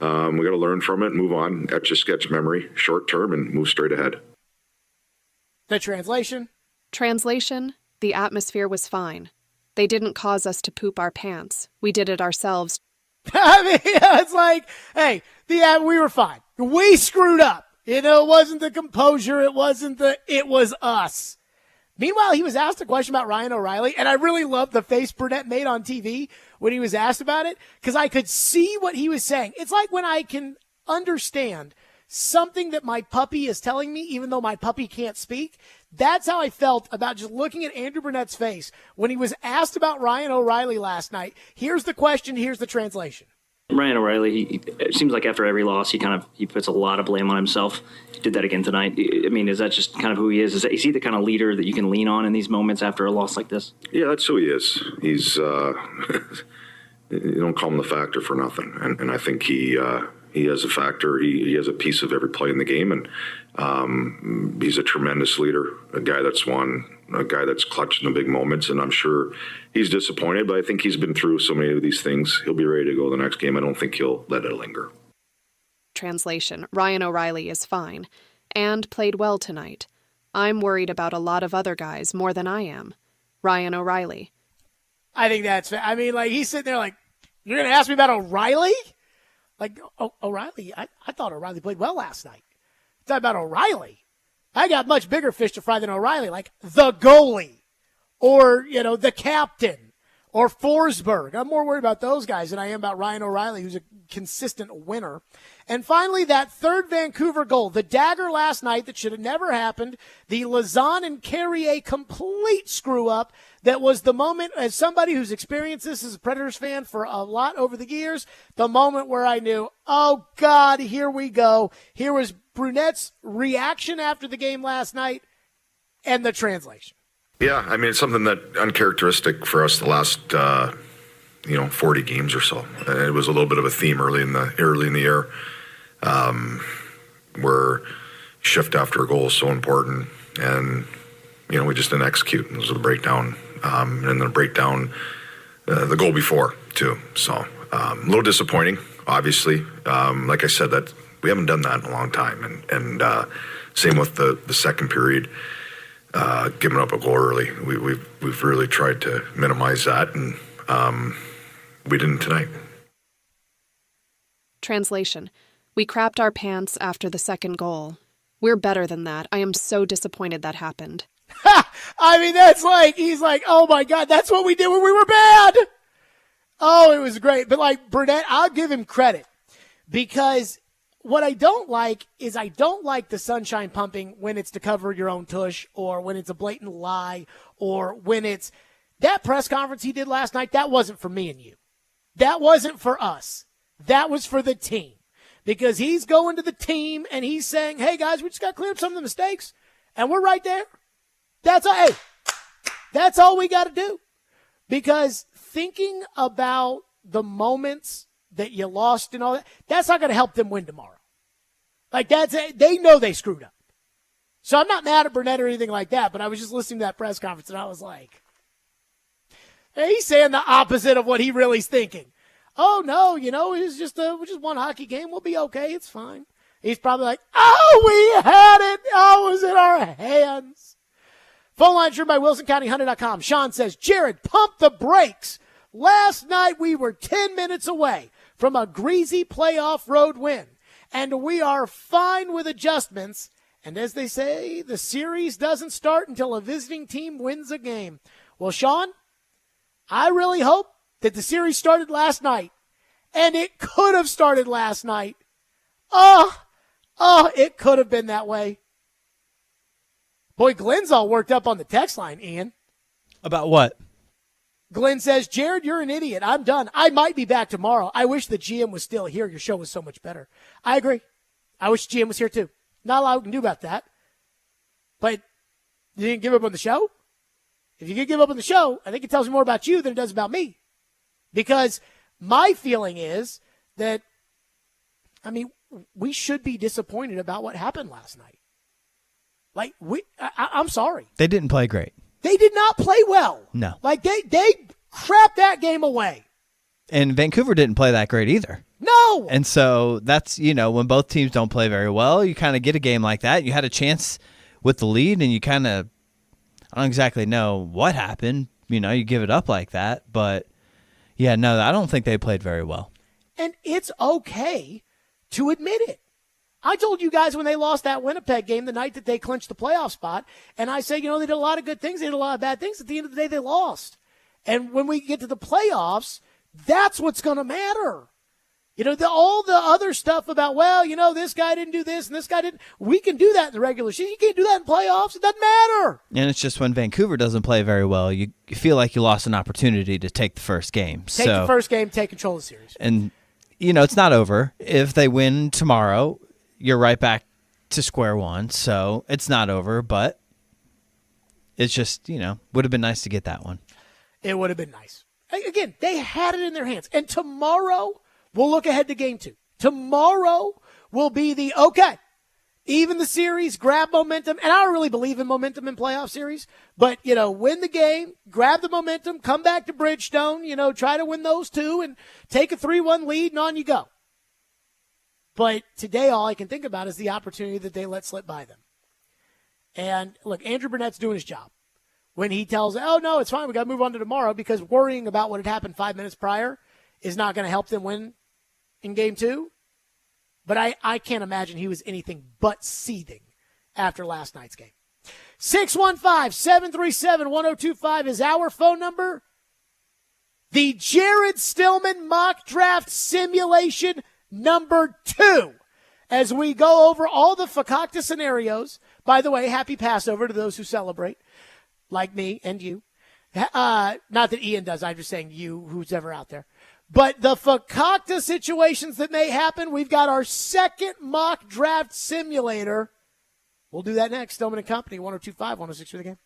We got to learn from it, move on, etch-a-sketch memory, short term, and move straight ahead. The translation? Translation, the atmosphere was fine. They didn't cause us to poop our pants. We did it ourselves. I mean, it's like, hey, we were fine. We screwed up. It wasn't the composure. It was us. Meanwhile, he was asked a question about Ryan O'Reilly, and I really loved the face Brunette made on TV when he was asked about it, because I could see what he was saying. It's like when I can understand something that my puppy is telling me, even though my puppy can't speak. That's how I felt about just looking at Andrew Brunette's face when he was asked about Ryan O'Reilly last night. Here's the question, here's the translation. Ryan O'Reilly, it seems like after every loss, he puts a lot of blame on himself. He did that again tonight. I mean, is that just kind of who he is? Is he the kind of leader that you can lean on in these moments after a loss like this? Yeah, that's who he is. He's you don't call him the factor for nothing, and I think he has a factor. He has a piece of every play in the game, and he's a tremendous leader, a guy that's won, a guy that's clutched in the big moments, and I'm sure he's disappointed, but I think he's been through so many of these things. He'll be ready to go the next game. I don't think he'll let it linger. Translation: Ryan O'Reilly is fine and played well tonight. I'm worried about a lot of other guys more than I am. Ryan O'Reilly. I think that's fair. I mean, like, he's sitting there like, you're going to ask me about O'Reilly? Like, O'Reilly, I thought O'Reilly played well last night. Talk about O'Reilly. I got much bigger fish to fry than O'Reilly, like the goalie or, the captain or Forsberg. I'm more worried about those guys than I am about Ryan O'Reilly, who's a consistent winner. And finally, that third Vancouver goal, the dagger last night that should have never happened, the Lazan and Carrier complete screw-up that was the moment, as somebody who's experienced this as a Predators fan for a lot over the years, the moment where I knew, oh, God, here we go. Here was Brunette's reaction after the game last night and the translation. Yeah, I mean, it's something that uncharacteristic for us the last 40 games or so. It was a little bit of a theme early in the year, where shift after a goal is so important, and we just didn't execute. It was a breakdown, and then a breakdown the goal before too. So a little disappointing, obviously. Like I said, that we haven't done that in a long time, and same with the second period. Giving up a goal early, we've really tried to minimize that, and we didn't tonight. Translation: We crapped our pants after the second goal. We're better than that. I am so disappointed that happened. I mean, that's like, he's like, oh my God, that's what we did when we were bad. Oh, it was great. But like Brunette, I'll give him credit, because what I don't like is I don't like the sunshine pumping when it's to cover your own tush, or when it's a blatant lie, or when it's that press conference he did last night. That wasn't for me and you. That wasn't for us. That was for the team, because he's going to the team and he's saying, hey guys, we just got to clear up some of the mistakes and we're right there. That's all we got to do, because thinking about the moments that you lost and all that, that's not going to help them win tomorrow. Like, they know they screwed up. So I'm not mad at Brunette or anything like that, but I was just listening to that press conference and I was like, he's saying the opposite of what he really is thinking. Oh no, it's just one hockey game. We'll be okay. It's fine. He's probably like, oh, we had it. Oh, it was in our hands. Phone line driven by WilsonCountyHunter.com. Sean says, Jared, pump the brakes. Last night we were 10 minutes away from a greasy playoff road win, and we are fine with adjustments. And as they say, the series doesn't start until a visiting team wins a game. Well, Sean, I really hope that the series started last night, and it could have started last night. Oh, it could have been that way. Boy, Glenn's all worked up on the text line, Ian. About what? Glenn says, Jared, you're an idiot. I'm done. I might be back tomorrow. I wish the GM was still here. Your show was so much better. I agree. I wish the GM was here too. Not a lot we can do about that. But you didn't give up on the show? If you could give up on the show, I think it tells me more about you than it does about me. Because my feeling is that, we should be disappointed about what happened last night. Like, I'm sorry. They didn't play great. They did not play well. No. Like, they crapped that game away. And Vancouver didn't play that great either. No. And so that's, when both teams don't play very well, you kind of get a game like that. You had a chance with the lead, and you kind of, I don't exactly know what happened. You give it up like that. But, yeah, no, I don't think they played very well. And it's okay to admit it. I told you guys when they lost that Winnipeg game the night that they clinched the playoff spot, and I said, they did a lot of good things, they did a lot of bad things. At the end of the day, they lost. And when we get to the playoffs, that's what's going to matter. All the other stuff about, this guy didn't do this and this guy didn't. We can do that in the regular season. You can't do that in playoffs. It doesn't matter. And it's just when Vancouver doesn't play very well, you feel like you lost an opportunity to take the first game. Take the first game, take control of the series. And, it's not over. If they win tomorrow, you're right back to square one. So it's not over, but it's just, would have been nice to get that one. It would have been nice. Again, they had it in their hands. And tomorrow, we'll look ahead to game 2. Tomorrow will be even the series, grab momentum. And I don't really believe in momentum in playoff series. But, win the game, grab the momentum, come back to Bridgestone, try to win those 2 and take a 3-1 lead and on you go. But today, all I can think about is the opportunity that they let slip by them. And look, Andrew Brunette's doing his job. When he tells, no, it's fine, we got to move on to tomorrow, because worrying about what had happened 5 minutes prior is not going to help them win in game 2. But I can't imagine he was anything but seething after last night's game. 615-737-1025 is our phone number. The Jared Stillman mock draft simulation number 2. As we go over all the fakakta scenarios. By the way, happy Passover to those who celebrate. Like me and you. Not that Ian does. I'm just saying you, who's ever out there. But the fakakta situations that may happen, we've got our second mock draft simulator. We'll do that next. Stillman & Company, 102.5, 106 for the game.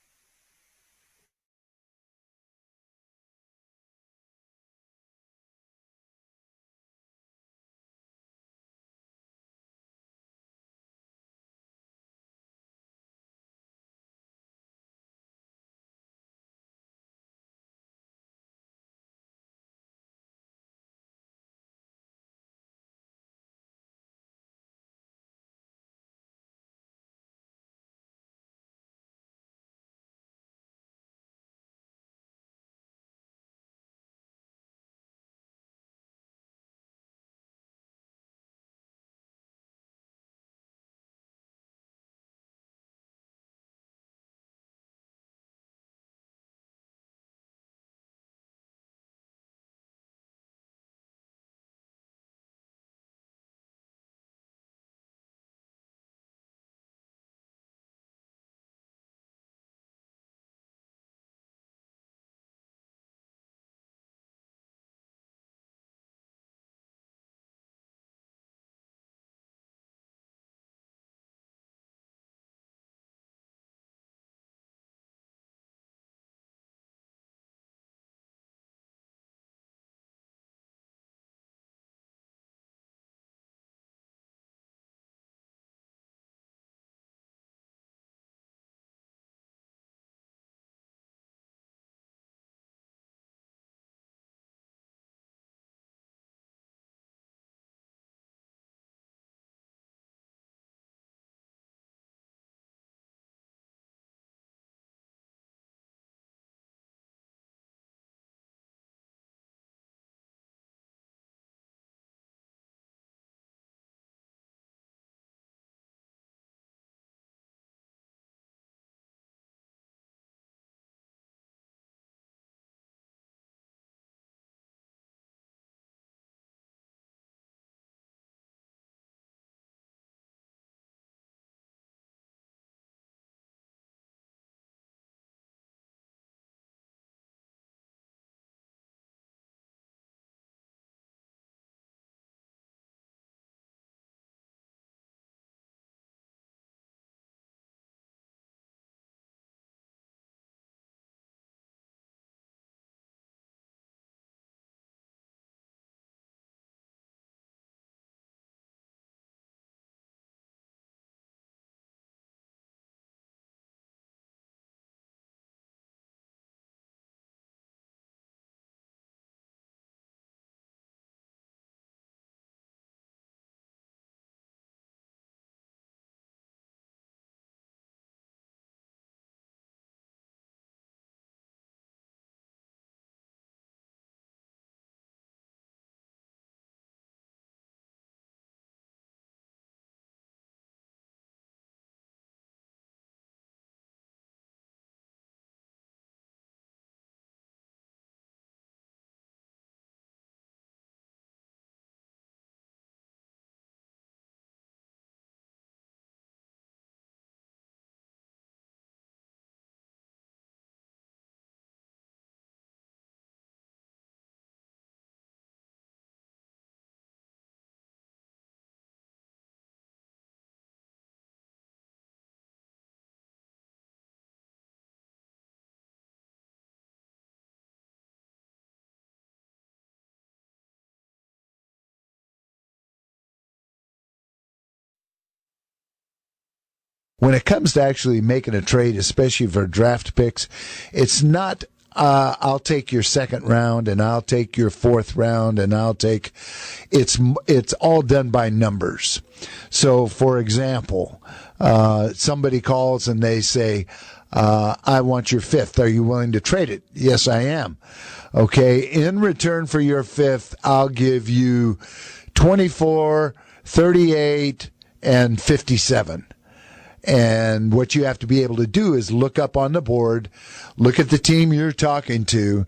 When it comes to actually making a trade, especially for draft picks, it's not I'll take your second round and I'll take your fourth round and it's all done by numbers. So, for example, somebody calls and they say, I want your fifth. Are you willing to trade it? Yes, I am. Okay. In return for your fifth, I'll give you 24, 38, and 57. And what you have to be able to do is look up on the board, look at the team you're talking to.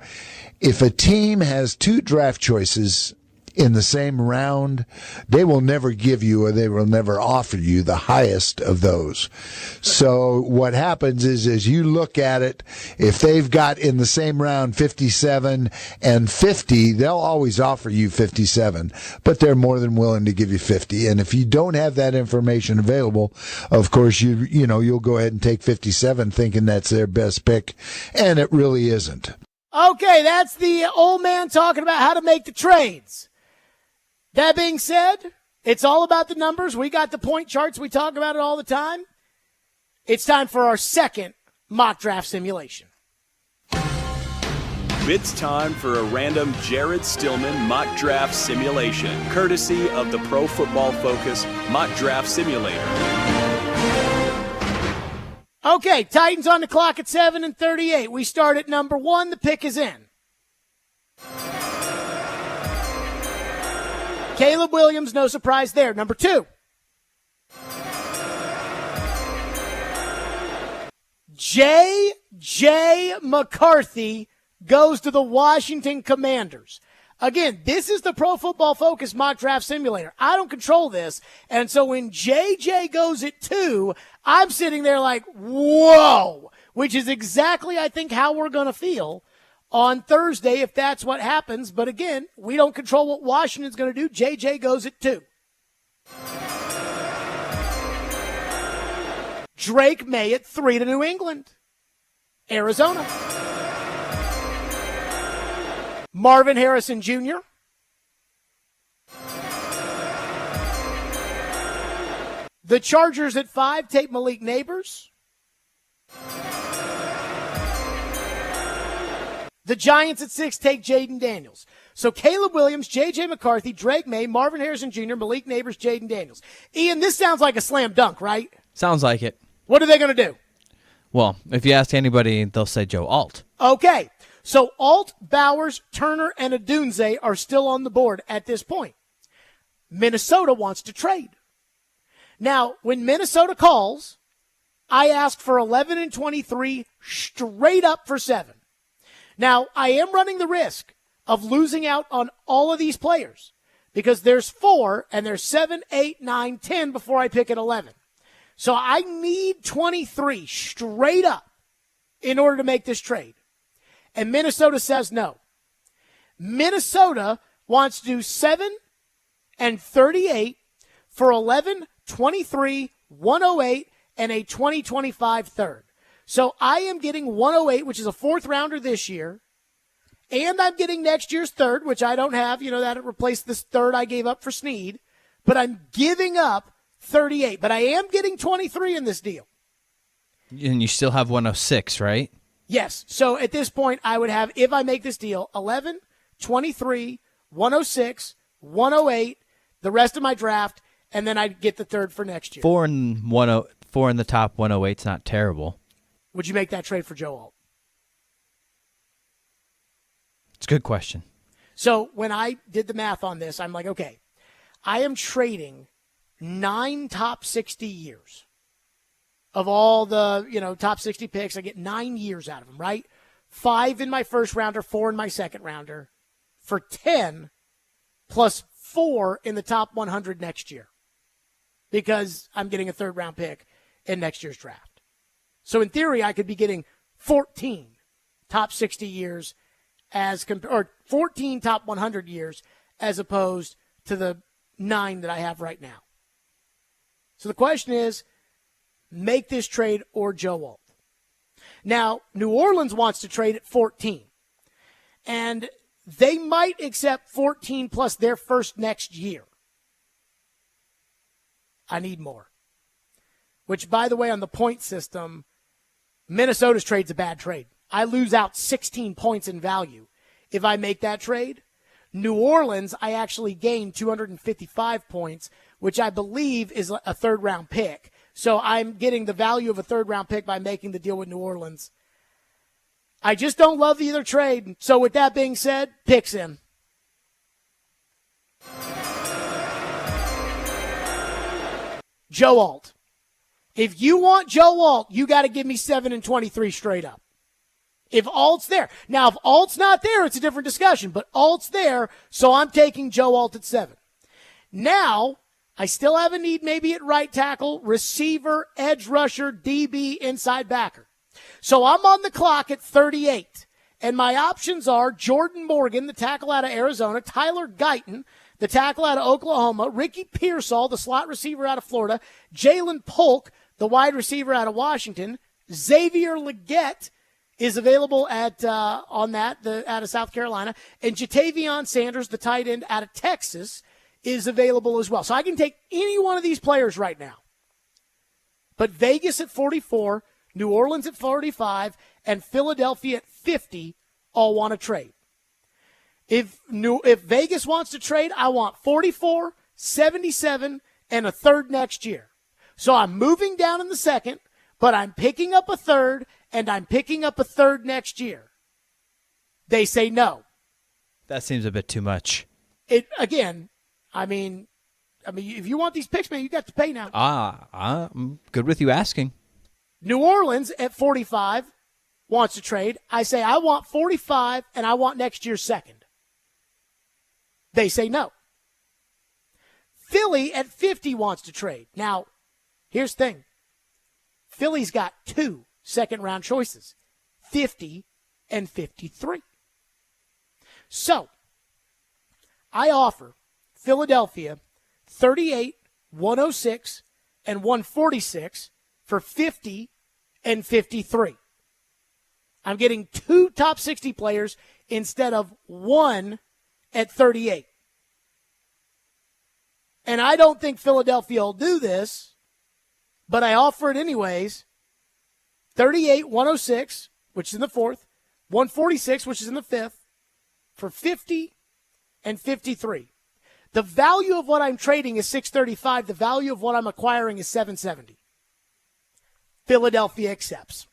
If a team has two draft choices in the same round, they will never give you or they will never offer you the highest of those. So what happens is, as you look at it, if they've got in the same round 57 and 50, they'll always offer you 57, but they're more than willing to give you 50. And if you don't have that information available, of course, you'll go ahead and take 57 thinking that's their best pick, and it really isn't. Okay, that's the old man talking about how to make the trades. That being said, it's all about the numbers. We got the point charts. We talk about it all the time. It's time for our second mock draft simulation. It's time for a random Jared Stillman mock draft simulation, courtesy of the Pro Football Focus Mock Draft Simulator. Okay, Titans on the clock at 7:38. We start at number 1. The pick is in. Caleb Williams, no surprise there. Number 2. J.J. McCarthy goes to the Washington Commanders. Again, this is the Pro Football Focus mock draft simulator. I don't control this. And so when J.J. goes at 2, I'm sitting there like, whoa, which is exactly, I think, how we're going to feel on Thursday if that's what happens. But again, we don't control what Washington's going to do. J.J. goes at 2. Drake May at 3 to New England. Arizona. Marvin Harrison Jr. The Chargers at 5 take Malik Neighbors. The Giants at 6 take Jaden Daniels. So Caleb Williams, J.J. McCarthy, Drake May, Marvin Harrison Jr., Malik Neighbors, Jaden Daniels. Ian, this sounds like a slam dunk, right? Sounds like it. What are they going to do? Well, if you ask anybody, they'll say Joe Alt. Okay. So Alt, Bowers, Turner, and Adunze are still on the board at this point. Minnesota wants to trade. Now, when Minnesota calls, I ask for 11 and 23 straight up for 7. Now, I am running the risk of losing out on all of these players because there's 4 and there's 7, 8, 9, 10 before I pick at 11. So I need 23 straight up in order to make this trade. And Minnesota says no. Minnesota wants to do 7 and 38 for 11, 23, 108, and a 2025 third. So I am getting 108, which is a 4th rounder this year. And I'm getting next year's third, which I don't have. That replaced this third I gave up for Snead. But I'm giving up 38. But I am getting 23 in this deal. And you still have 106, right? Yes. So at this point, I would have, if I make this deal, 11, 23, 106, 108, the rest of my draft, and then I'd get the third for next year. 4 in the top 108's not terrible. Would you make that trade for Joe Alt? It's a good question. So when I did the math on this, I'm like, okay, I am trading 9 top 60 years. Of all the, top 60 picks, I get 9 years out of them, right? 5 in my first rounder, 4 in my second rounder, for 10 plus 4 in the top 100 next year because I'm getting a 3rd round pick in next year's draft. So in theory, I could be getting 14 top 60 years or 14 top 100 years as opposed to the 9 that I have right now. So the question is, make this trade or Joe Alt. Now, New Orleans wants to trade at 14. And they might accept 14 plus their first next year. I need more. which, by the way, on the point system, Minnesota's trade's a bad trade. I lose out 16 points in value if I make that trade. New Orleans, I actually gain 255 points, which I believe is a third-round pick. So I'm getting the value of a third-round pick by making the deal with New Orleans. I just don't love either trade. So with that being said, picks in. Joe Alt. If you want Joe Alt, you got to give me 7 and 23 straight up. If Alt's there. Now, if Alt's not there, it's a different discussion, but Alt's there, so I'm taking Joe Alt at 7. Now, I still have a need maybe at right tackle, receiver, edge rusher, DB, inside backer. So I'm on the clock at 38, and my options are Jordan Morgan, the tackle out of Arizona, Tyler Guyton, the tackle out of Oklahoma, Ricky Pearsall, the slot receiver out of Florida, Jalen Polk, the wide receiver out of Washington, Xavier Legette is available at out of South Carolina, and Jatavion Sanders, the tight end out of Texas, is available as well. So I can take any one of these players right now. But Vegas at 44, New Orleans at 45, and Philadelphia at 50 all want to trade. If Vegas wants to trade, I want 44, 77, and a third next year. So I'm moving down in the second, but I'm picking up a third, and I'm picking up a third next year. They say no. That seems a bit too much. I mean, if you want these picks, man, you got to pay now. I'm good with you asking. New Orleans at 45 wants to trade. I say I want 45, and I want next year's second. They say no. Philly at 50 wants to trade. Now, here's the thing. Philly's got 2 second-round choices, 50 and 53. So, I offer Philadelphia 38, 106, and 146 for 50 and 53. I'm getting 2 top 60 players instead of 1 at 38. And I don't think Philadelphia will do this, but I offer it anyways. 38, 106, which is in the 4th, 146, which is in the 5th, for 50 and 53. The value of what I'm trading is 635. The value of what I'm acquiring is 770. Philadelphia accepts.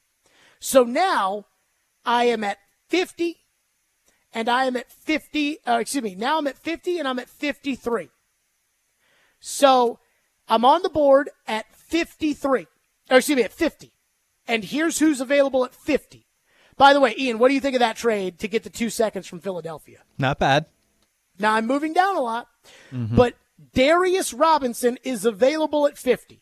So now I am at 50, and I am at 50, now I'm at 50 and I'm at 53. So I'm on the board at 53, at 50. And here's who's available at 50. By the way, Ian, what do you think of that trade to get the 2 seconds from Philadelphia? Not bad. Now I'm moving down a lot, but Darius Robinson is available at 50.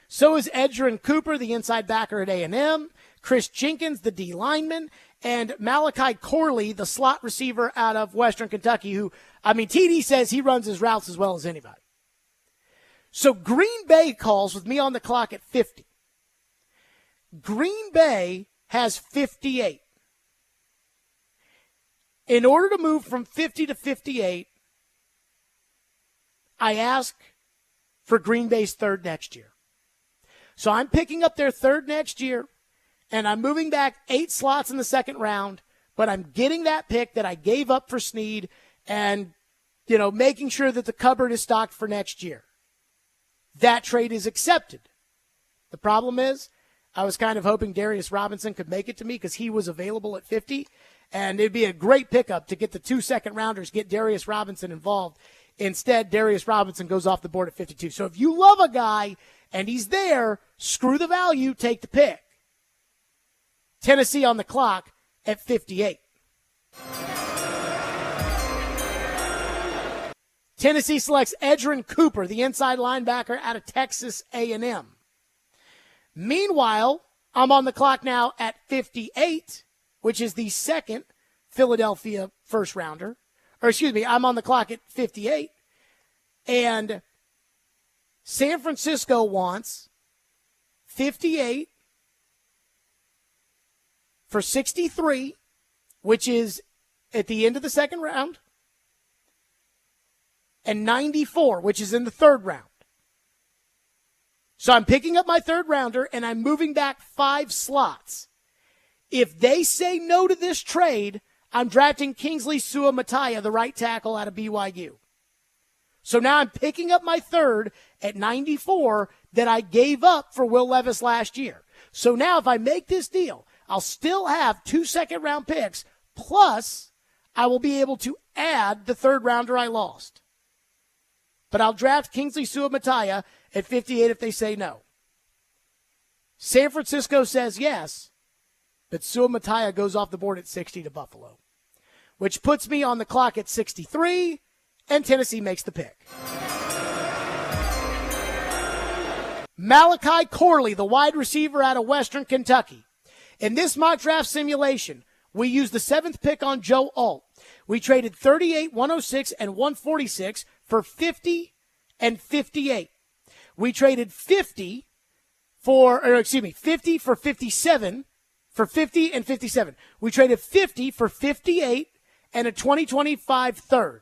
So is Edgerrin Cooper, the inside backer at A&M, Chris Jenkins, the D lineman, and Malachi Corley, the slot receiver out of Western Kentucky, who, TD says he runs his routes as well as anybody. So Green Bay calls with me on the clock at 50. Green Bay has 58. In order to move from 50 to 58, I ask for Green Bay's third next year. So I'm picking up their third next year, and I'm moving back 8 slots in the second round, but I'm getting that pick that I gave up for Snead and, making sure that the cupboard is stocked for next year. That trade is accepted. The problem is, I was kind of hoping Darius Robinson could make it to me because he was available at 50, and it'd be a great pickup to get the 2 second-rounders, get Darius Robinson involved. Instead, Darius Robinson goes off the board at 52. So if you love a guy and he's there, screw the value, take the pick. Tennessee on the clock at 58. Tennessee selects Edgerrin Cooper, the inside linebacker out of Texas A&M. Meanwhile, I'm on the clock now at 58, which is the second Philadelphia first rounder. I'm on the clock at 58. And San Francisco wants 58 for 63, which is at the end of the second round, and 94, which is in the third round. So I'm picking up my third rounder, and I'm moving back 5 slots. If they say no to this trade, I'm drafting Kingsley Suamataia, the right tackle out of BYU. So now I'm picking up my third at 94 that I gave up for Will Levis last year. So now if I make this deal, I'll still have 2 second-round picks, plus I will be able to add the third rounder I lost. But I'll draft Kingsley Suamataia at 58 if they say no. San Francisco says yes, but Suamataia goes off the board at 60 to Buffalo, which puts me on the clock at 63, and Tennessee makes the pick. Malachi Corley, the wide receiver out of Western Kentucky. In this mock draft simulation, we used the 7th pick on Joe Alt. We traded 38, 106, and 146 for 50 and 58. We traded 50 for 57 for 50 and 57. We traded 50 for 58 and a 2025 third.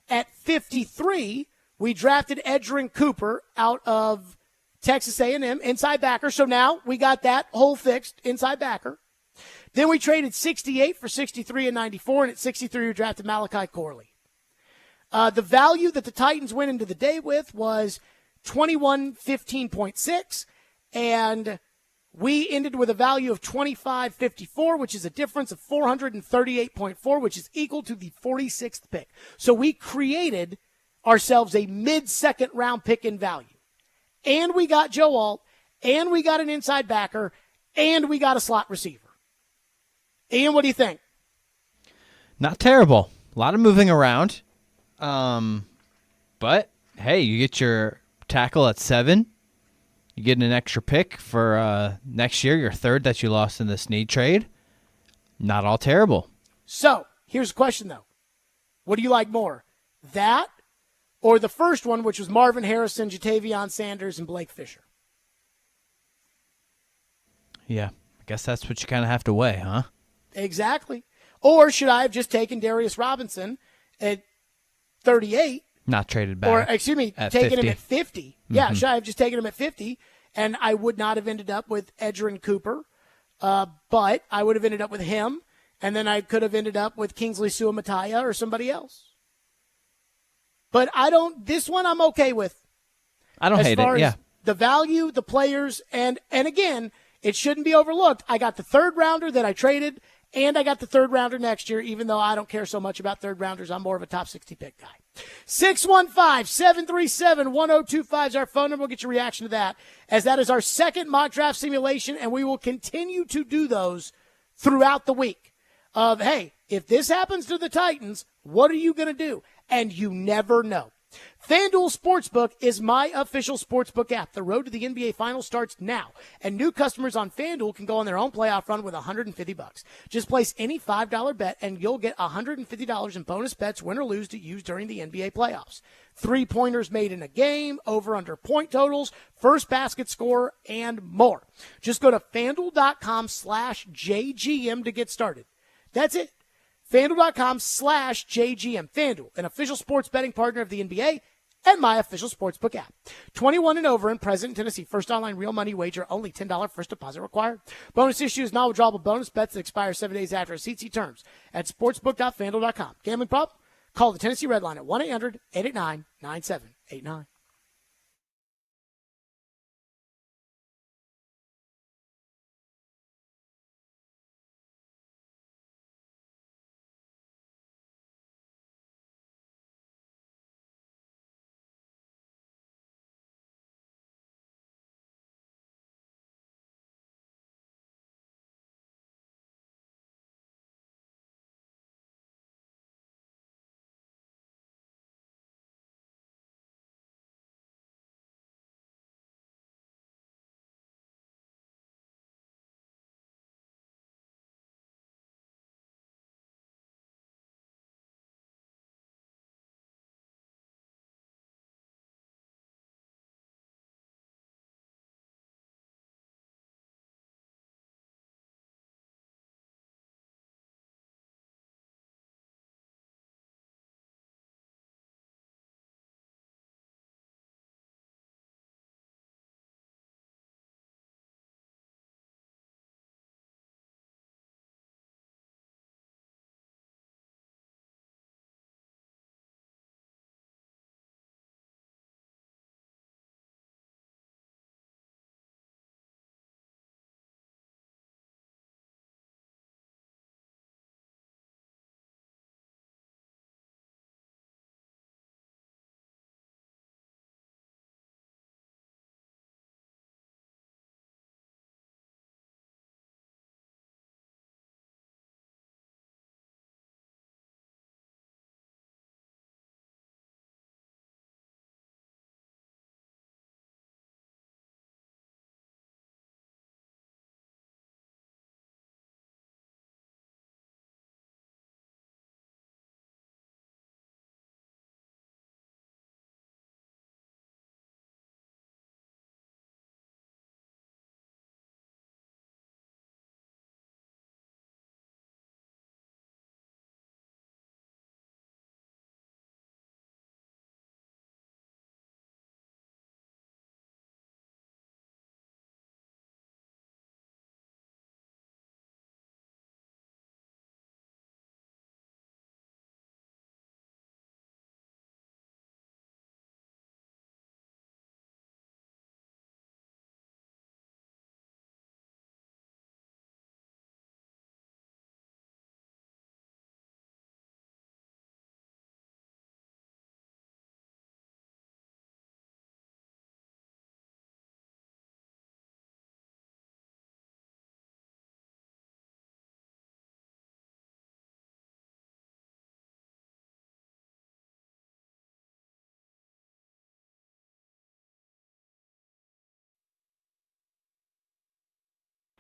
At 53, we drafted Edgerrin Cooper out of Texas A&M, inside backer. So now we got that hole fixed, inside backer. Then we traded 68 for 63 and 94, and at 63 we drafted Malachi Corley. The value that the Titans went into the day with was 2115.6, and we ended with a value of 2554, which is a difference of 438.4, which is equal to the 46th pick. So we created ourselves a mid-second round pick in value. And we got Joe Alt, and we got an inside backer, and we got a slot receiver. Ian, what do you think? Not terrible. A lot of moving around. But, hey, you get your tackle at 7. You get an extra pick for next year, your third that you lost in this need trade. Not all terrible. So, here's a question, though. What do you like more? That or the first one, which was Marvin Harrison, Jatavion Sanders, and Blake Fisher? Yeah, I guess that's what you kind of have to weigh, huh? Exactly. Or should I have just taken Darius Robinson at 38? Not traded back. Or, taken 50. him at 50. Mm-hmm. Yeah, should I have just taken him at 50? And I would not have ended up with Edgerrin Cooper, but I would have ended up with him, and then I could have ended up with Kingsley Suamataia or somebody else. But this one I'm okay with. I don't hate it, yeah. The value, the players, and again, it shouldn't be overlooked. I got the third rounder that I traded, and I got the third rounder next year, even though I don't care so much about third rounders. I'm more of a top 60 pick guy. 615-737-1025 is our phone number. We'll get your reaction to that, as that is our second mock draft simulation, and we will continue to do those throughout the week of, hey, if this happens to the Titans, what are you going to do? And you never know. FanDuel Sportsbook is my official sportsbook app. The road to the NBA Finals starts now, and new customers on FanDuel can go on their own playoff run with $150. Just place any $5 bet, and you'll get $150 in bonus bets, win or lose, to use during the NBA playoffs. 3-pointers made in a game, over/under point totals, first basket score, and more. Just go to FanDuel.com/JGM to get started. That's it. FanDuel.com/JGM. FanDuel, an official sports betting partner of the NBA and my official sportsbook app. 21 and over and present in Tennessee. First online real money wager, only $10 first deposit required. Bonus issues, non-withdrawable bonus bets that expire 7 days after receipts. See terms at sportsbook.fanduel.com. Gambling problem? Call the Tennessee Red Line at 1-800-889-9789.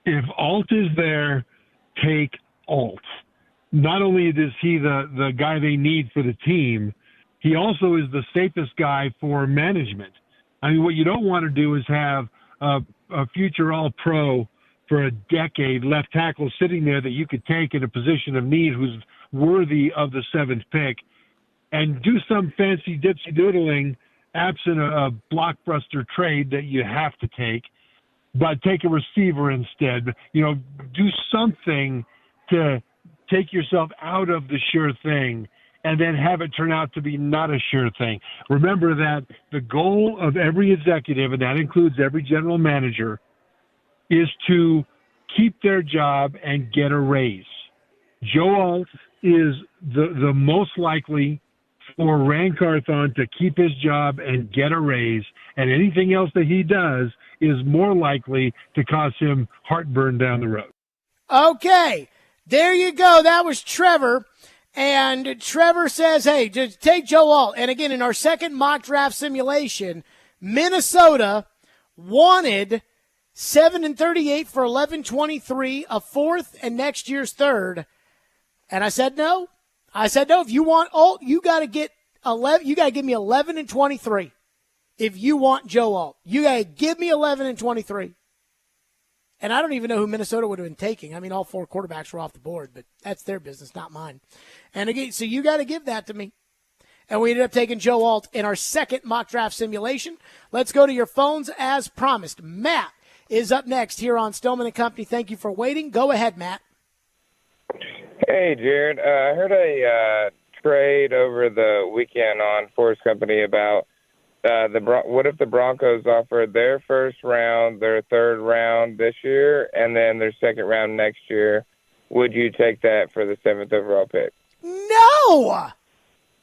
if Alt is there, take Alt. Not only is he the guy they need for the team, he also is the safest guy for management. I mean, what you don't want to do is have a future All-Pro for a decade left tackle sitting there that you could take in a position of need who's worthy of the 7th pick and do some fancy dipsy doodling absent a blockbuster trade that you have to take, but take a receiver instead. You know, do something to take yourself out of the sure thing and then have it turn out to be not a sure thing. Remember that the goal of every executive, and that includes every general manager, is to keep their job and get a raise. Joe Alt is the most likely for Rand Carthon to keep his job and get a raise, and anything else that he does is more likely to cause him heartburn down the road. Okay, there you go. That was Trevor. And Trevor says, hey, just take Joe Alt. And again, in our second mock draft simulation, Minnesota wanted 7-38 for 11-23, a 4th and next year's 3rd. And I said no. If you want Alt, you got to get 11. You got to give me 11-23. If you want Joe Alt, you got to give me 11-23. And I don't even know who Minnesota would have been taking. I mean, all 4 quarterbacks were off the board, but that's their business, not mine. And again, so you got to give that to me. And we ended up taking Joe Alt in our second mock draft simulation. Let's go to your phones as promised. Matt is up next here on Stillman & Company. Thank you for waiting. Go ahead, Matt. Hey, Jared. I heard a trade over the weekend on Forest Company about what if the Broncos offered their first round, their 3rd round this year, and then their 2nd round next year? Would you take that for the 7th overall pick? No!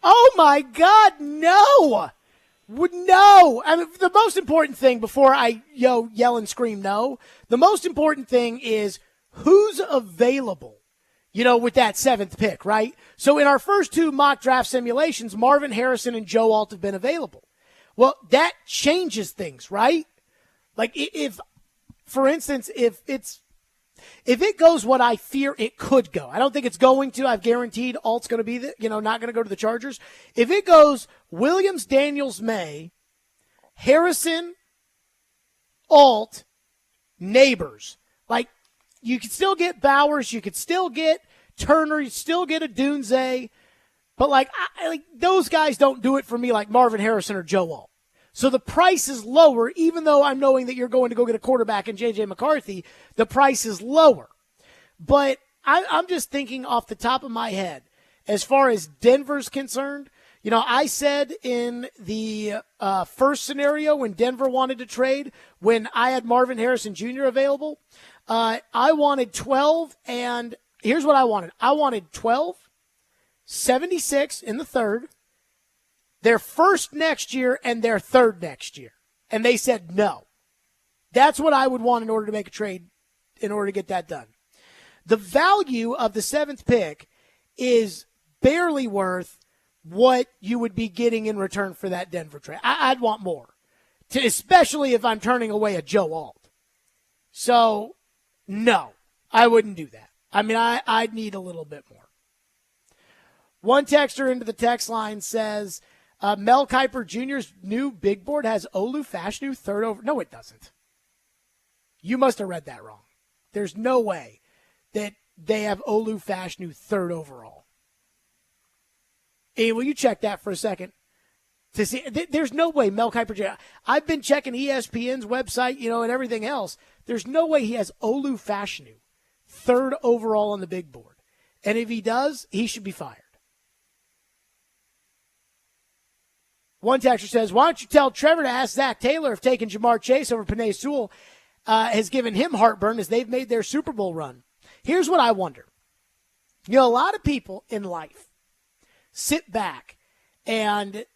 Oh, my God, no! No! I mean, the most important thing before I yell and scream no, the most important thing is who's available, with that 7th pick, right? So in our first 2 mock draft simulations, Marvin Harrison and Joe Alt have been available. Well, that changes things, right? Like if, for instance, if it goes what I fear it could go, I don't think it's going to. I've guaranteed Alt's going to be not going to go to the Chargers. If it goes Williams, Daniels, May, Harrison, Alt, Neighbors, like you could still get Bowers, you could still get Turner, you still get a Dunze. But, like those guys don't do it for me like Marvin Harrison or Joe Alt. So the price is lower, even though I'm knowing that you're going to go get a quarterback in J.J. McCarthy, the price is lower. But I'm just thinking off the top of my head, as far as Denver's concerned, I said in the first scenario when Denver wanted to trade, when I had Marvin Harrison Jr. available, I wanted 12, and here's what I wanted. I wanted 12, 76 in the 3rd, their 1st next year, and their 3rd next year. And they said no. That's what I would want in order to make a trade, in order to get that done. The value of the 7th pick is barely worth what you would be getting in return for that Denver trade. I'd want more, especially if I'm turning away a Joe Alt. So, no, I wouldn't do that. I mean, I'd need a little bit more. One texter into the text line says, Mel Kiper Jr.'s new big board has Olu Fashanu 3rd over. No, it doesn't. You must have read that wrong. There's no way that they have Olu Fashanu 3rd overall. Hey, will you check that for a second? To see, there's no way Mel Kiper Jr. I've been checking ESPN's website, and everything else. There's no way he has Olu Fashanu 3rd overall on the big board. And if he does, he should be fired. One texter says, why don't you tell Trevor to ask Zach Taylor if taking Jamar Chase over Penei Sewell has given him heartburn as they've made their Super Bowl run. Here's what I wonder. A lot of people in life sit back and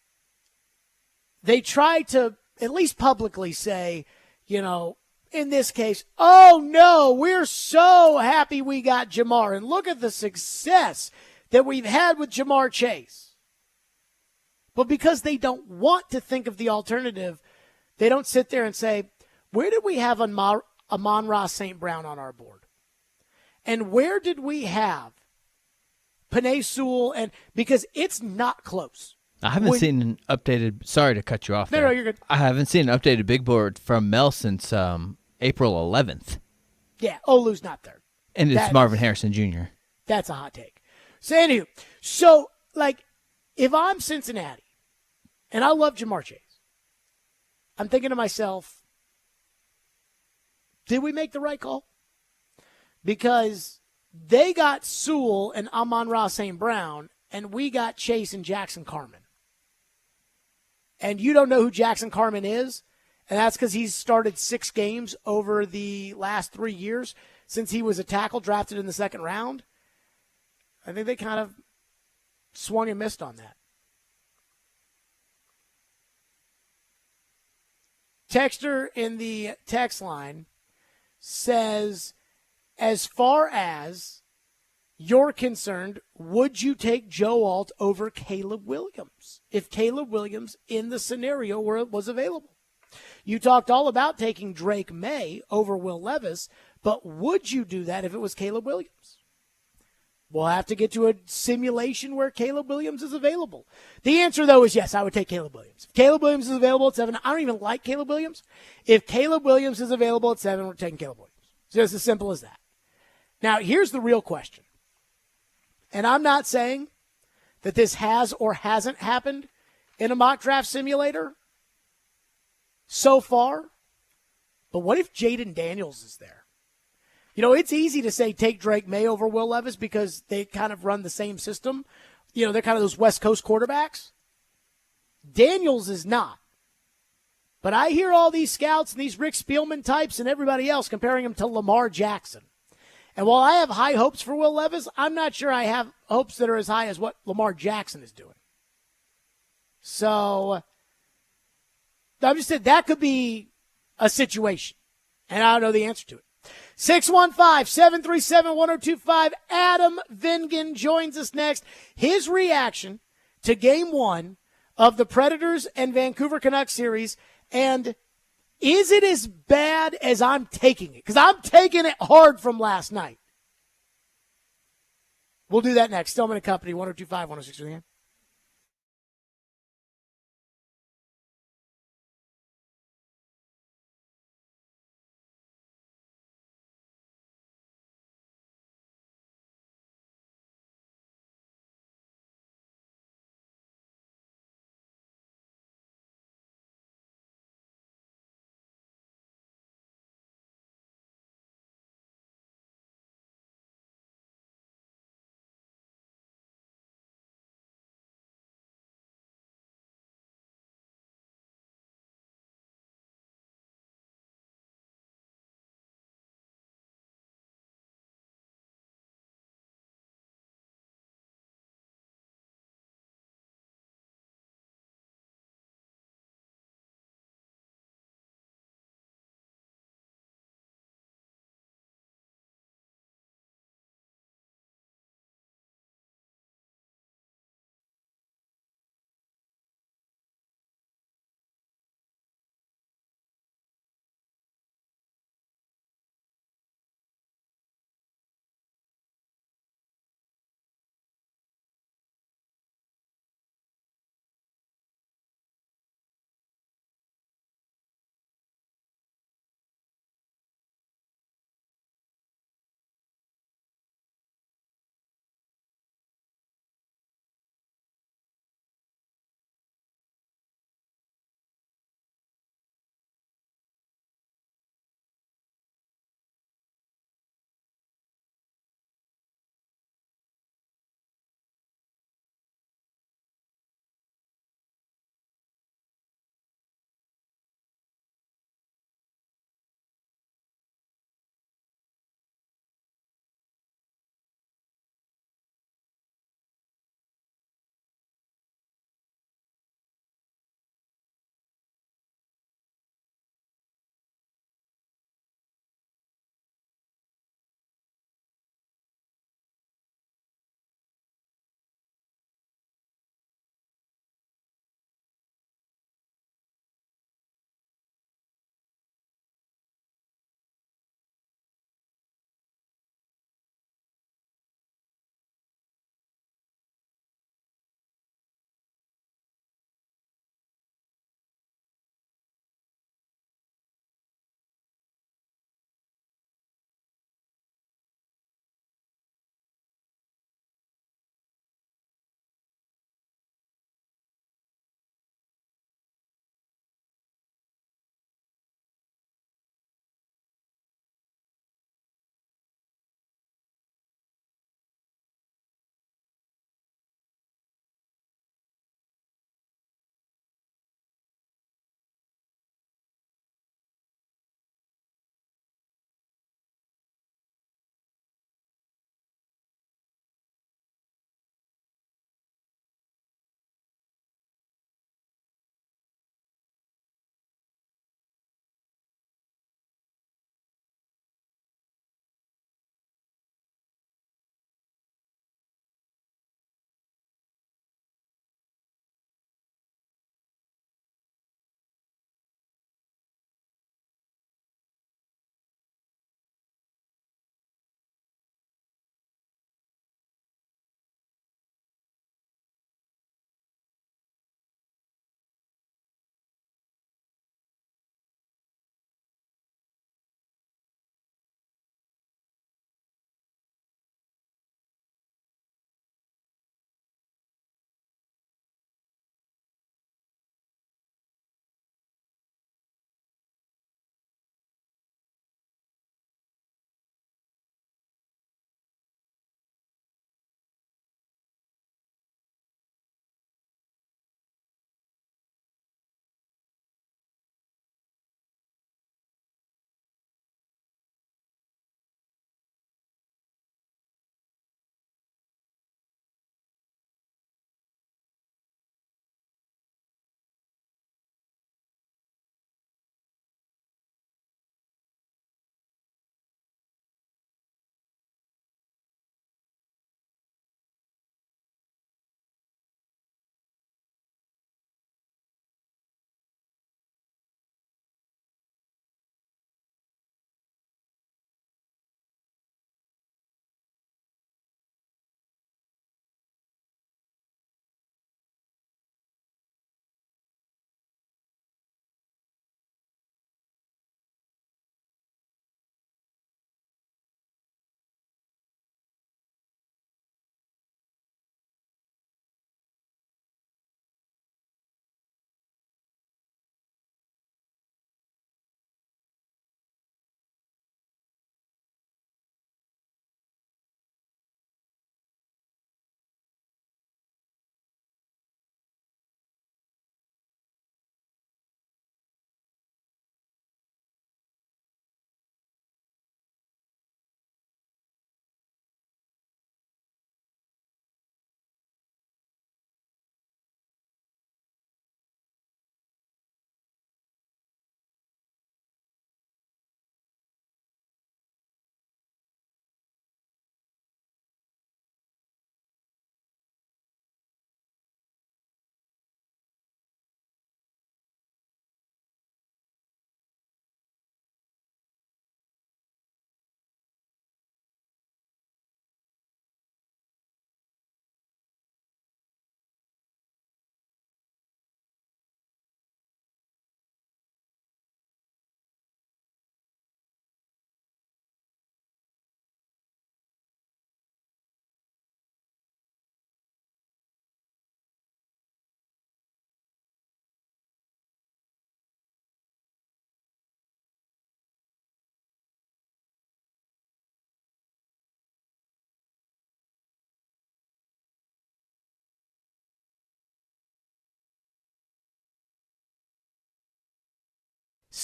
they try to at least publicly say, in this case, oh, no, we're so happy we got Jamar. And look at the success that we've had with Jamar Chase. But because they don't want to think of the alternative, they don't sit there and say, where did we have Amon-Ra St. Brown on our board? And where did we have Penei Sewell? And because it's not close. I haven't seen an updated. Sorry to cut you off. No, you're good. I haven't seen an updated big board from Mel since April 11th. Yeah, Olu's not there. And it's Marvin Harrison Jr. That's a hot take. So, anywho, if I'm Cincinnati, and I love Jamar Chase, I'm thinking to myself, did we make the right call? Because they got Sewell and Amon-Ra St. Brown, and we got Chase and Jackson Carman. And you don't know who Jackson Carman is, and that's because he's started 6 games over the last 3 years since he was a tackle drafted in the second round. I think they kind of swung and missed on that. Texter in the text line says, as far as you're concerned, would you take Joe Alt over Caleb Williams if Caleb Williams in the scenario where it was available? You talked all about taking Drake May over Will Levis, but would you do that if it was Caleb Williams? We'll have to get to a simulation where Caleb Williams is available. The answer, though, is yes, I would take Caleb Williams. If Caleb Williams is available at 7, I don't even like Caleb Williams. If Caleb Williams is available at 7, we're taking Caleb Williams. It's just as simple as that. Now, here's the real question. And I'm not saying that this has or hasn't happened in a mock draft simulator so far, but what if Jaden Daniels is there? You know, it's easy to say take Drake May over Will Levis because they kind of run the same system. You know, they're kind of those West Coast quarterbacks. Daniels is not. But I hear all these scouts and these Rick Spielman types and everybody else comparing him to Lamar Jackson. And while I have high hopes for Will Levis, I'm not sure I have hopes that are as high as what Lamar Jackson is doing. So I'm just saying that could be a situation, and I don't know the answer to it. 615-737-1025. Adam Vingan joins us next. His reaction to Game 1 of the Predators and Vancouver Canucks series, and is it as bad as I'm taking it? Because I'm taking it hard from last night. We'll do that next. Stillman & Company, 102.5, 106.3.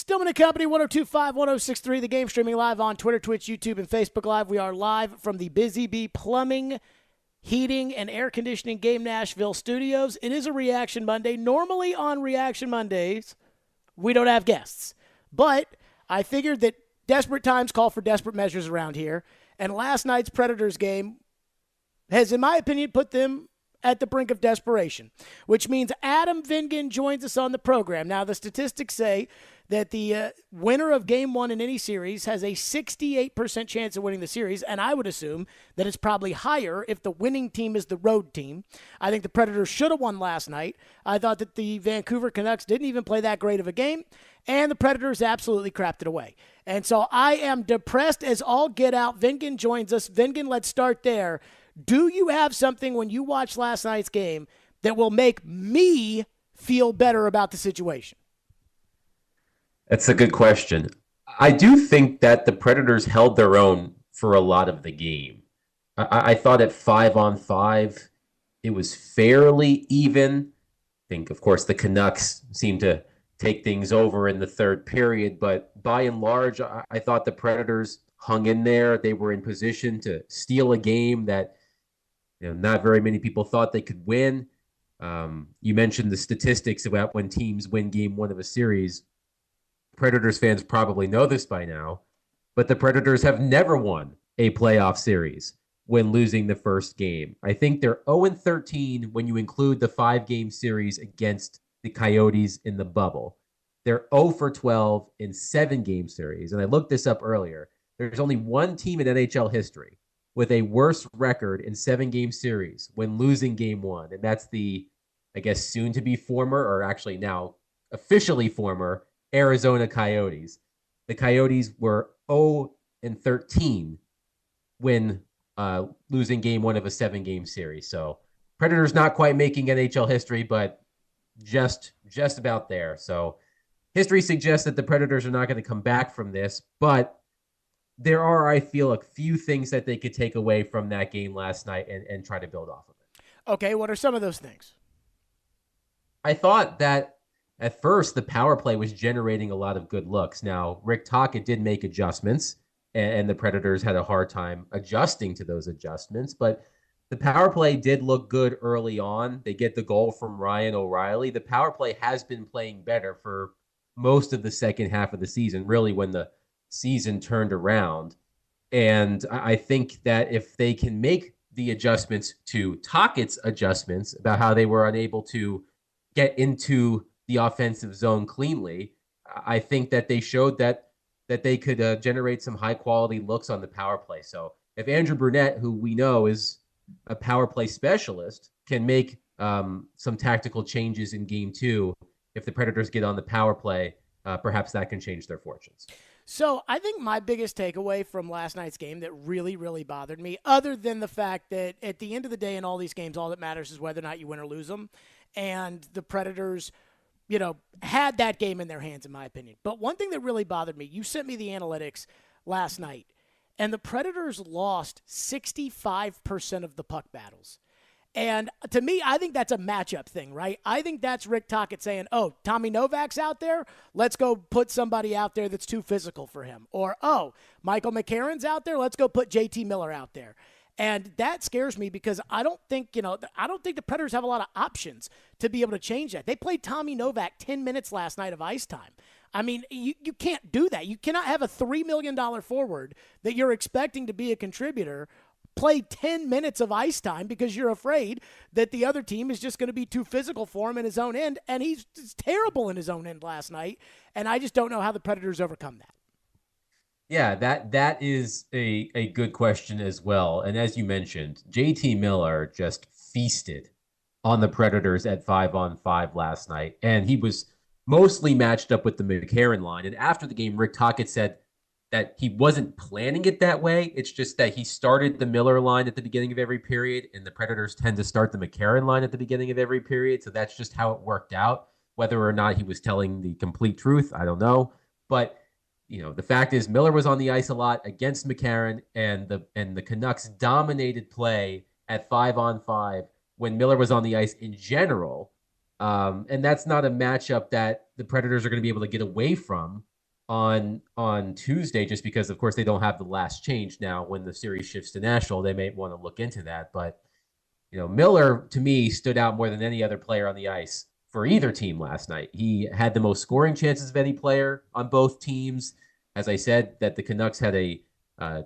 Stillman and Company, 102.5, 106.3. The Game streaming live on Twitter, Twitch, YouTube, and Facebook Live. We are live from the Busy Bee Plumbing, Heating, and Air Conditioning Game Nashville studios. It is a Reaction Monday. Normally on Reaction Mondays, we don't have guests. But I figured that desperate times call for desperate measures around here. And last night's Predators game has, in my opinion, put them at the brink of desperation, which means Adam Vingan joins us on the program. Now, the statistics say that the winner of Game 1 in any series has a 68% chance of winning the series, and I would assume that it's probably higher if the winning team is the road team. I think the Predators should have won last night. I thought that the Vancouver Canucks didn't even play that great of a game, and the Predators absolutely crapped it away. And so I am depressed as all get out. Vingan joins us. Vingan, let's start there. Do you have something when you watch last night's game that will make me feel better about the situation? That's a good question. I do think that the Predators held their own for a lot of the game. I thought at 5-on-5, it was fairly even. I think, of course, the Canucks seemed to take things over in the third period, but by and large, I thought the Predators hung in there. They were in position to steal a game that not very many people thought they could win. You mentioned the statistics about when teams win Game 1 of a series. Predators fans probably know this by now, but the Predators have never won a playoff series when losing the first game. I think they're 0-13 when you include the 5-game series against the Coyotes in the bubble. They're 0-12 in 7-game series. And I looked this up earlier. There's only one team in NHL history with a worse record in 7-game series when losing Game 1. And that's the, I guess, soon-to-be former, or actually now officially former, Arizona Coyotes. The Coyotes were 0-13 when losing Game 1 of a 7-game series. So Predators not quite making NHL history, but just about there. So history suggests that the Predators are not going to come back from this, but there are, I feel, a few things that they could take away from that game last night and try to build off of it. Okay, what are some of those things? I thought that at first the power play was generating a lot of good looks. Now, Rick Tocchet did make adjustments, and the Predators had a hard time adjusting to those adjustments, but the power play did look good early on. They get the goal from Ryan O'Reilly. The power play has been playing better for most of the second half of the season, really when the season turned around. And I think that if they can make the adjustments to Tocchet's adjustments about how they were unable to get into the offensive zone cleanly, I think that they showed that they could generate some high quality looks on the power play. So if Andrew Brunette, who we know is a power play specialist, can make some tactical changes in Game 2, if the Predators get on the power play, perhaps that can change their fortunes. So I think my biggest takeaway from last night's game that really, really bothered me, other than the fact that at the end of the day in all these games, all that matters is whether or not you win or lose them. And the Predators, had that game in their hands, in my opinion. But one thing that really bothered me, you sent me the analytics last night, and the Predators lost 65% of the puck battles. And to me, I think that's a matchup thing, right? I think that's Rick Tocchet saying, oh, Tommy Novak's out there. Let's go put somebody out there that's too physical for him. Or, oh, Michael McCarron's out there. Let's go put JT Miller out there. And that scares me because I don't think the Predators have a lot of options to be able to change that. They played Tommy Novak 10 minutes last night of ice time. I mean, you can't do that. You cannot have a $3 million forward that you're expecting to be a contributor play 10 minutes of ice time because you're afraid that the other team is just going to be too physical for him in his own end, and he's terrible in his own end last night, and I just don't know how the Predators overcome that. Yeah, that is a good question as well. And as you mentioned, JT Miller just feasted on the Predators at 5-on-5 last night, and he was mostly matched up with the McCarron line. And after the game, Rick Tocchet said that he wasn't planning it that way. It's just that he started the Miller line at the beginning of every period, and the Predators tend to start the McCarron line at the beginning of every period. So that's just how it worked out. Whether or not he was telling the complete truth, I don't know. But the fact is Miller was on the ice a lot against McCarron, and the Canucks dominated play at 5-on-5 when Miller was on the ice in general. And that's not a matchup that the Predators are going to be able to get away from on Tuesday, just because, of course, they don't have the last change now. When the series shifts to Nashville, they may want to look into that. But Miller, to me, stood out more than any other player on the ice for either team last night. He had the most scoring chances of any player on both teams. As I said, that the Canucks had a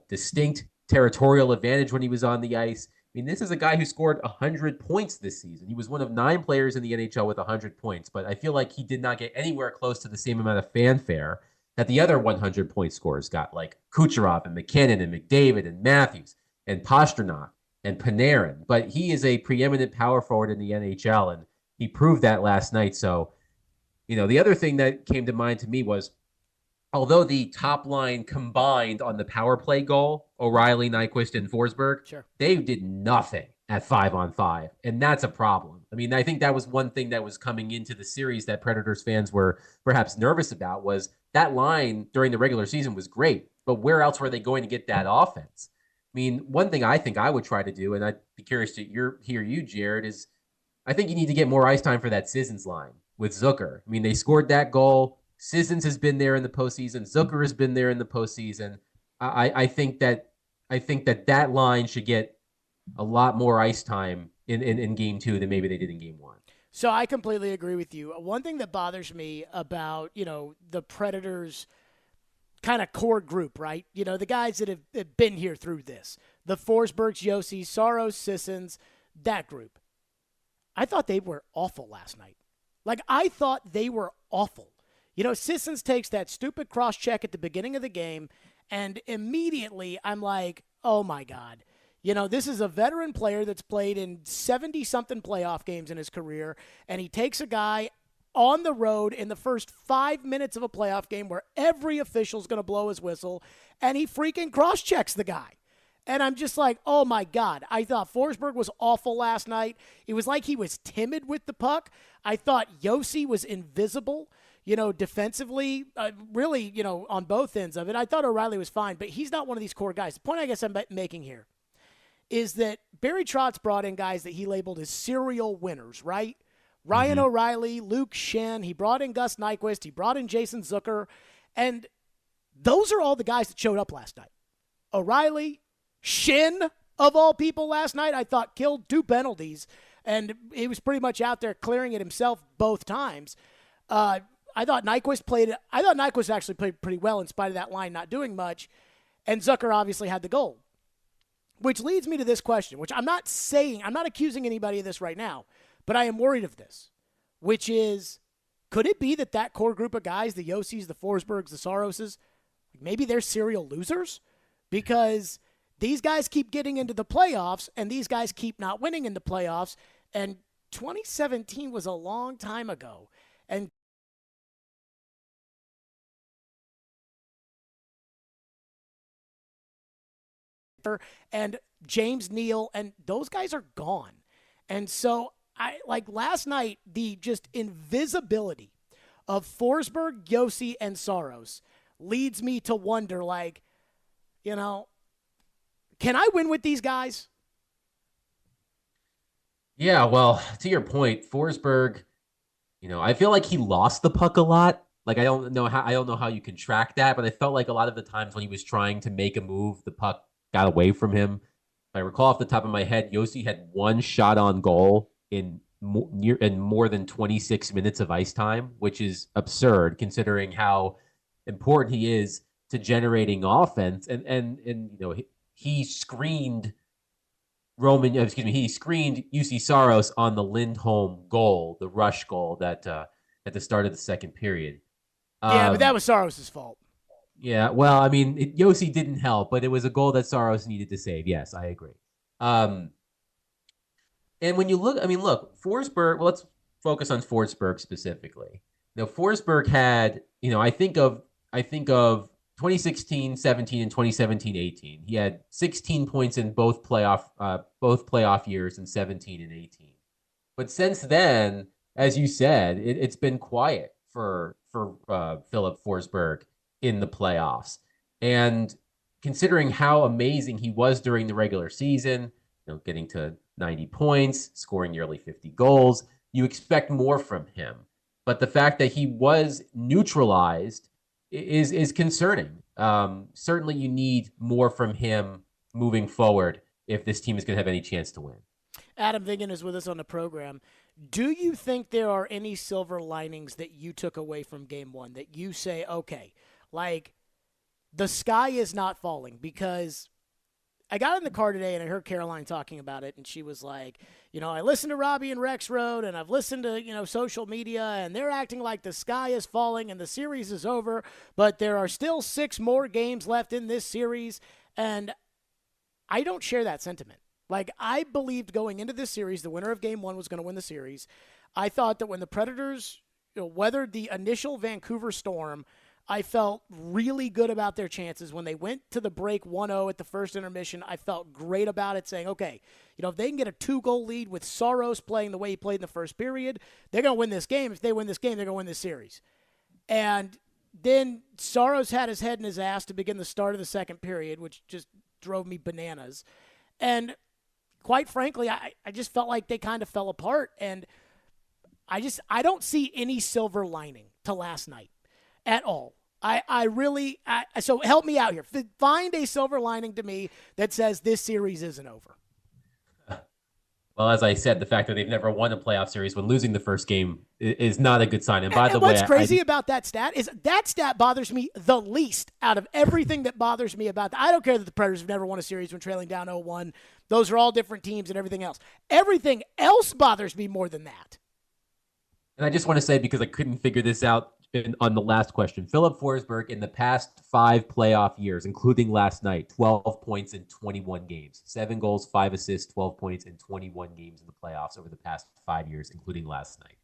distinct territorial advantage when he was on the ice. I mean, this is a guy who scored 100 points this season. He was one of 9 players in the NHL with 100 points, but I feel like he did not get anywhere close to the same amount of fanfare that the other 100-point scorers got, like Kucherov and McKinnon and McDavid and Matthews and Pastrnak and Panarin. But he is a preeminent power forward in the NHL, and he proved that last night. So, the other thing that came to mind to me was, although the top line combined on the power play goal, O'Reilly, Nyquist, and Forsberg, Sure. they did nothing at 5-on-5, and that's a problem. I mean, I think that was one thing that was coming into the series that Predators fans were perhaps nervous about, was that line during the regular season was great, but where else were they going to get that offense? I mean, one thing I think I would try to do, and I'd be curious to hear you, Jared, is I think you need to get more ice time for that Sissons line with Zucker. I mean, they scored that goal. Sissons has been there in the postseason. Zucker has been there in the postseason. I think that line should get a lot more ice time in game 2 than maybe they did in game 1. So I completely agree with you. One thing that bothers me about, the Predators kind of core group, right? The guys that have been here through this. The Forsbergs, Josi, Saros, Sissons, that group. I thought they were awful last night. Like, I thought they were awful. Sissons takes that stupid cross-check at the beginning of the game, and immediately I'm like, oh, my God. This is a veteran player that's played in 70-something playoff games in his career, and he takes a guy on the road in the first 5 minutes of a playoff game where every official's going to blow his whistle, and he freaking cross-checks the guy. And I'm just like, oh, my God. I thought Forsberg was awful last night. It was like he was timid with the puck. I thought Josi was invisible, defensively, really, on both ends of it. I thought O'Reilly was fine, but he's not one of these core guys. The point I guess I'm making here is that Barry Trotz brought in guys that he labeled as serial winners, right? Ryan O'Reilly, Luke Schenn. He brought in Gus Nyquist. He brought in Jason Zucker. And those are all the guys that showed up last night. O'Reilly, Schenn, of all people last night, I thought killed 2 penalties. And he was pretty much out there clearing it himself both times. I thought Nyquist actually played pretty well in spite of that line not doing much. And Zucker obviously had the goal. Which leads me to this question, which I'm not accusing anybody of this right now, but I am worried of this, which is, could it be that core group of guys, the Yosis, the Forsbergs, the Saroses, maybe they're serial losers? Because these guys keep getting into the playoffs, and these guys keep not winning in the playoffs, and 2017 was a long time ago. And James Neal, and those guys are gone. And so last night, the just invisibility of Forsberg, Josi, and Saros leads me to wonder, can I win with these guys? Yeah, well, to your point, Forsberg, I feel like he lost the puck a lot. Like, I don't know how you can track that, but I felt like a lot of the times when he was trying to make a move, the puck got away from him. If I recall off the top of my head, Josi had 1 shot on goal in more than 26 minutes of ice time, which is absurd considering how important he is to generating offense. And he screened he screened UC Saros on the Lindholm goal, the rush goal that at the start of the second period. Yeah, but that was Saros' fault. Yeah, well, I mean, Josi didn't help, but it was a goal that Saros needed to save. Yes, I agree. And when you look, Forsberg, well, let's focus on Forsberg specifically. Forsberg had, I think of 2016, 17, and 2017, 18. He had 16 points in both playoff years in 17 and 18. But since then, as you said, it's been quiet for Philip Forsberg in the playoffs. And considering how amazing he was during the regular season, getting to 90 points, scoring nearly 50 goals, you expect more from him. But the fact that he was neutralized is concerning. Certainly, you need more from him moving forward if this team is going to have any chance to win. Adam Vingan is with us on the program. Do you think there are any silver linings that you took away from game one that you say, okay, like the sky is not falling? Because I got in the car today and I heard Caroline talking about it, and she was like, I listened to Robbie and Rex Road, and I've listened to, social media, and they're acting like the sky is falling and the series is over, but there are still 6 more games left in this series, and I don't share that sentiment. Like, I believed going into this series, the winner of game one was going to win the series. I thought that when the Predators weathered the initial Vancouver storm, I felt really good about their chances. When they went to the break 1-0 at the first intermission, I felt great about it, saying, okay, if they can get a 2-goal lead with Saros playing the way he played in the first period, they're going to win this game. If they win this game, they're going to win this series. And then Saros had his head in his ass to begin the start of the second period, which just drove me bananas. And quite frankly, I just felt like they kind of fell apart. And I don't see any silver lining to last night at all. So help me out here. Find a silver lining to me that says this series isn't over. Well, as I said, the fact that they've never won a playoff series when losing the first game is not a good sign. And by the way, what's crazy about that stat is that stat bothers me the least out of everything that bothers me about that. I don't care that the Predators have never won a series when trailing down 0-1. Those are all different teams and everything else. Everything else bothers me more than that. And I just want to say, because I couldn't figure this out on the last question, Philip Forsberg in the past 5 playoff years, including last night, 12 points in 21 games, 7 goals, 5 assists, 12 points in 21 games in the playoffs over the past 5 years, including last night.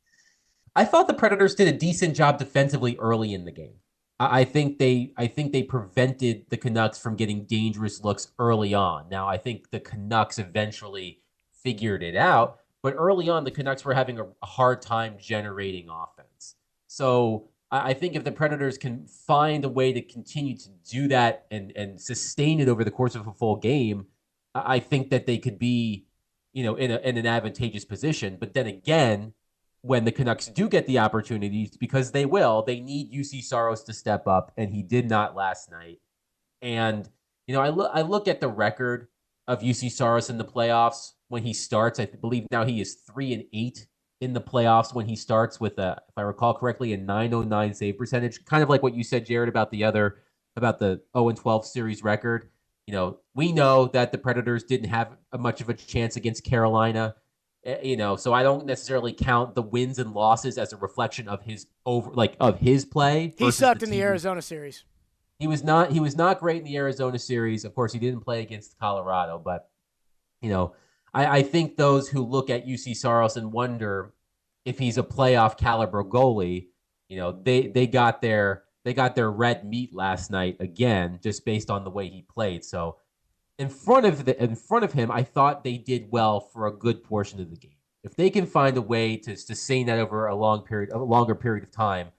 I thought the Predators did a decent job defensively early in the game. I think they prevented the Canucks from getting dangerous looks early on. Now, I think the Canucks eventually figured it out, but early on, the Canucks were having a hard time generating offense. So I think if the Predators can find a way to continue to do that and sustain it over the course of a full game, I think that they could be, in an advantageous position. But then again, when the Canucks do get the opportunities, because they will, they need UC Saros to step up, and he did not last night. And I look at the record of UC Saros in the playoffs when he starts. I believe now he is 3-8 in the playoffs when he starts with if I recall correctly, a .909 save percentage. Kind of like what you said, Jared, about the 0-12 series record. We know that the Predators didn't have much of a chance against Carolina. So I don't necessarily count the wins and losses as a reflection of his play. He sucked in the Arizona series. He was not great in the Arizona series. Of course, he didn't play against Colorado, but I think those who look at UC Saros and wonder if he's a playoff caliber goalie, they got their red meat last night again, just based on the way he played. So in front of him, I thought they did well for a good portion of the game. If they can find a way to sustain that over a longer period of time,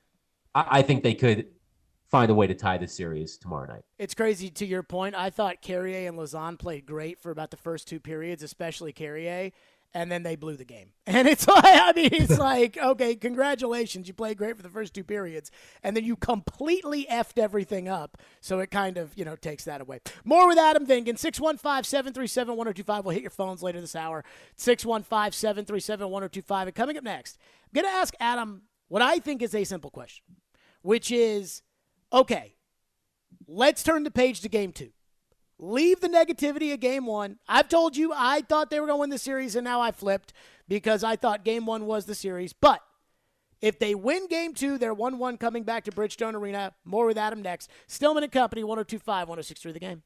I think they could find a way to tie the series tomorrow night. It's crazy, to your point. I thought Carrier and Lausanne played great for about the first 2 periods, especially Carrier, and then they blew the game. And it's like, okay, congratulations. You played great for the first 2 periods, and then you completely effed everything up. So it kind of, takes that away. More with Adam Vingan, 615-737-1025. We'll hit your phones later this hour, 615-737-1025. And coming up next, I'm going to ask Adam what I think is a simple question, which is, okay, let's turn the page to game 2. Leave the negativity of game 1. I've told you I thought they were going to win the series, and now I flipped because I thought game 1 was the series. But if they win game 2, they're 1-1 coming back to Bridgestone Arena. More with Adam next. Stillman and Company, 102.5, 106.3 The Game.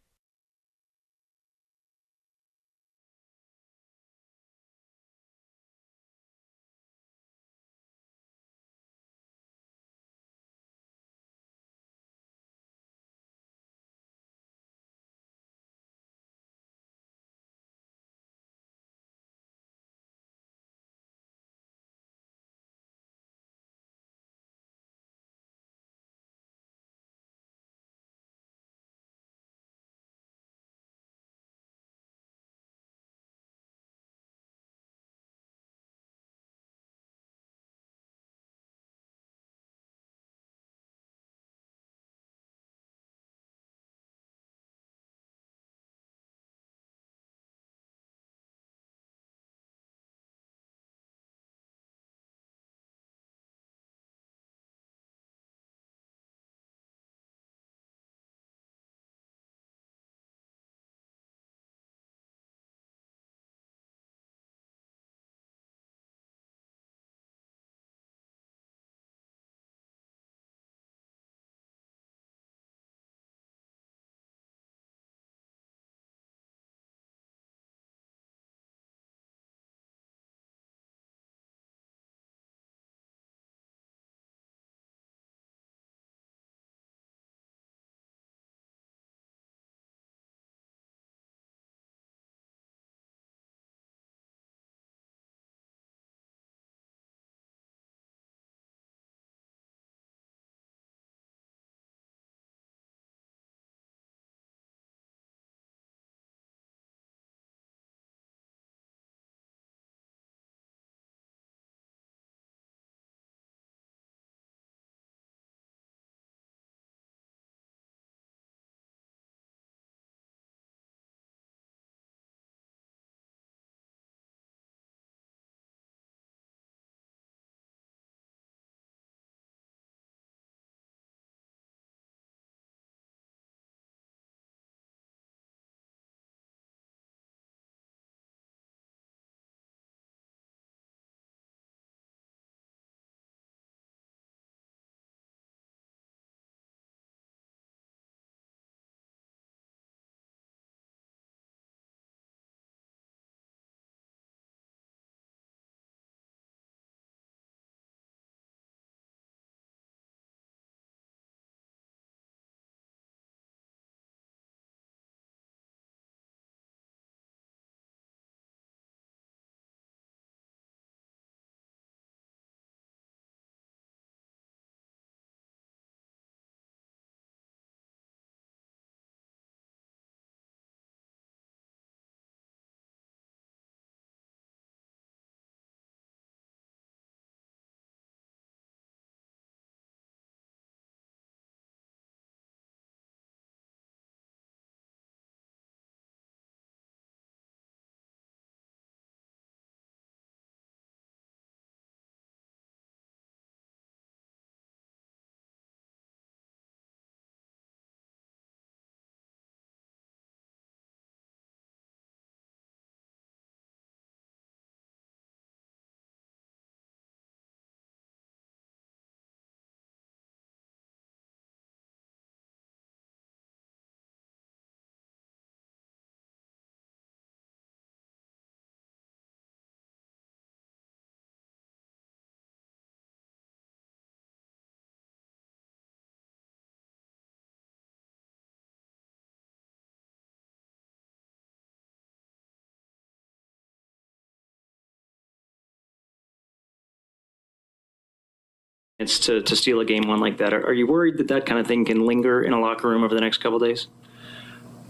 It's to steal a game one like that. Are you worried that kind of thing can linger in a locker room over the next couple of days?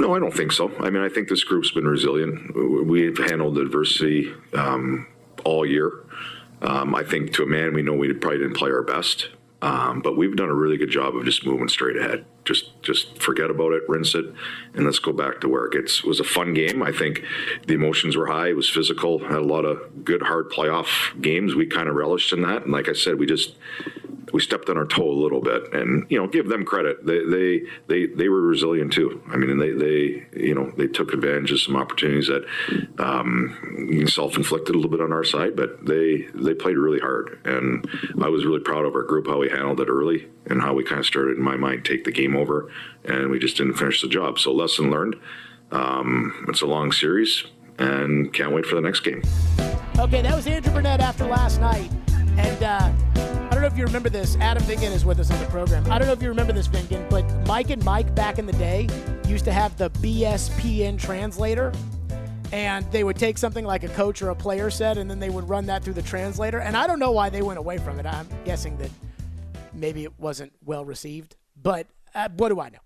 No, I don't think so. I mean, I think this group's been resilient. We've handled adversity all year. I think to a man, we know we probably didn't play our best, but we've done a really good job of just moving straight ahead. Just forget about it, rinse it, and let's go back to work. It was a fun game. I think the emotions were high. It was physical. Had a lot of good, hard playoff games. We kind of relished in that. And like I said, we stepped on our toe a little bit, and give them credit. They were resilient too. I mean, they took advantage of some opportunities that self-inflicted a little bit on our side, but they played really hard, and I was really proud of our group, how we handled it early and how we kind of started, in my mind, take the game over, and we just didn't finish the job. So lesson learned. It's a long series, and can't wait for the next game. Okay, that was Andrew Brunette after last night, and I don't know if you remember this. Adam Vingan is with us on the program. I don't know if you remember this, Vingan, but Mike and Mike back in the day used to have the BSPN translator, and they would take something like a coach or a player said, and then they would run that through the translator. And I don't know why they went away from it. I'm guessing that maybe it wasn't well received, but what do I know?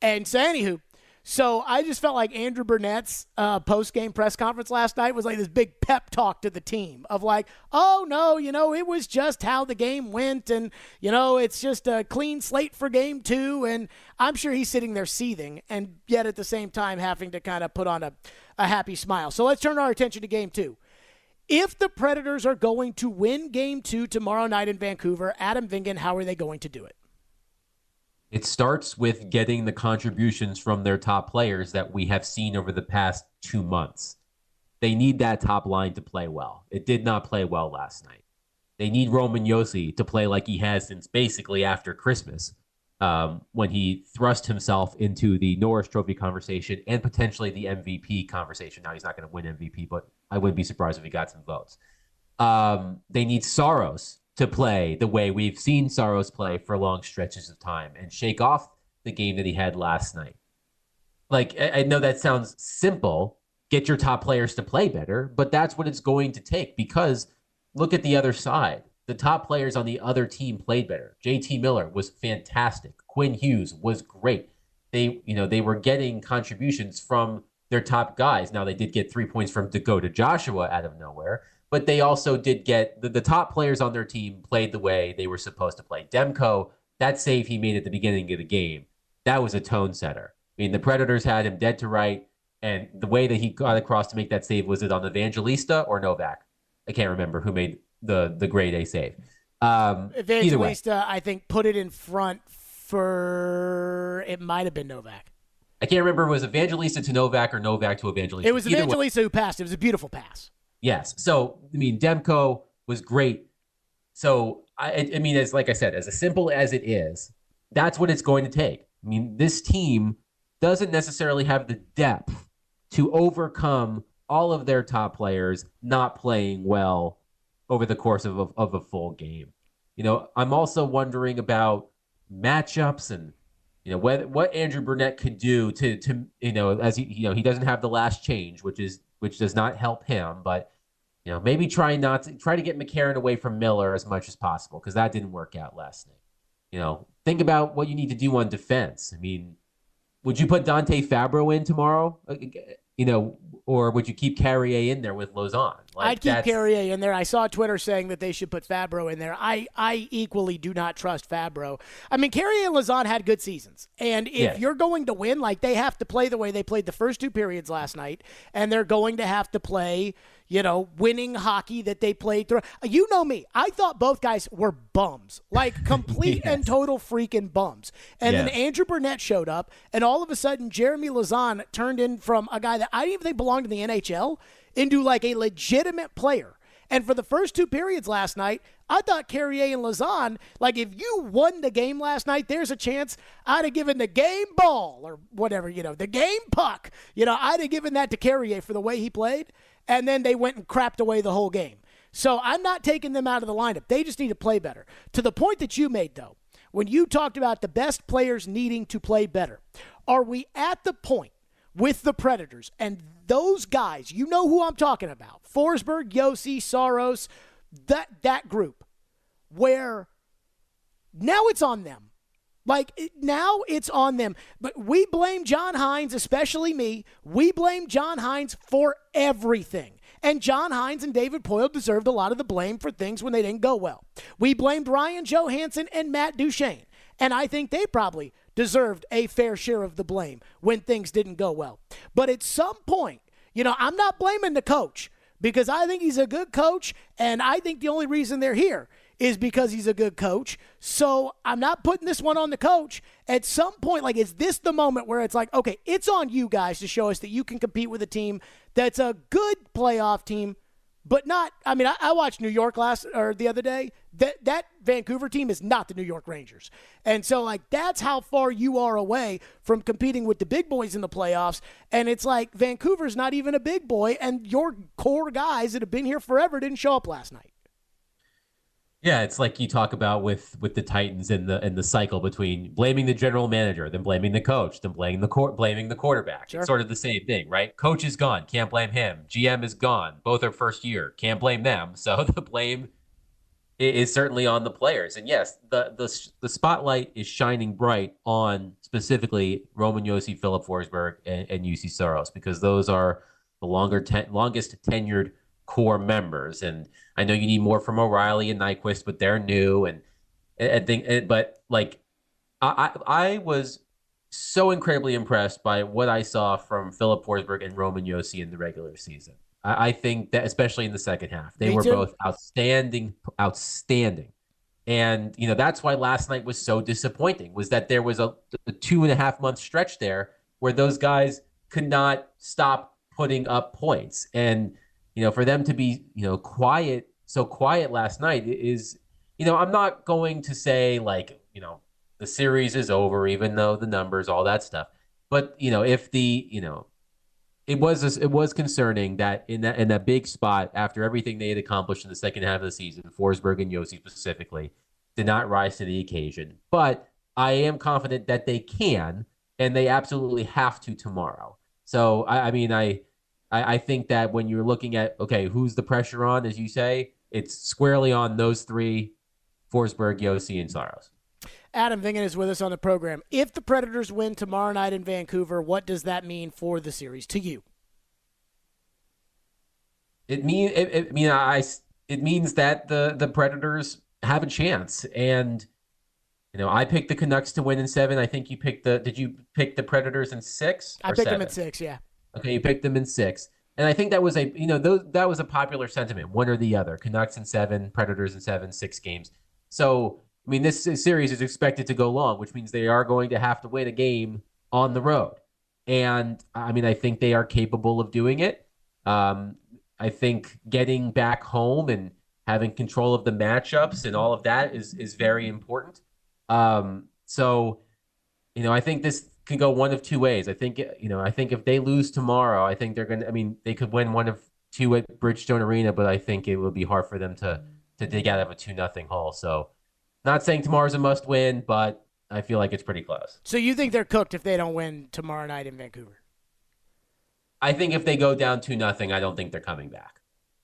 And so anywho, so I just felt like Andrew Burnett's post-game press conference last night was like this big pep talk to the team of like, oh, no, it was just how the game went, and, it's just a clean slate for game 2, and I'm sure he's sitting there seething and yet at the same time having to kind of put on a happy smile. So let's turn our attention to game 2. If the Predators are going to win game 2 tomorrow night in Vancouver, Adam Vingan, how are they going to do it? It starts with getting the contributions from their top players that we have seen over the past 2 months. They need that top line to play well. It did not play well last night. They need Roman Josi to play like he has since basically after Christmas, when he thrust himself into the Norris Trophy conversation and potentially the MVP conversation. Now, he's not going to win MVP, but I wouldn't be surprised if he got some votes. They need Saros to play the way we've seen Saros play for long stretches of time and shake off the game that he had last night. Like, I know that sounds simple, get your top players to play better, but that's what it's going to take, because look at the other side. The top players on the other team played better. JT Miller was fantastic. Quinn Hughes was great. They were getting contributions from their top guys. Now, they did get 3 points from Dakota Joshua out of nowhere, but they also did get the top players on their team played the way they were supposed to play. Demko, that save he made at the beginning of the game, that was a tone setter. I mean, the Predators had him dead to right, and the way that he got across to make that save, was it on Evangelista or Novak? I can't remember who made the grade A save. Evangelista, I think, put it in front for, it might have been Novak. I can't remember if it was Evangelista to Novak or Novak to Evangelista. It was Evangelista who passed. It was a beautiful pass. Yes. So, I mean, Demko was great. So, I mean, as like I said, as simple as it is, that's what it's going to take. I mean, this team doesn't necessarily have the depth to overcome all of their top players not playing well over the course of a full game. I'm also wondering about matchups and, what Andrew Brunette could do to as he doesn't have the last change, which does not help him, but maybe try to get McCarron away from Miller as much as possible, because that didn't work out last night. Think about what you need to do on defense. I mean, would you put Dante Fabro in tomorrow? Or would you keep Carrier in there with Lauzon? I'd keep Carrier in there. I saw Twitter saying that they should put Fabro in there. I equally do not trust Fabro. I mean, Carrier and Lauzon had good seasons. And if you're going to win, they have to play the way they played the first 2 periods last night. And they're going to have to play, winning hockey that they played through. You know me. I thought both guys were bums. Complete and total freaking bums. And then Andrew Brunette showed up, and all of a sudden, Jeremy Lauzon turned in from a guy that I didn't even think belonged in the NHL into a legitimate player. And for the first 2 periods last night, I thought Carrier and Lauzon, if you won the game last night, there's a chance I'd have given the game ball or whatever, the game puck. I'd have given that to Carrier for the way he played. And then they went and crapped away the whole game. So I'm not taking them out of the lineup. They just need to play better. To the point that you made, though, when you talked about the best players needing to play better, are we at the point with the Predators and those guys, you know who I'm talking about, Forsberg, Josi, Saros, that group, where Now it's on them. Now it's on them. But we blame John Hines, especially me. We blame John Hines for everything. And John Hines and David Poile deserved a lot of the blame for things when they didn't go well. We blamed Ryan Johansson and Matt Duchene. And I think they probably deserved a fair share of the blame when things didn't go well. But at some point, I'm not blaming the coach because I think he's a good coach, and I think the only reason they're here is because he's a good coach. So I'm not putting this one on the coach. At some point, is this the moment where it's like, okay, it's on you guys to show us that you can compete with a team that's a good playoff team, but not, I watched New York the other day. That Vancouver team is not the New York Rangers. And so, that's how far you are away from competing with the big boys in the playoffs. And it's like Vancouver's not even a big boy, and your core guys that have been here forever didn't show up last night. Yeah, it's like you talk about with the Titans in the cycle between blaming the general manager, then blaming the coach, then blaming the quarterback. Sure. It's sort of the same thing, right? Coach is gone, can't blame him. GM is gone, both are first year, can't blame them. So the blame is certainly on the players. And yes, the spotlight is shining bright on specifically Roman Josi, Philip Forsberg, and UC Soros, because those are the longest tenured core members. And I know you need more from O'Reilly and Nyquist, but they're new. I was so incredibly impressed by what I saw from Philip Forsberg and Roman Josi in the regular season. I think that especially in the second half, they were both outstanding. And, that's why last night was so disappointing, was that there was a 2.5 month stretch there where those guys could not stop putting up points. And, for them to be, so quiet last night is, I'm not going to say the series is over, even though the numbers, all that stuff. But, if it was concerning that in that big spot, after everything they had accomplished in the second half of the season, Forsberg and Josi specifically did not rise to the occasion. But I am confident that they can, and they absolutely have to tomorrow. So, I think that when you're looking at, okay, who's the pressure on, as you say, it's squarely on those three, Forsberg, Josi, and Soros. Adam Vingan is with us on the program. If the Predators win tomorrow night in Vancouver, what does that mean for the series to you? It means that the Predators have a chance. And, I picked the Canucks to win in 7. I think you picked did you pick the Predators in 6? I picked them in 6, yeah. Okay, you picked them in 6. And I think that was that was a popular sentiment, one or the other. Canucks in 7, Predators in 7, 6 games. So, this series is expected to go long, which means they are going to have to win a game on the road. And, I think they are capable of doing it. I think getting back home and having control of the matchups and all of that is very important. So, I think this can go one of two ways. I think if they lose tomorrow, I think they're going to, they could win one of 2 at Bridgestone Arena, but I think it would be hard for them to dig out of a 2-0 hole. So not saying tomorrow's a must win, but I feel like it's pretty close. So you think they're cooked if they don't win tomorrow night in Vancouver? I think if they go down 2-0, I don't think they're coming back.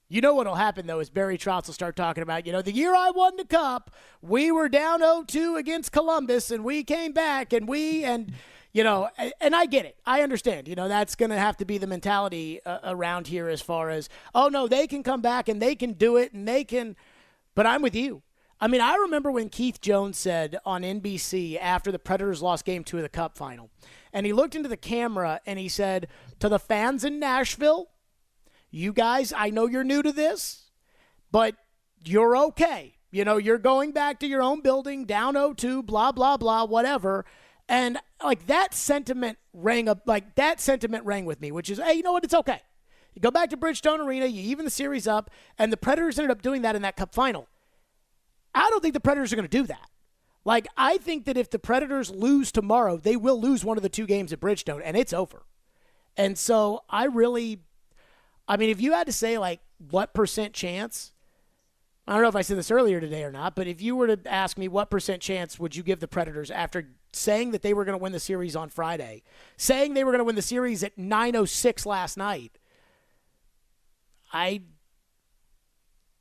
You know what will happen, though, is Barry Trotz will start talking about, the year I won the Cup, we were down 0-2 against Columbus, and we came back, and and I get it. I understand. That's going to have to be the mentality around here as far as, oh, no, they can come back, and they can do it, and they can – but I'm with you. I remember when Keith Jones said on NBC after the Predators lost Game 2 of the Cup final, and he looked into the camera, and he said, to the fans in Nashville, you guys, I know you're new to this, but you're okay. You're going back to your own building, down 0-2, blah, blah, blah, whatever. And that sentiment rang with me, which is, hey, you know what? It's okay. You go back to Bridgestone Arena, you even the series up, and the Predators ended up doing that in that Cup final. I don't think the Predators are going to do that. I think that if the Predators lose tomorrow, they will lose one of the 2 games at Bridgestone, and it's over. And so if you had to say, what % chance, I don't know if I said this earlier today or not, but if you were to ask me what % chance would you give the Predators after saying that they were going to win the series on Friday, saying they were going to win the series at 9:06 last night, I'd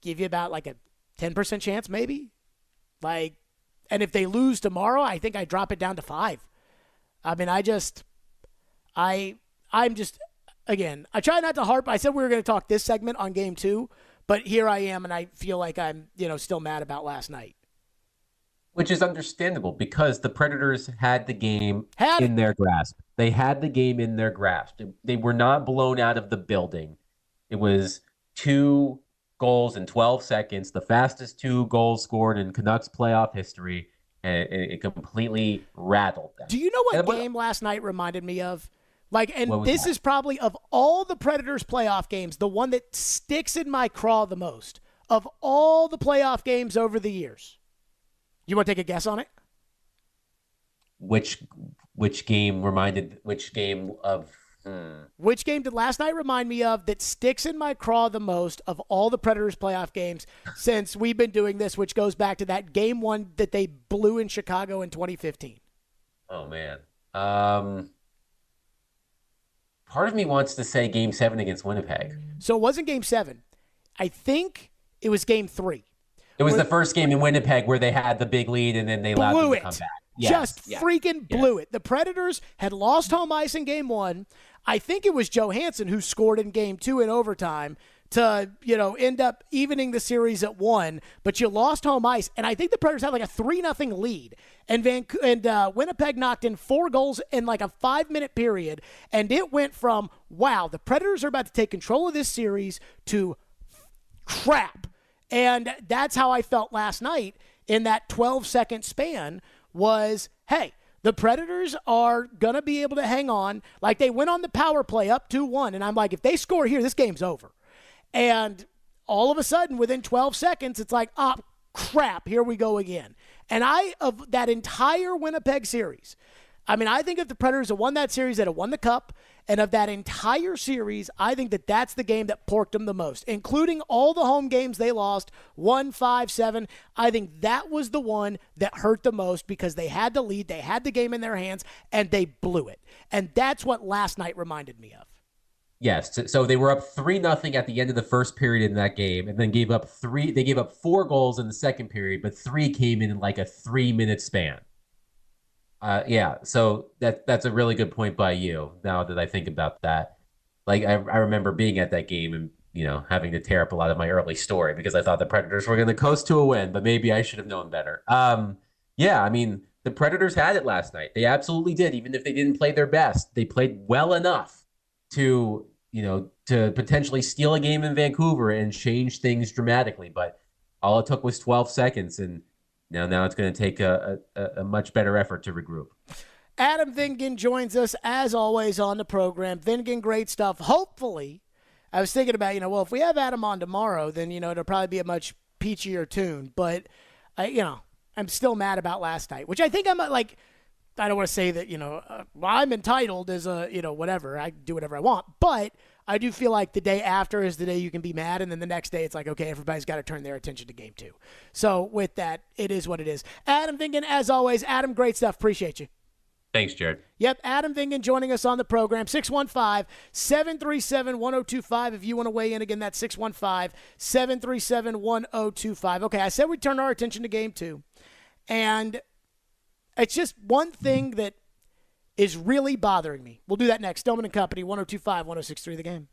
give you about a 10% chance maybe. And if they lose tomorrow, I think I drop it down to 5. I mean, I'm just, again, I try not to harp. I said we were going to talk this segment on game 2, but here I am, and I feel like I'm, still mad about last night. Which is understandable because the Predators had the game in their grasp. They had the game in their grasp. They were not blown out of the building. It was 2 goals in 12 seconds, the fastest 2 goals scored in Canucks playoff history, and it completely rattled them. Do you know what game last night reminded me of? This is probably, of all the Predators playoff games, the one that sticks in my craw the most of all the playoff games over the years. You want to take a guess on it? Which game reminded which game of? Which game did last night remind me of that sticks in my craw the most of all the Predators playoff games since we've been doing this, which goes back to that game 1 that they blew in Chicago in 2015? Oh, man. Part of me wants to say game 7 against Winnipeg. So it wasn't game 7. I think it was game 3. It was the first game in Winnipeg where they had the big lead and then they allowed them to come back. Blew it. The Predators had lost home ice in game 1. I think it was Johansson who scored in game 2 in overtime to, end up evening the series at 1, but you lost home ice. And I think the Predators had like a 3-0 lead. And Winnipeg knocked in 4 goals in like a 5-minute period. And it went from, wow, the Predators are about to take control of this series to crap. And that's how I felt last night in that 12-second span was, hey, the Predators are going to be able to hang on. Like they went on the power play up 2-1. And I'm like, if they score here, this game's over. And all of a sudden, within 12 seconds, it's like, oh, crap, here we go again. And of that entire Winnipeg series, I think if the Predators had won that series, they'd have won the Cup. And of that entire series, I think that's the game that porked them the most, including all the home games they lost, 1-5-7. I think that was the one that hurt the most because they had the lead, they had the game in their hands, and they blew it. And that's what last night reminded me of. Yes, so they were up 3-0 at the end of the first period in that game, and then gave up 4 goals in the second period, but 3 came in like a 3-minute span. So that's a really good point by you. Now that I think about that, like I remember being at that game and having to tear up a lot of my early story because I thought the Predators were going to coast to a win, but maybe I should have known better. The Predators had it last night. They absolutely did, even if they didn't play their best. They played well enough to potentially steal a game in Vancouver and change things dramatically. But all it took was 12 seconds, and now it's going to take a much better effort to regroup. Adam Vingan joins us, as always, on the program. Vingan, great stuff. Hopefully, I was thinking about, if we have Adam on tomorrow, then, it'll probably be a much peachier tune. But, I'm still mad about last night, which I think I'm like, I don't want to say that, I'm entitled as a, whatever. I do whatever I want. But I do feel like the day after is the day you can be mad, and then the next day it's like, okay, everybody's got to turn their attention to game 2. So with that, it is what it is. Adam Vingan, as always. Adam, great stuff. Appreciate you. Thanks, Jared. Yep, Adam Vingan joining us on the program. 615-737-1025. If you want to weigh in again, that's 615-737-1025. Okay, I said we'd turn our attention to game 2. And it's just one thing that is really bothering me. We'll do that next. Stillman and Company, 102.5, 106.3 The Game.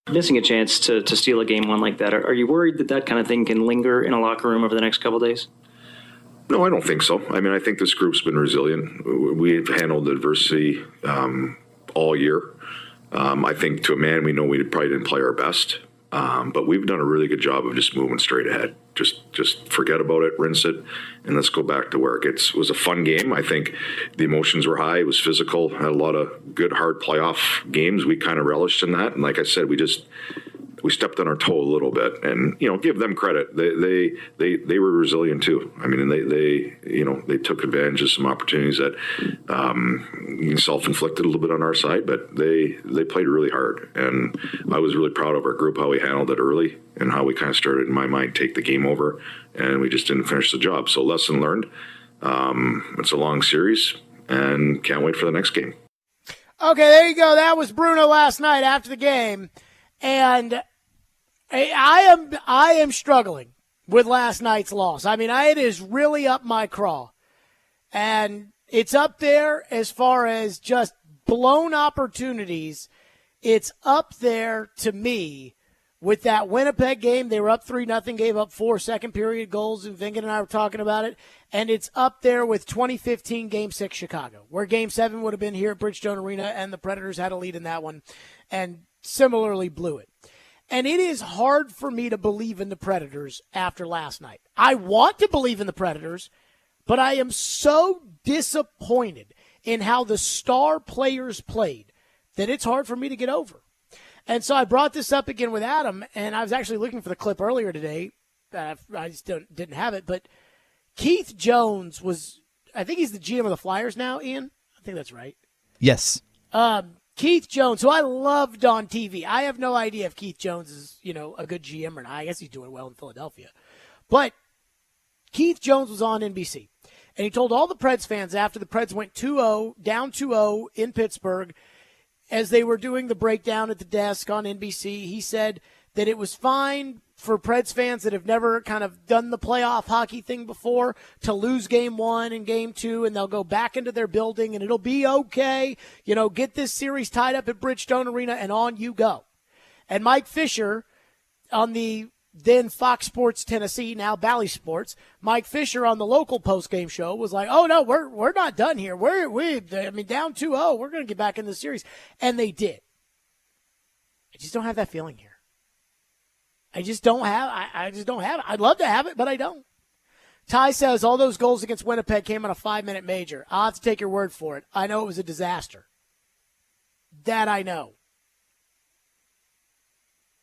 Missing a chance to steal a game one like that, are you worried that that kind of thing can linger in a locker room over the next couple of days? No, I don't think so. I mean, I think this group's been resilient. We've handled adversity all year. I think to a man, we know we probably didn't play our best, but we've done a really good job of just moving straight ahead. Just forget about it, rinse it, and let's go back to work. It was a fun game. I think the emotions were high. It was physical. Had a lot of good, hard playoff games. We kind of relished in that. And like I said, we stepped on our toe a little bit, and give them credit. They were resilient too. I mean, they took advantage of some opportunities that self-inflicted a little bit on our side, but they played really hard, and I was really proud of our group, how we handled it early and how we kind of started, in my mind, take the game over, and we just didn't finish the job. So lesson learned. It's a long series, and can't wait for the next game. Okay, there you go. That was Bruno last night after the game, and I am struggling with last night's loss. I mean, it is really up my craw. And it's up there as far as just blown opportunities. It's up there to me with that Winnipeg game. They were up 3-0, gave up 4 second-period goals, and Vingan and I were talking about it. And it's up there with 2015 Game 6 Chicago, where Game 7 would have been here at Bridgestone Arena, and the Predators had a lead in that one and similarly blew it. And it is hard for me to believe in the Predators after last night. I want to believe in the Predators, but I am so disappointed in how the star players played that it's hard for me to get over. And so I brought this up again with Adam, and I was actually looking for the clip earlier today. I just didn't have it, but Keith Jones was, I think he's the GM of the Flyers now, Ian? I think that's right. Yes. Keith Jones, who I loved on TV. I have no idea if Keith Jones is, a good GM or not. I guess he's doing well in Philadelphia. But Keith Jones was on NBC, and he told all the Preds fans after the Preds went 2-0, down 2-0 in Pittsburgh, as they were doing the breakdown at the desk on NBC, he said that it was fine for Preds fans that have never kind of done the playoff hockey thing before to lose game 1 and game 2, and they'll go back into their building, and it'll be okay. Get this series tied up at Bridgestone Arena, and on you go. And Mike Fisher on the then Fox Sports Tennessee, now Bally Sports, Mike Fisher on the local postgame show was like, oh, no, we're not done here. Down 2-0. We're going to get back in the series. And they did. I just don't have that feeling here. I just don't have it. I'd love to have it, but I don't. Ty says all those goals against Winnipeg came on a 5-minute major. I'll have to take your word for it. I know it was a disaster. That I know.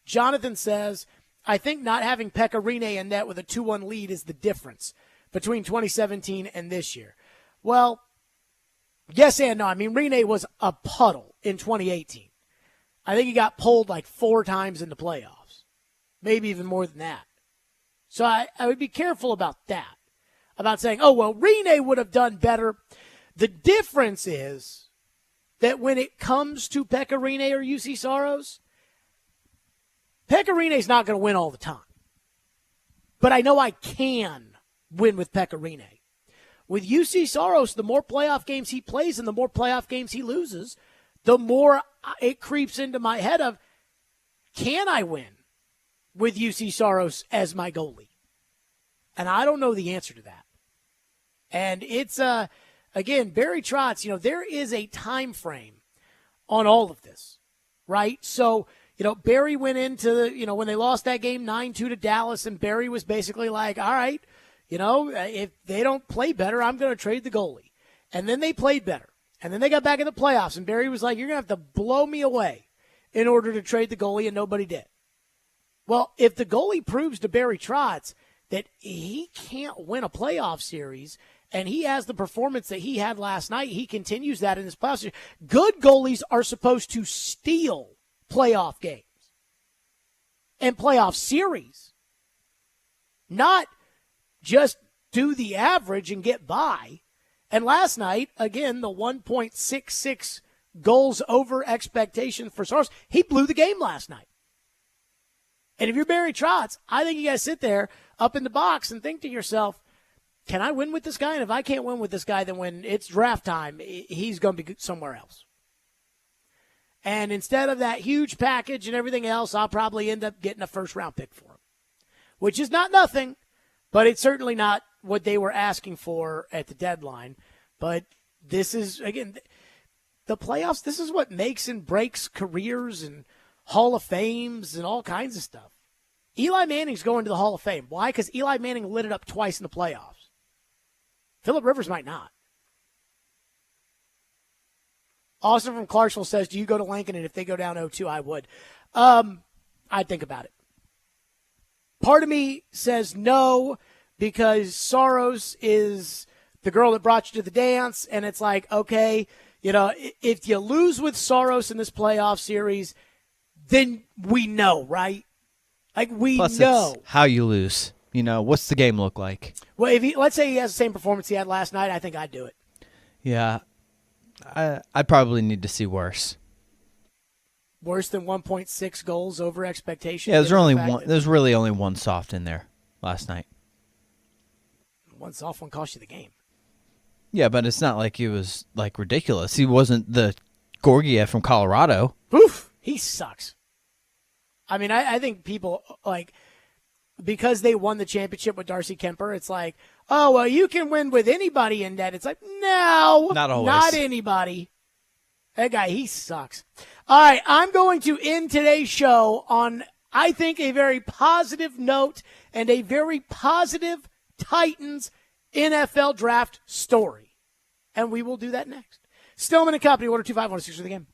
Jonathan says, I think not having Pekka Rinne in net with a 2-1 lead is the difference between 2017 and this year. Well, yes and no. I mean, Rinne was a puddle in 2018. I think he got pulled like 4 times in the playoffs, maybe even more than that. So I would be careful about that, about saying, oh, well, Rinne would have done better. The difference is that when it comes to Pekka Rinne or UC Saros, Pekka Rinne's not going to win all the time. But I know I can win with Pekka Rinne. With UC Saros, the more playoff games he plays and the more playoff games he loses, the more it creeps into my head of, can I win with UC Saros as my goalie? And I don't know the answer to that. And it's, again, Barry Trotz, there is a time frame on all of this, right? So, Barry went into, when they lost that game 9-2 to Dallas, and Barry was basically like, all right, if they don't play better, I'm going to trade the goalie. And then they played better. And then they got back in the playoffs, and Barry was like, you're going to have to blow me away in order to trade the goalie, and nobody did. Well, if the goalie proves to Barry Trotz that he can't win a playoff series, and he has the performance that he had last night, he continues that in his playoff series. Good goalies are supposed to steal playoff games and playoff series, not just do the average and get by. And last night, again, the 1.66 goals over expectation for Saros, he blew the game last night. And if you're Barry Trotz, I think you got to sit there up in the box and think to yourself, can I win with this guy? And if I can't win with this guy, then when it's draft time, he's going to be somewhere else. And instead of that huge package and everything else, I'll probably end up getting a first-round pick for him, which is not nothing, but it's certainly not what they were asking for at the deadline. But this is, again, the playoffs, this is what makes and breaks careers and Hall of Fames and all kinds of stuff. Eli Manning's going to the Hall of Fame. Why? Because Eli Manning lit it up twice in the playoffs. Phillip Rivers might not. Austin from Clarksville says, do you go to Lincoln? And if they go down 0-2, I would. I'd think about it. Part of me says no, because Soros is the girl that brought you to the dance. And it's like, okay, if you lose with Soros in this playoff series, then we know, right? Like, we Plus know. It's how you lose. What's the game look like? Well, let's say he has the same performance he had last night, I think I'd do it. Yeah. I probably need to see worse. Worse than 1.6 goals over expectation? Yeah, there's really only one soft in there last night. One soft one cost you the game. Yeah, but it's not like he was ridiculous. He wasn't the Gorgiev from Colorado. Oof, he sucks. I mean, I think people, because they won the championship with Darcy Kemper, it's like, oh, well, you can win with anybody in that. It's like, no, not always. Not anybody. That guy, he sucks. All right, I'm going to end today's show on, I think, a very positive note and a very positive Titans NFL draft story. And we will do that next. Stillman and Company, Order 2516 for the game.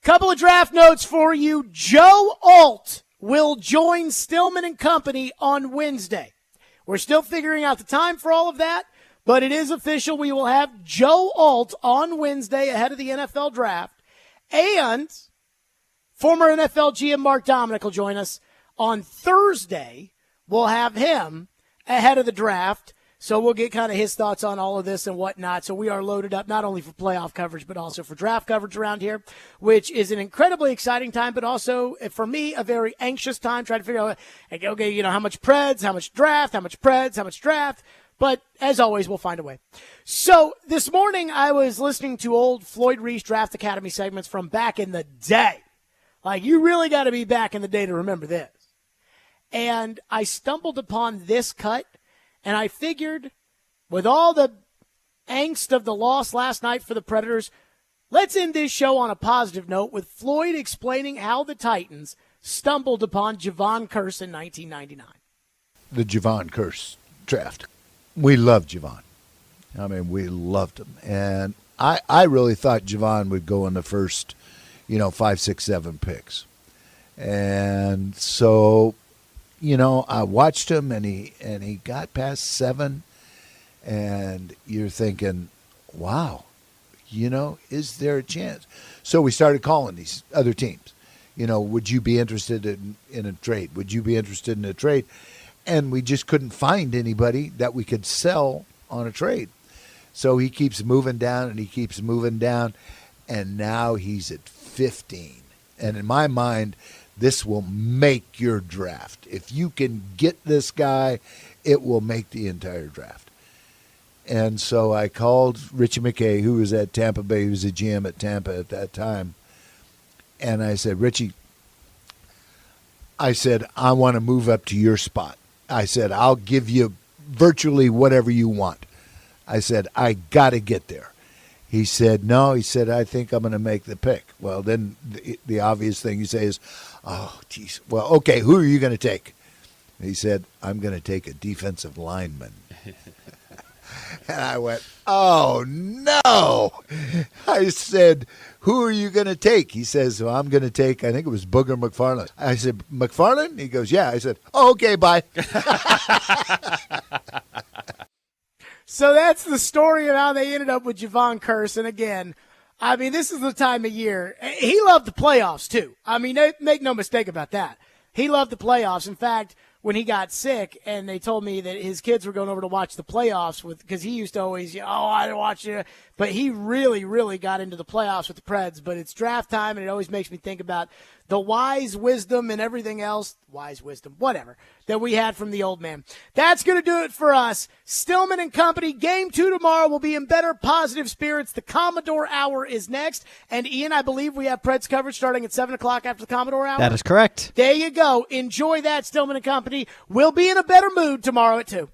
Couple of draft notes for you. Joe Alt will join Stillman and Company on Wednesday. We're still figuring out the time for all of that, but it is official. We will have Joe Alt on Wednesday ahead of the NFL draft. And former NFL GM Mark Dominic will join us on Thursday. We'll have him ahead of the draft. So we'll get kind of his thoughts on all of this and whatnot. So we are loaded up not only for playoff coverage, but also for draft coverage around here, which is an incredibly exciting time, but also, for me, a very anxious time trying to figure out, okay, how much Preds, how much draft, how much Preds, how much draft. But as always, we'll find a way. So this morning I was listening to old Floyd Reese Draft Academy segments from back in the day. Like, you really got to be back in the day to remember this. And I stumbled upon this cut. And I figured, with all the angst of the loss last night for the Predators, let's end this show on a positive note with Floyd explaining how the Titans stumbled upon Javon Curse in 1999. The Javon Curse draft. We loved Javon. I mean, we loved him. And I really thought Javon would go in the first, 5, 6, 7 picks. And so, I watched him, and he got past 7, and you're thinking, wow, is there a chance? So we started calling these other teams. Would you be interested in a trade? Would you be interested in a trade? And we just couldn't find anybody that we could sell on a trade. So he keeps moving down, and he keeps moving down, and now he's at 15. And in my mind, this will make your draft. If you can get this guy, it will make the entire draft. And so I called Richie McKay, who was at Tampa Bay. He was a GM at Tampa at that time. And I said, Richie, I want to move up to your spot. I said, I'll give you virtually whatever you want. I said, I got to get there. He said, no. He said, I think I'm going to make the pick. Well, then the obvious thing you say is, oh, geez. Well, okay, who are you going to take? He said, I'm going to take a defensive lineman. And I went, oh, no. I said, who are you going to take? He says, well, I'm going to take, I think it was Booger McFarland. I said, McFarland? He goes, yeah. I said, oh, okay, bye. So that's the story of how they ended up with Javon Curse. And again, I mean, this is the time of year. He loved the playoffs, too. I mean, make no mistake about that. He loved the playoffs. In fact, when he got sick and they told me that his kids were going over to watch the playoffs because he used to always, I didn't watch it. But he really, really got into the playoffs with the Preds. But it's draft time, and it always makes me think about the wise wisdom and everything else, whatever, that we had from the old man. That's going to do it for us. Stillman and Company, Game 2 tomorrow. Will be in better positive spirits. The Commodore Hour is next. And, Ian, I believe we have Preds coverage starting at 7 o'clock after the Commodore Hour. That is correct. There you go. Enjoy that, Stillman and Company. We'll be in a better mood tomorrow at 2.